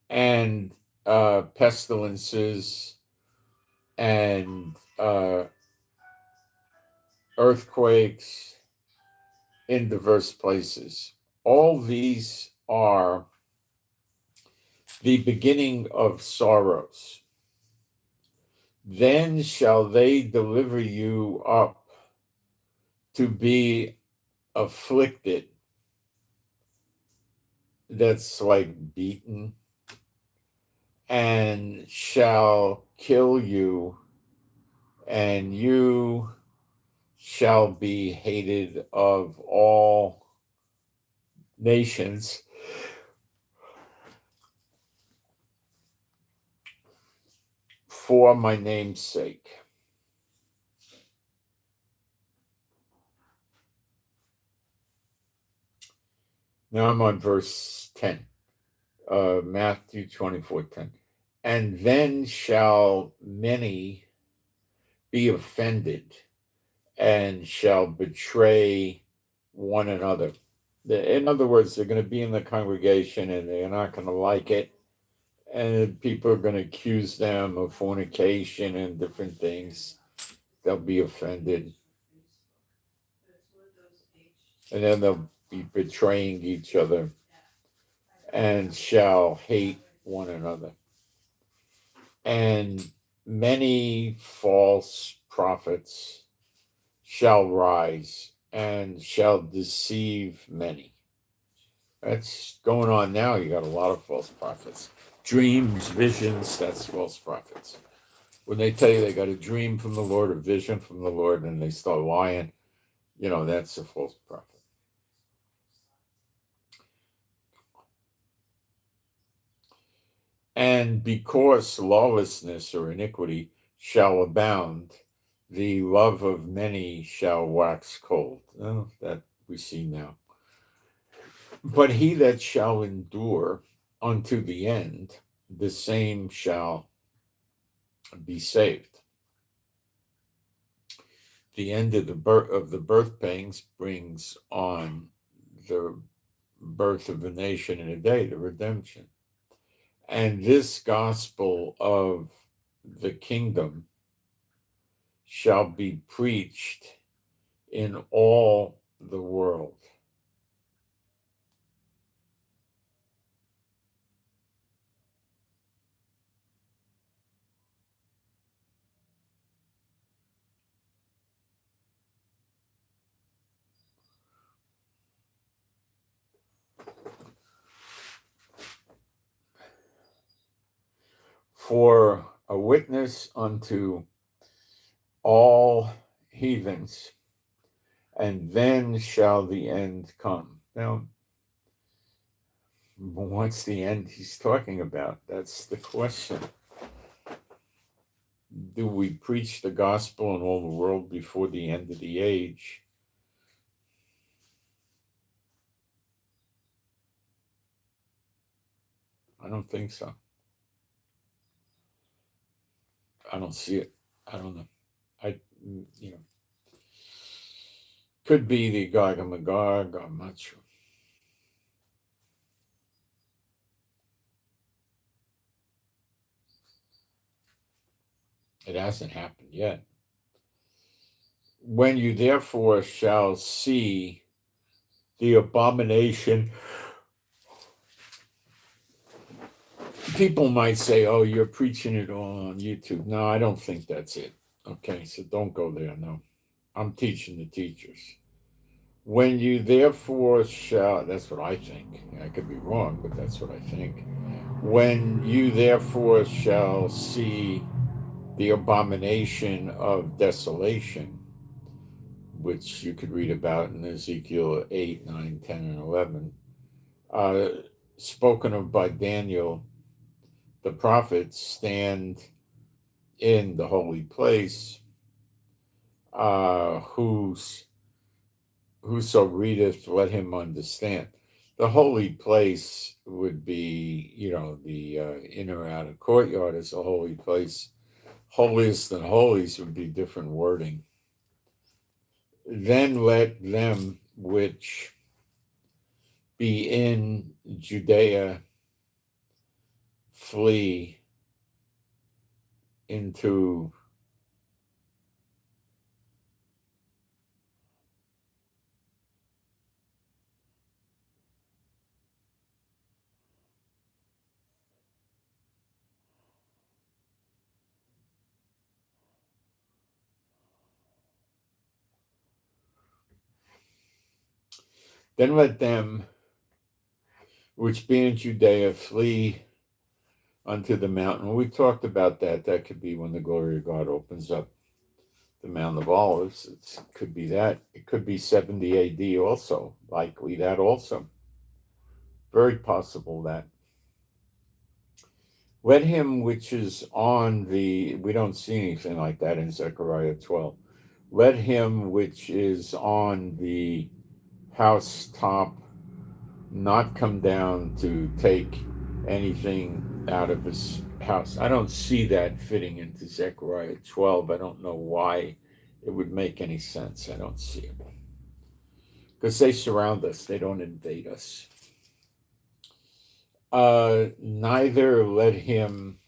And pestilences and earthquakes in diverse places. All these are the beginning of sorrows. Then shall they deliver you up to be afflicted. That's like beaten. And shall kill you, and you shall be hated of all nations for my name's sake. Now I'm on verse 10, Matthew 24:10. And then shall many be offended and shall betray one another. In other words, they're going to be in the congregation and they're not going to like it. And people are going to accuse them of fornication and different things. They'll be offended. And then they'll be betraying each other and shall hate one another. And many false prophets shall rise and shall deceive many. That's going on now. You got a lot of false prophets. Dreams, visions, that's false prophets. When they tell you they got a dream from the Lord, a vision from the Lord, and they start lying, that's a false prophet. And because lawlessness or iniquity shall abound, the love of many shall wax cold. Oh, that we see now. But he that shall endure unto the end, the same shall be saved. The end of the birth pangs brings on the birth of the nation in a day, the redemption. And this gospel of the kingdom shall be preached in all the world. For a witness unto all heathens, and then shall the end come. Now, what's the end he's talking about? That's the question. Do we preach the gospel in all the world before the end of the age? I don't think so. I don't see it. I don't know. Could be the Gog and Magog. I'm not sure. It hasn't happened yet. When you therefore shall see the abomination, people might say, oh, you're preaching it on YouTube. No, I don't think that's it. Okay, so don't go there. No, I'm teaching the teachers. When you therefore shall, that's what I think. I could be wrong, but that's what I think. When you therefore shall see the abomination of desolation, which you could read about in Ezekiel 8, 9, 10, and 11, spoken of by Daniel, the prophet, stand in the holy place, whoso readeth, let him understand. The holy place would be, the inner outer courtyard is a holy place. Holiest and holies would be different wording. Then let them which be in Judea flee into then let them which be in Judea flee unto the mountain. We talked about that. That could be when the glory of God opens up the Mount of Olives. It could be that. It could be 70 AD also. Likely that also. Very possible that. Let him which is on the, we don't see anything like that in Zechariah 12. Let him which is on the housetop not come down to take anything out of his house. I don't see that fitting into Zechariah 12. I don't know why it would make any sense. I don't see it. Because they surround us, they don't invade us. Neither let him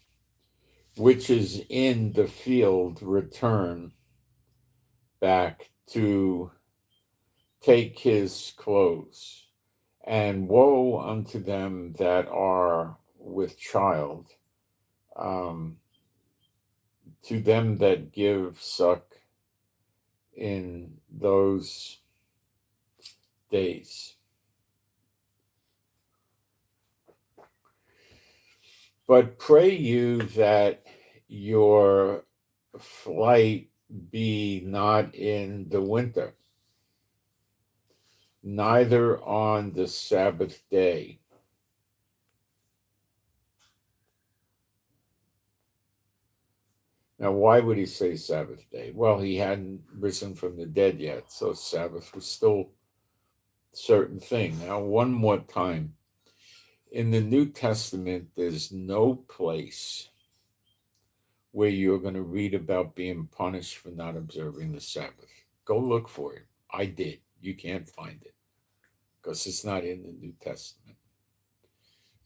which is in the field return back to take his clothes. And woe unto them that are with child, to them that give suck in those days. But pray you that your flight be not in the winter, neither on the Sabbath day. Now, why would he say Sabbath day? Well, he hadn't risen from the dead yet, so Sabbath was still a certain thing. Now, one more time. In the New Testament, there's no place where you're going to read about being punished for not observing the Sabbath. Go look for it. I did. You can't find it because it's not in the New Testament.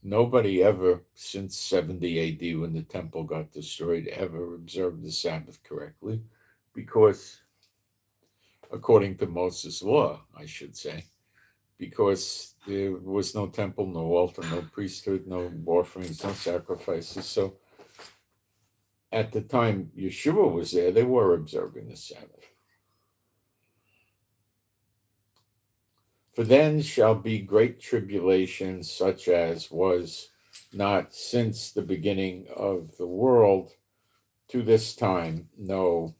Nobody ever, since 70 AD, when the temple got destroyed, ever observed the Sabbath correctly because, according to Moses' law, I should say, because there was no temple, no altar, no priesthood, no offerings, no sacrifices. So at the time Yeshua was there, they were observing the Sabbath. For then shall be great tribulation, such as was not since the beginning of the world to this time, no,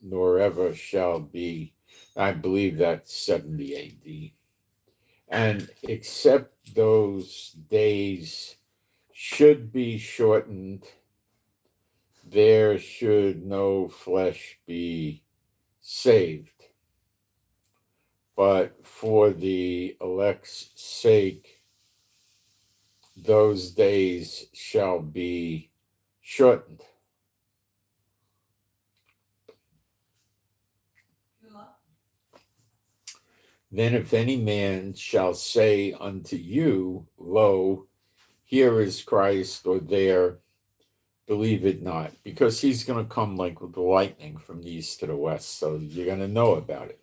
nor ever shall be. I believe that's 70 AD. And except those days should be shortened, there should no flesh be saved. But for the elect's sake, those days shall be shortened. Then if any man shall say unto you, Lo, here is Christ, or there, believe it not, because he's going to come like with the lightning from the east to the west, so you're going to know about it.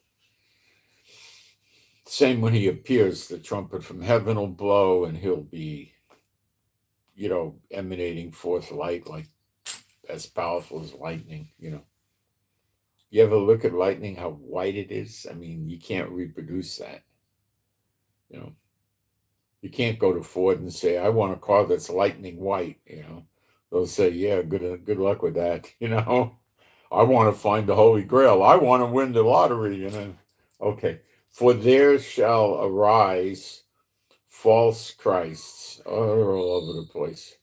Same when he appears, the trumpet from heaven will blow, and he'll be, emanating forth light like as powerful as lightning, You ever look at lightning, how white it is? I mean, you can't reproduce that. You can't go to Ford and say, I want a car that's lightning white, They'll say, yeah, good luck with that, I want to find the Holy Grail. I want to win the lottery, Okay. For there shall arise false Christs, all over the place,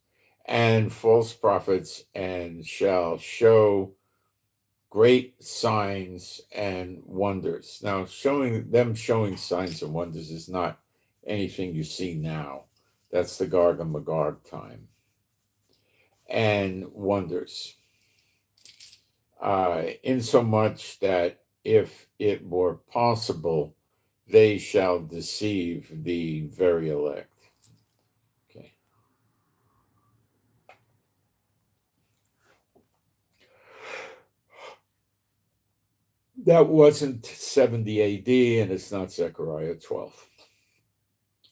and false prophets, and shall show great signs and wonders. Now, showing signs and wonders is not anything you see now. That's the Gog and Magog time. And wonders. Insomuch that if it were possible, they shall deceive the very elect. Okay. That wasn't 70 AD, and it's not Zechariah 12.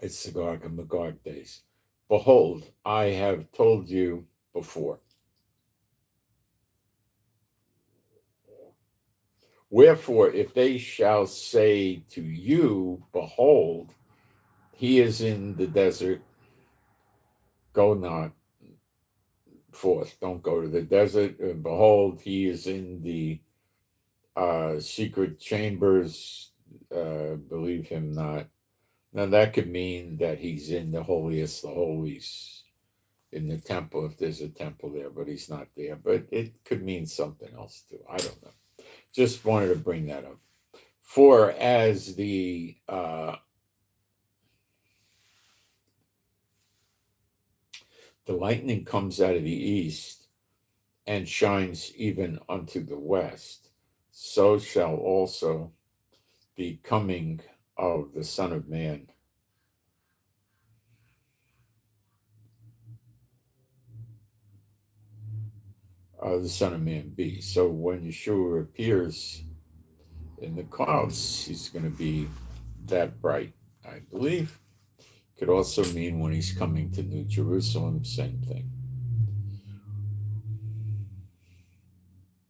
It's the Gog and Magog days. Behold, I have told you before. Wherefore, if they shall say to you, Behold, he is in the desert, go not forth. Don't go to the desert. And behold, he is in the secret chambers, believe him not. Now, that could mean that he's in the holiest of holies, in the temple, if there's a temple there, but he's not there. But it could mean something else too. I don't know. Just wanted to bring that up. For as the lightning comes out of the east and shines even unto the west, so shall also the coming of the Son of Man. The Son of Man be. So when Yeshua appears in the clouds, he's going to be that bright, I believe. Could also mean when he's coming to New Jerusalem, same thing.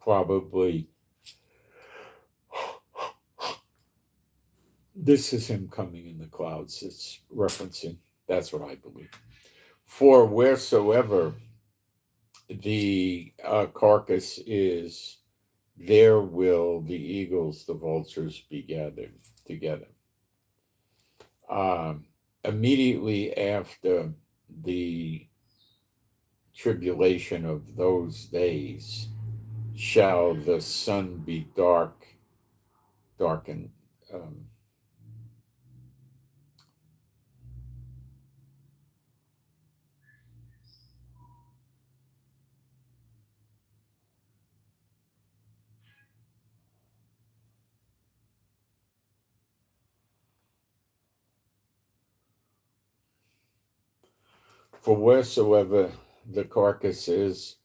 Probably this is him coming in the clouds. It's referencing, that's what I believe. For wheresoever the carcass is, there will the eagles, the vultures be gathered together. Immediately after the tribulation of those days, shall the sun be darkened. For wheresoever the carcass is,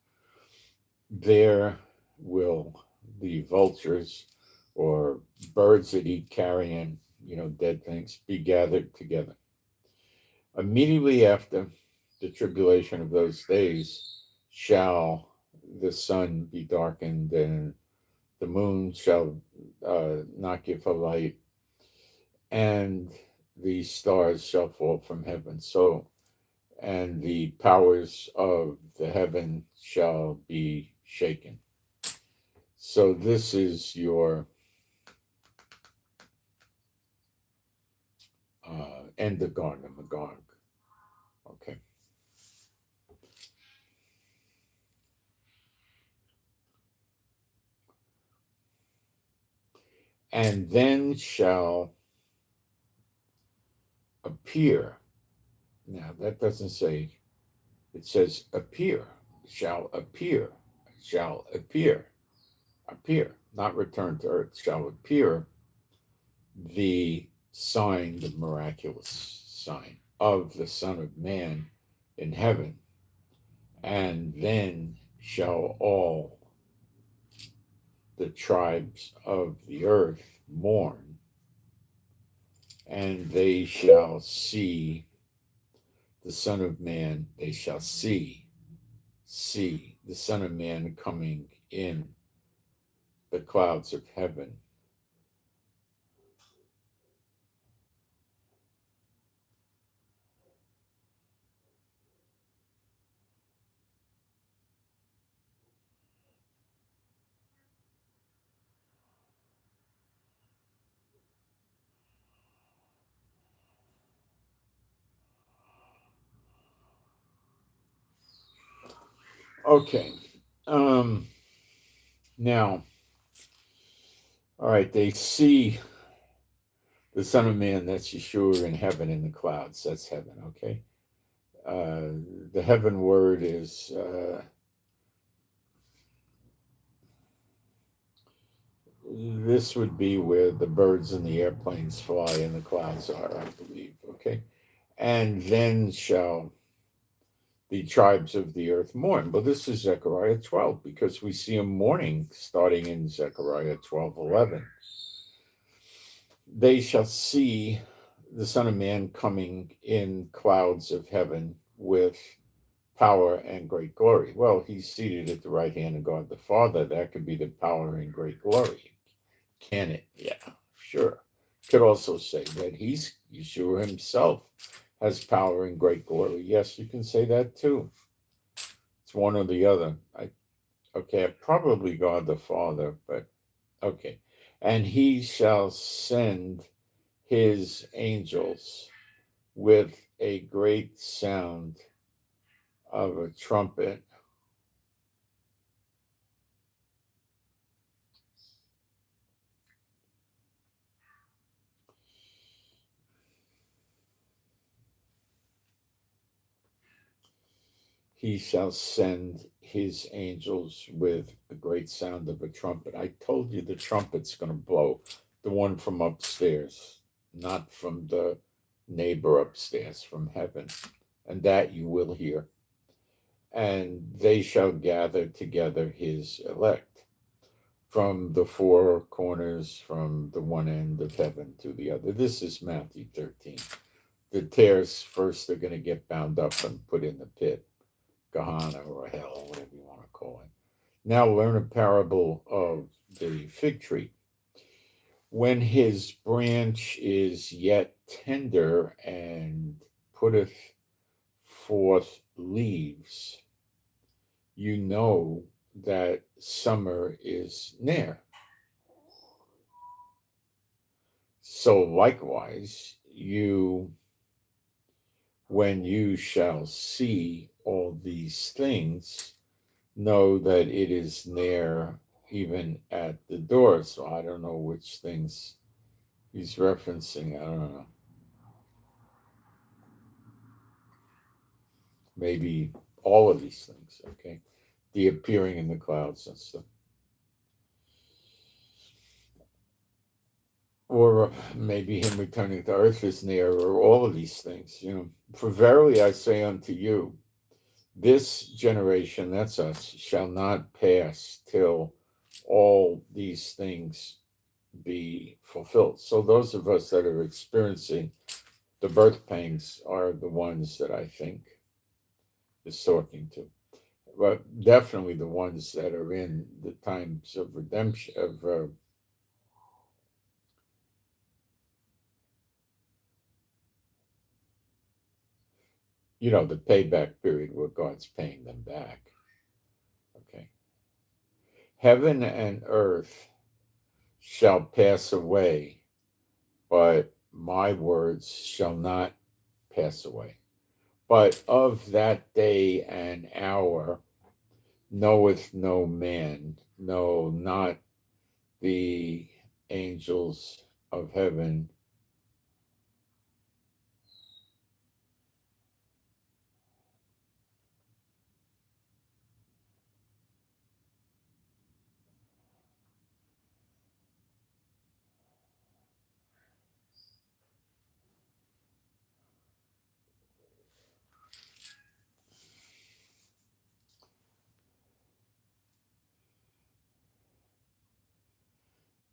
there will the vultures or birds that eat carrion, dead things, be gathered together. Immediately after the tribulation of those days shall the sun be darkened, and the moon shall not give her light, and the stars shall fall from heaven. So, and the powers of the heaven shall be shaken. So this is your end of Gog and Magog. Okay. And then shall appear. Now that doesn't say, it says appear, shall appear, appear, not return to earth, shall appear the sign, the miraculous sign of the Son of Man in heaven. And then shall all the tribes of the earth mourn, and they shall see the Son of Man, they shall see the Son of Man coming in the clouds of heaven. Okay. Now, all right, they see the Son of Man, that's Yeshua, in heaven in the clouds. That's heaven, okay? The heaven word is this would be where the birds and the airplanes fly and the clouds are, I believe, okay? And then shall the tribes of the earth mourn. But this is Zechariah 12, because we see a mourning starting in Zechariah 12:11. They shall see the Son of Man coming in clouds of heaven with power and great glory. Well, he's seated at the right hand of God the Father. That could be the power and great glory. Can it? Yeah, sure. Could also say that he's Yeshua himself has power and great glory. Yes, you can say that too. It's one or the other. Probably God the Father, but okay. And he shall send his angels with a great sound of a trumpet. He shall send his angels with a great sound of a trumpet. I told you the trumpet's going to blow, the one from upstairs, not from the neighbor upstairs, from heaven. And that you will hear. And they shall gather together his elect from the four corners, from the one end of heaven to the other. This is Matthew 13. The tares first are going to get bound up and put in the pit, Gehenna or hell, whatever you want to call it. Now learn a parable of the fig tree. When his branch is yet tender and putteth forth leaves, you know that summer is near. So likewise, when you shall see all these things, know that it is near, even at the door. So I don't know which things he's referencing. I don't know. Maybe all of these things, okay? The appearing in the clouds and stuff. Or maybe him returning to earth is near, or all of these things, For verily I say unto you, this generation, that's us, shall not pass till all these things be fulfilled. So those of us that are experiencing the birth pangs are the ones that I think is talking to. But definitely the ones that are in the times of redemption, of the payback period where God's paying them back. Okay. Heaven and earth shall pass away, but my words shall not pass away. But of that day and hour knoweth no man, no, not the angels of heaven,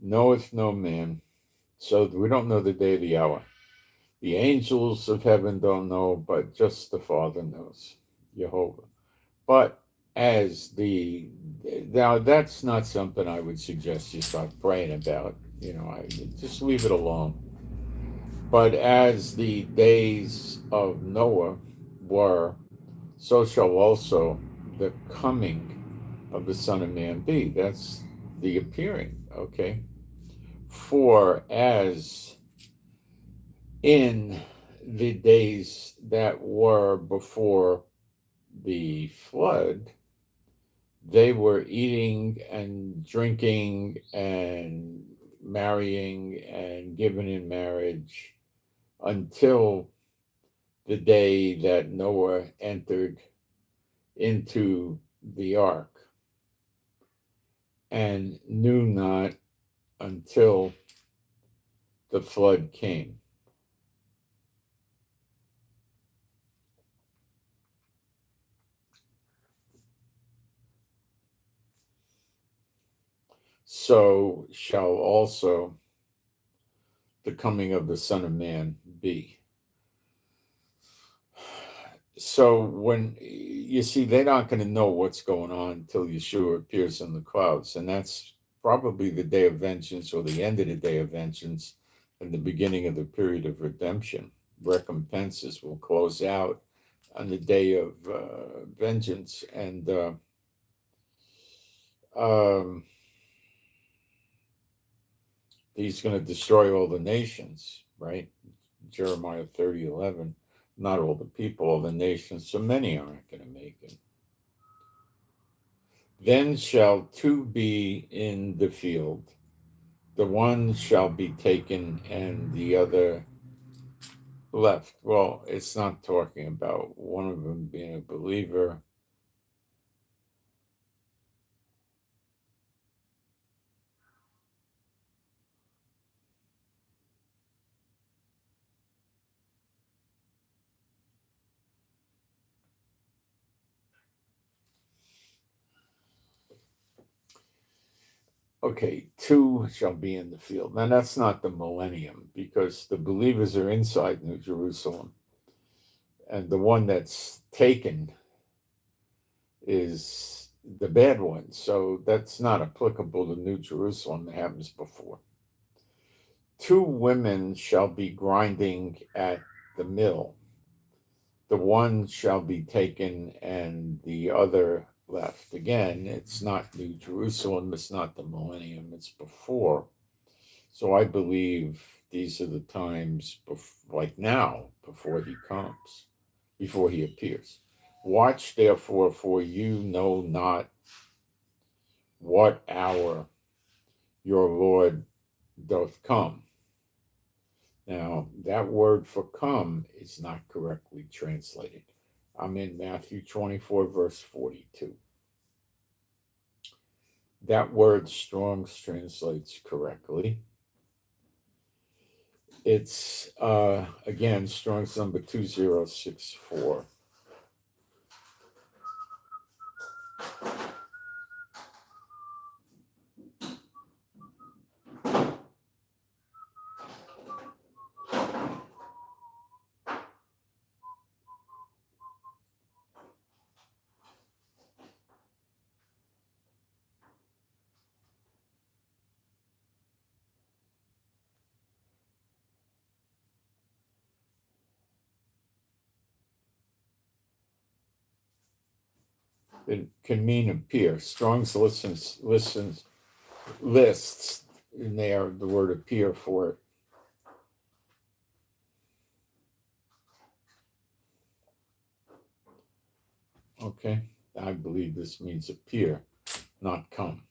knoweth no man. So we don't know the day of the hour. The angels of heaven don't know, but just the Father knows, Jehovah. But now that's not something I would suggest you start praying about. I just leave it alone. But as the days of Noah were, so shall also the coming of the Son of Man be. That's the appearing, okay? For as in the days that were before the flood, they were eating and drinking and marrying and giving in marriage until the day that Noah entered into the ark, and knew not until the flood came. So shall also the coming of the Son of Man be. So when you see, they're not going to know what's going on until Yeshua appears in the clouds. And that's probably the day of vengeance, or the end of the day of vengeance, and the beginning of the period of redemption. Recompenses will close out on the day of vengeance. And he's going to destroy all the nations, right? Jeremiah 30:11. Not all the people, all the nations, so many aren't going to make it. Then shall two be in the field, the one shall be taken and the other left. Well, it's not talking about one of them being a believer Okay, two shall be in the field. Now that's not the millennium because the believers are inside New Jerusalem, and the one that's taken is the bad one. So that's not applicable to New Jerusalem. That happens before. Two women shall be grinding at the mill. The one shall be taken and the other left. Again, it's not New Jerusalem, it's not the millennium, it's before. So I believe these are the times, like now, before he comes, before he appears. Watch therefore, for you know not what hour your Lord doth come. Now, that word for come is not correctly translated. I'm in Matthew 24, verse 42. That word Strong's translates correctly. It's, again, Strong's number 2064. It can mean appear. Strong's lists in there the word appear for it. Okay, I believe this means appear, not come.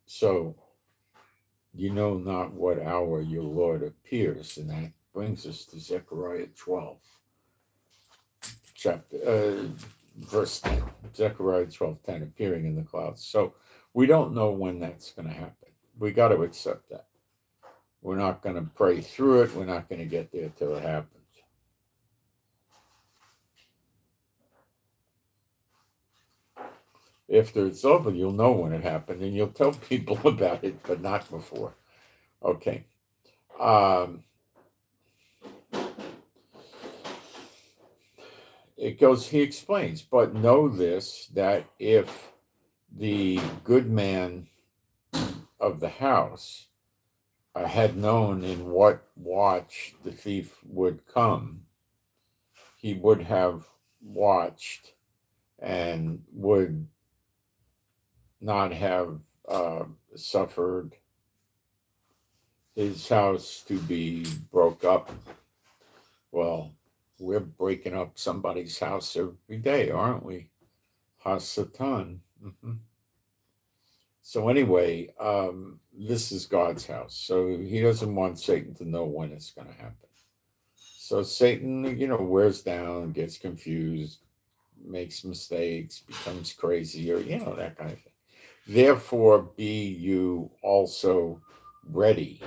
So, you know not what hour your Lord appears, and that brings us to Zechariah 12, verse 10. Zechariah 12:10, appearing in the clouds. So we don't know when that's going to happen. We got to accept that. We're not going to pray through it. We're not going to get there till it happens. After it's over, you'll know when it happened, and you'll tell people about it, but not before. Okay. He explains, but know this, that if the good man of the house had known in what watch the thief would come, he would have watched and would not have suffered his house to be broke up. Well, we're breaking up somebody's house every day, aren't we? Hasatan. Mm-hmm. So anyway, this is God's house. So he doesn't want Satan to know when it's going to happen. So Satan, wears down, gets confused, makes mistakes, becomes crazy, or, that kind of thing. Therefore, be you also ready.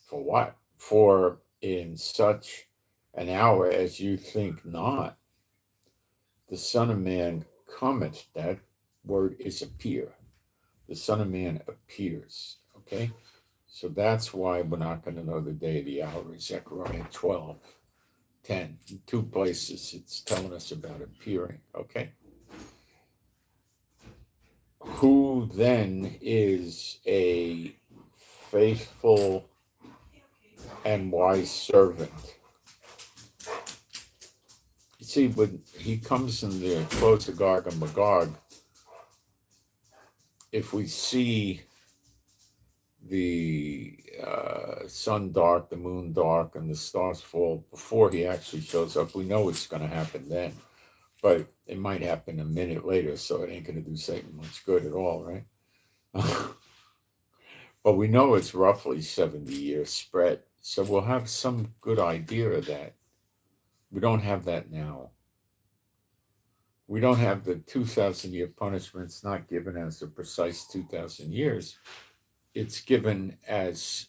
For what? For in such an hour as you think not, the Son of Man cometh. That word is appear. The Son of Man appears. Okay? So that's why we're not going to know the day of the hour. Zechariah 12:10. In two places it's telling us about appearing. Okay? Who then is a faithful and wise servant? You see, when he comes in the close of Gog and Magog, if we see the sun dark, the moon dark, and the stars fall before he actually shows up, we know it's going to happen then. But it might happen a minute later, so it ain't going to do Satan much good at all, right? But we know it's roughly 70 years spread, so we'll have some good idea of that. We don't have that now. We don't have the 2,000-year punishment. It's not given as a precise 2,000 years. It's given as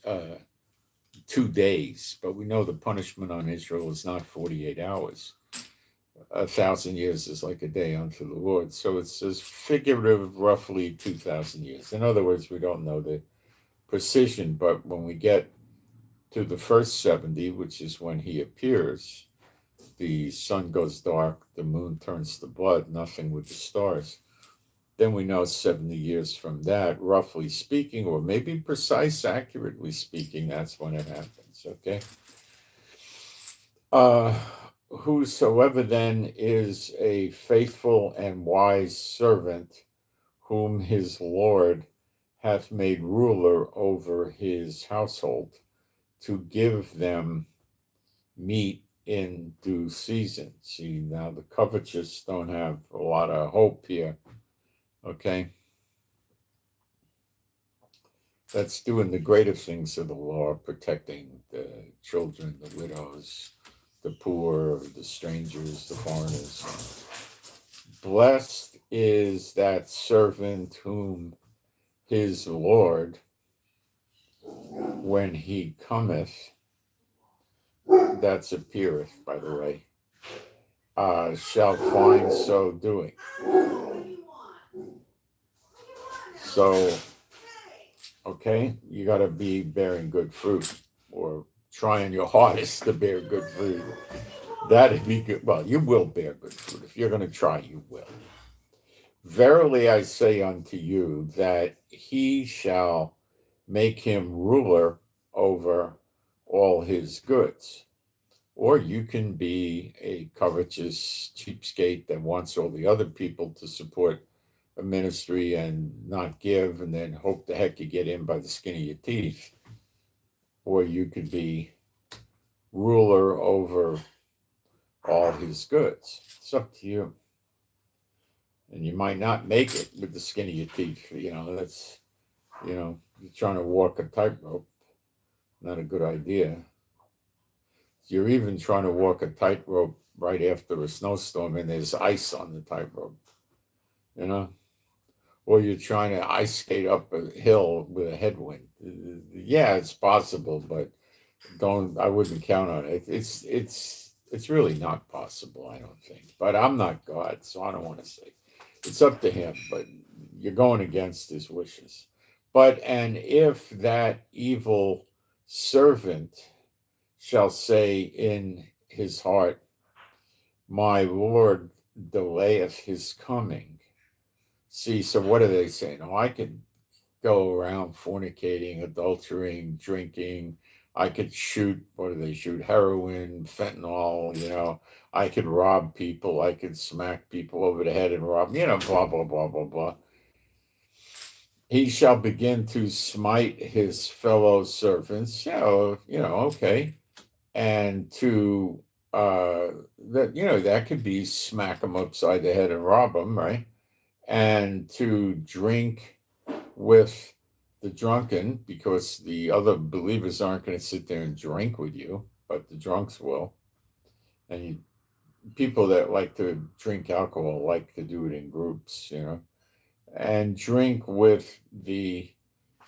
2 days, but we know the punishment on Israel is not 48 hours. 1,000 years is like a day unto the Lord. So it's this figurative, roughly 2,000 years. In other words, we don't know the precision, but when we get to the first 70, which is when he appears, the sun goes dark, the moon turns to blood, nothing with the stars. Then we know 70 years from that, roughly speaking, or maybe precise, accurately speaking, that's when it happens, okay? Whosoever then is a faithful and wise servant, whom his Lord hath made ruler over his household, to give them meat in due season. See, now the covetous don't have a lot of hope here, okay? That's doing the greater things of the law, protecting the children, the widows, the poor, the strangers, the foreigners. Blessed is that servant whom his Lord, when he cometh, that's appeareth, by the way, shall find so doing. So, okay, you got to be bearing good fruit, or trying your hardest to bear good fruit. That'd be good. Well, you will bear good fruit. If you're going to try, you will. Verily I say unto you that he shall make him ruler over all his goods. Or you can be a covetous cheapskate that wants all the other people to support a ministry and not give, and then hope the heck you get in by the skin of your teeth. Or you could be ruler over all his goods. It's up to you. And you might not make it with the skin of your teeth. That's, you're trying to walk a tightrope. Not a good idea. You're even trying to walk a tightrope right after a snowstorm and there's ice on the tightrope, or you're trying to ice skate up a hill with a headwind. Yeah, it's possible, but I wouldn't count on it. It's really not possible, I don't think. But I'm not God, so I don't want to say. It's up to him, but you're going against his wishes. And if that evil servant shall say in his heart, my Lord delayeth his coming. See, so what are they saying? Oh, I could go around fornicating, adultering, drinking. I could shoot, what do they shoot? Heroin, fentanyl, I could rob people. I could smack people over the head and rob, blah, blah, blah, blah, blah. He shall begin to smite his fellow servants. Okay. And to that could be smack them upside the head and rob them, right? And to drink with the drunken, because the other believers aren't going to sit there and drink with you, but the drunks will. And people that like to drink alcohol like to do it in groups, and drink with the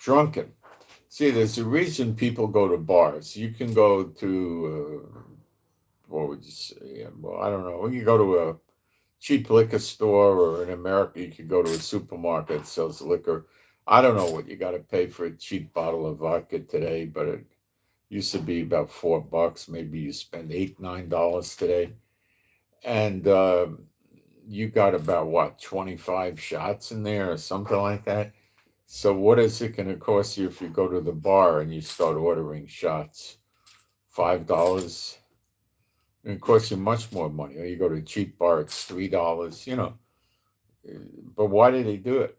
drunken. See, there's a reason people go to bars. You can go to, what would you say? Well, I don't know. You go to a cheap liquor store, or in America, you could go to a supermarket that sells liquor. I don't know what you got to pay for a cheap bottle of vodka today, but it used to be about $4. Maybe you spend $8, $9 today. And you got about, 25 shots in there or something like that. So what is it going to cost you if you go to the bar and you start ordering shots? $5? It costs you much more money. Or you go to a cheap bar, it's $3, But why do they do it?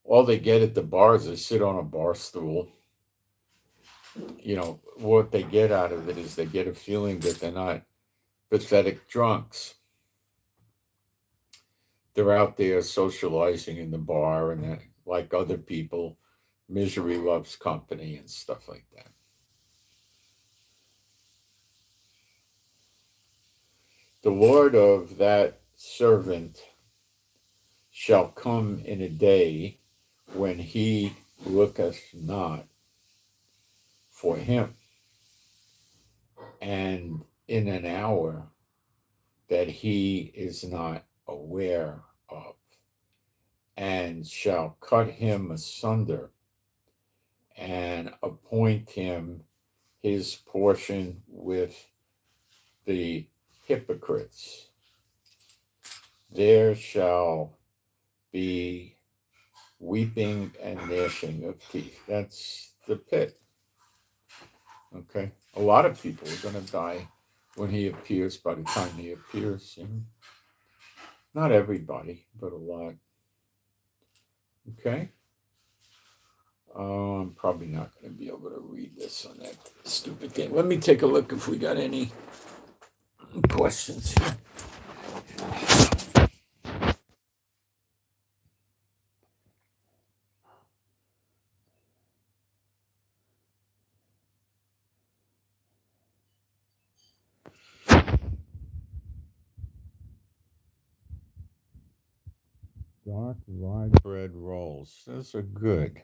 All they get at the bars is sit on a bar stool. What they get out of it is they get a feeling that they're not pathetic drunks. They're out there socializing in the bar, and they're like other people, misery loves company and stuff like that. The Lord of that servant shall come in a day when he looketh not for him, and in an hour that he is not aware of, and shall cut him asunder and appoint him his portion with the hypocrites. There shall be weeping and gnashing of teeth. That's the pit. Okay. A lot of people are going to die when he appears, by the time he appears. Not everybody, but a lot. Okay. I'm probably not going to be able to read this on that stupid thing. Let me take a look if we got any questions here. Dark rye bread rolls. Those are good.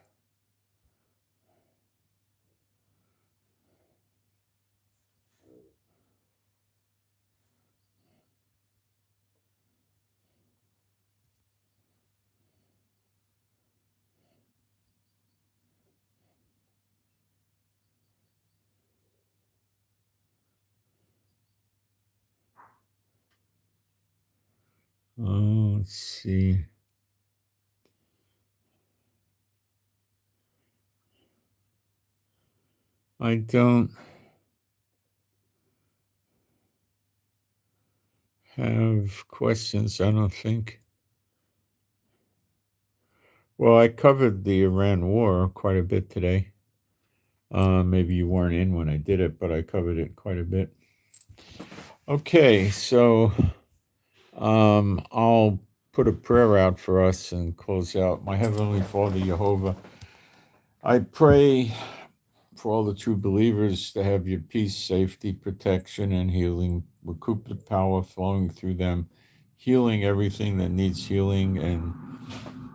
Oh, let's see. I don't have questions, I don't think. Well, I covered the Iran war quite a bit today. Maybe you weren't in when I did it, but I covered it quite a bit. Okay, so I'll put a prayer out for us and close out. My Heavenly Father, Jehovah, I pray for all the true believers to have your peace, safety, protection, and healing, recuperative power flowing through them, healing everything that needs healing, and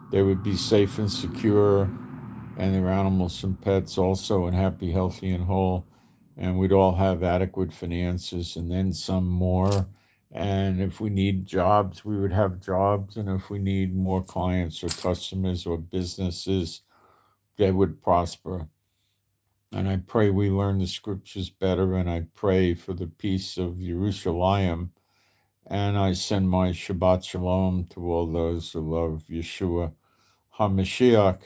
they would be safe and secure, and their animals and pets also, and happy, healthy, and whole. And we'd all have adequate finances and then some more. And if we need jobs, we would have jobs. And if we need more clients or customers or businesses, they would prosper. And I pray we learn the scriptures better. And I pray for the peace of Jerusalem. And I send my Shabbat Shalom to all those who love Yeshua HaMashiach.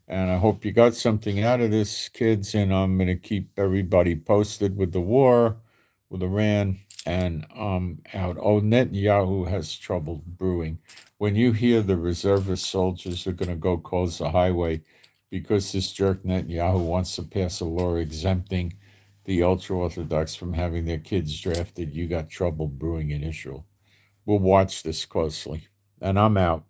And I hope you got something out of this, kids. And I'm going to keep everybody posted with the war with Iran and out. Oh, Netanyahu has trouble brewing. When you hear the reservist soldiers are going to go close the highway because this jerk Netanyahu wants to pass a law exempting the ultra-Orthodox from having their kids drafted, you got trouble brewing in Israel. We'll watch this closely. And I'm out.